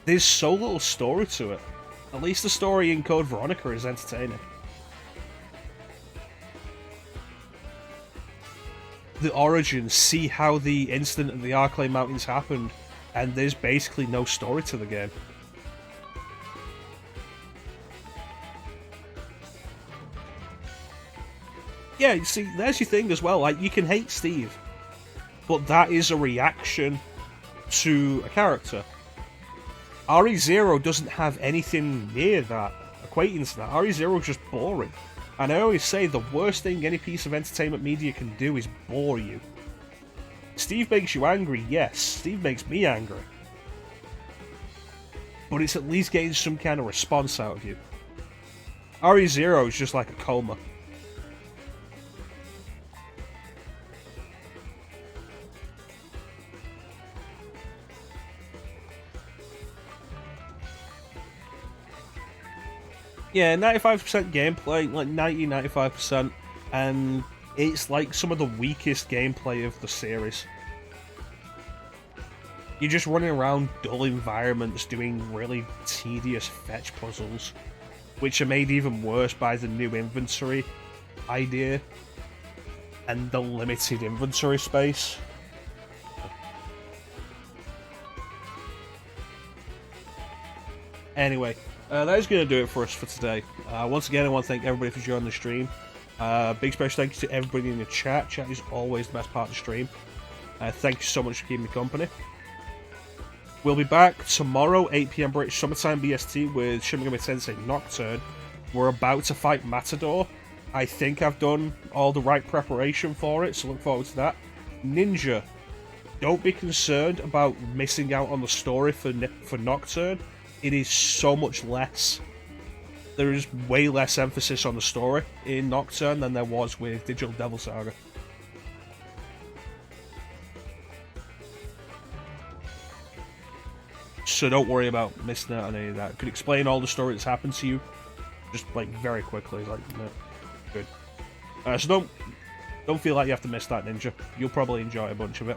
There's so little story to it. At least the story in Code Veronica is entertaining. The origins, see how the incident at the Arclay Mountains happened, and there's basically no story to the game. Yeah, see, there's your thing as well. Like, you can hate Steve, but that is a reaction to a character. RE0 doesn't have anything near that, equating to that. RE0 is just boring. And I always say the worst thing any piece of entertainment media can do is bore you. Steve makes you angry, yes. Steve makes me angry. But it's at least getting some kind of response out of you. RE0 is just like a coma. Yeah, 95% gameplay, like 95%, and it's like some of the weakest gameplay of the series. You're just running around dull environments doing really tedious fetch puzzles, which are made even worse by the new inventory idea and the limited inventory space. Anyway, that is going to do it for us for today. Once again, I want to thank everybody for joining the stream. Big special thank you to everybody in the chat. Chat is always the best part of the stream. Thank you so much for keeping me company. We'll be back tomorrow, 8 PM British Summertime BST, with Shin Megami Tensei Nocturne. We're about to fight Matador. I think I've done all the right preparation for it, so look forward to that. Ninja, don't be concerned about missing out on the story for Nocturne. It is so much less. There is way less emphasis on the story in Nocturne than there was with Digital Devil Saga. So don't worry about missing out on any of that. I could explain all the story that's happened to you, just like very quickly. Like, no, good. So don't feel like you have to miss that, Ninja. You'll probably enjoy a bunch of it.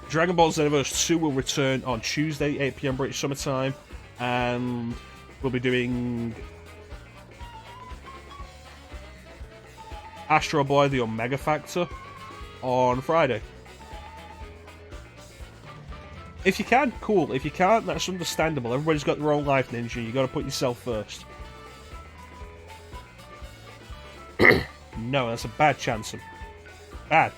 Dragon Ball Xenoverse 2 will return on Tuesday, 8 PM British Summertime, and we'll be doing Astro Boy: The Omega Factor on Friday. If you can, cool. If you can't, that's understandable. Everybody's got their own life, Ninja. You got to put yourself first. No, that's a bad chance. Bad.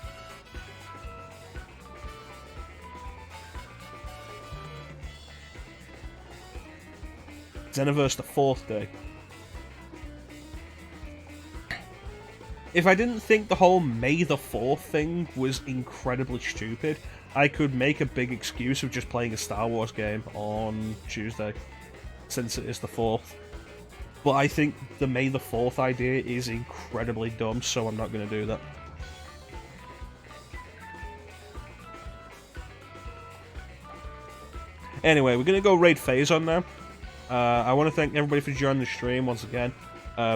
Xenoverse the 4th day. If I didn't think the whole May the 4th thing was incredibly stupid, I could make a big excuse of just playing a Star Wars game on Tuesday, since it is the 4th. But I think the May the 4th idea is incredibly dumb, so I'm not going to do that. Anyway, we're going to go raid Phazon now. I want to thank everybody for joining the stream once again.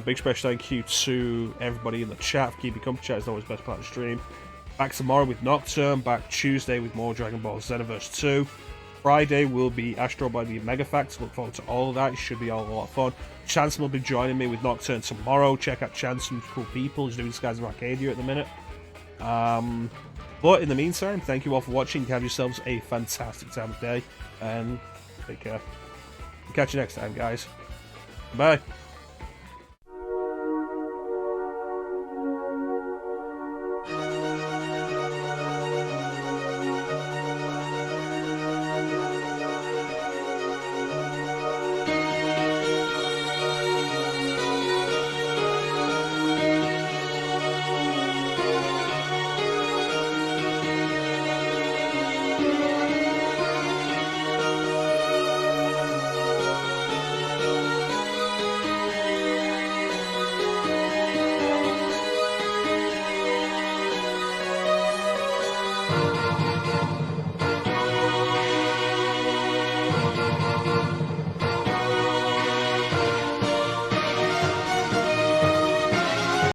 Big special thank you to everybody in the chat for keeping company. Chat is always the best part of the stream. Back tomorrow with Nocturne. Back Tuesday with more Dragon Ball Xenoverse 2. Friday will be Astro by the Omega Factor. Look forward to all of that. It should be all a lot of fun. Chanson will be joining me with Nocturne tomorrow. Check out Chanson, cool people. He's doing Skies of Arcadia at the minute. But in the meantime, thank you all for watching. Have yourselves a fantastic time of day. And take care. Catch you next time, guys. Bye.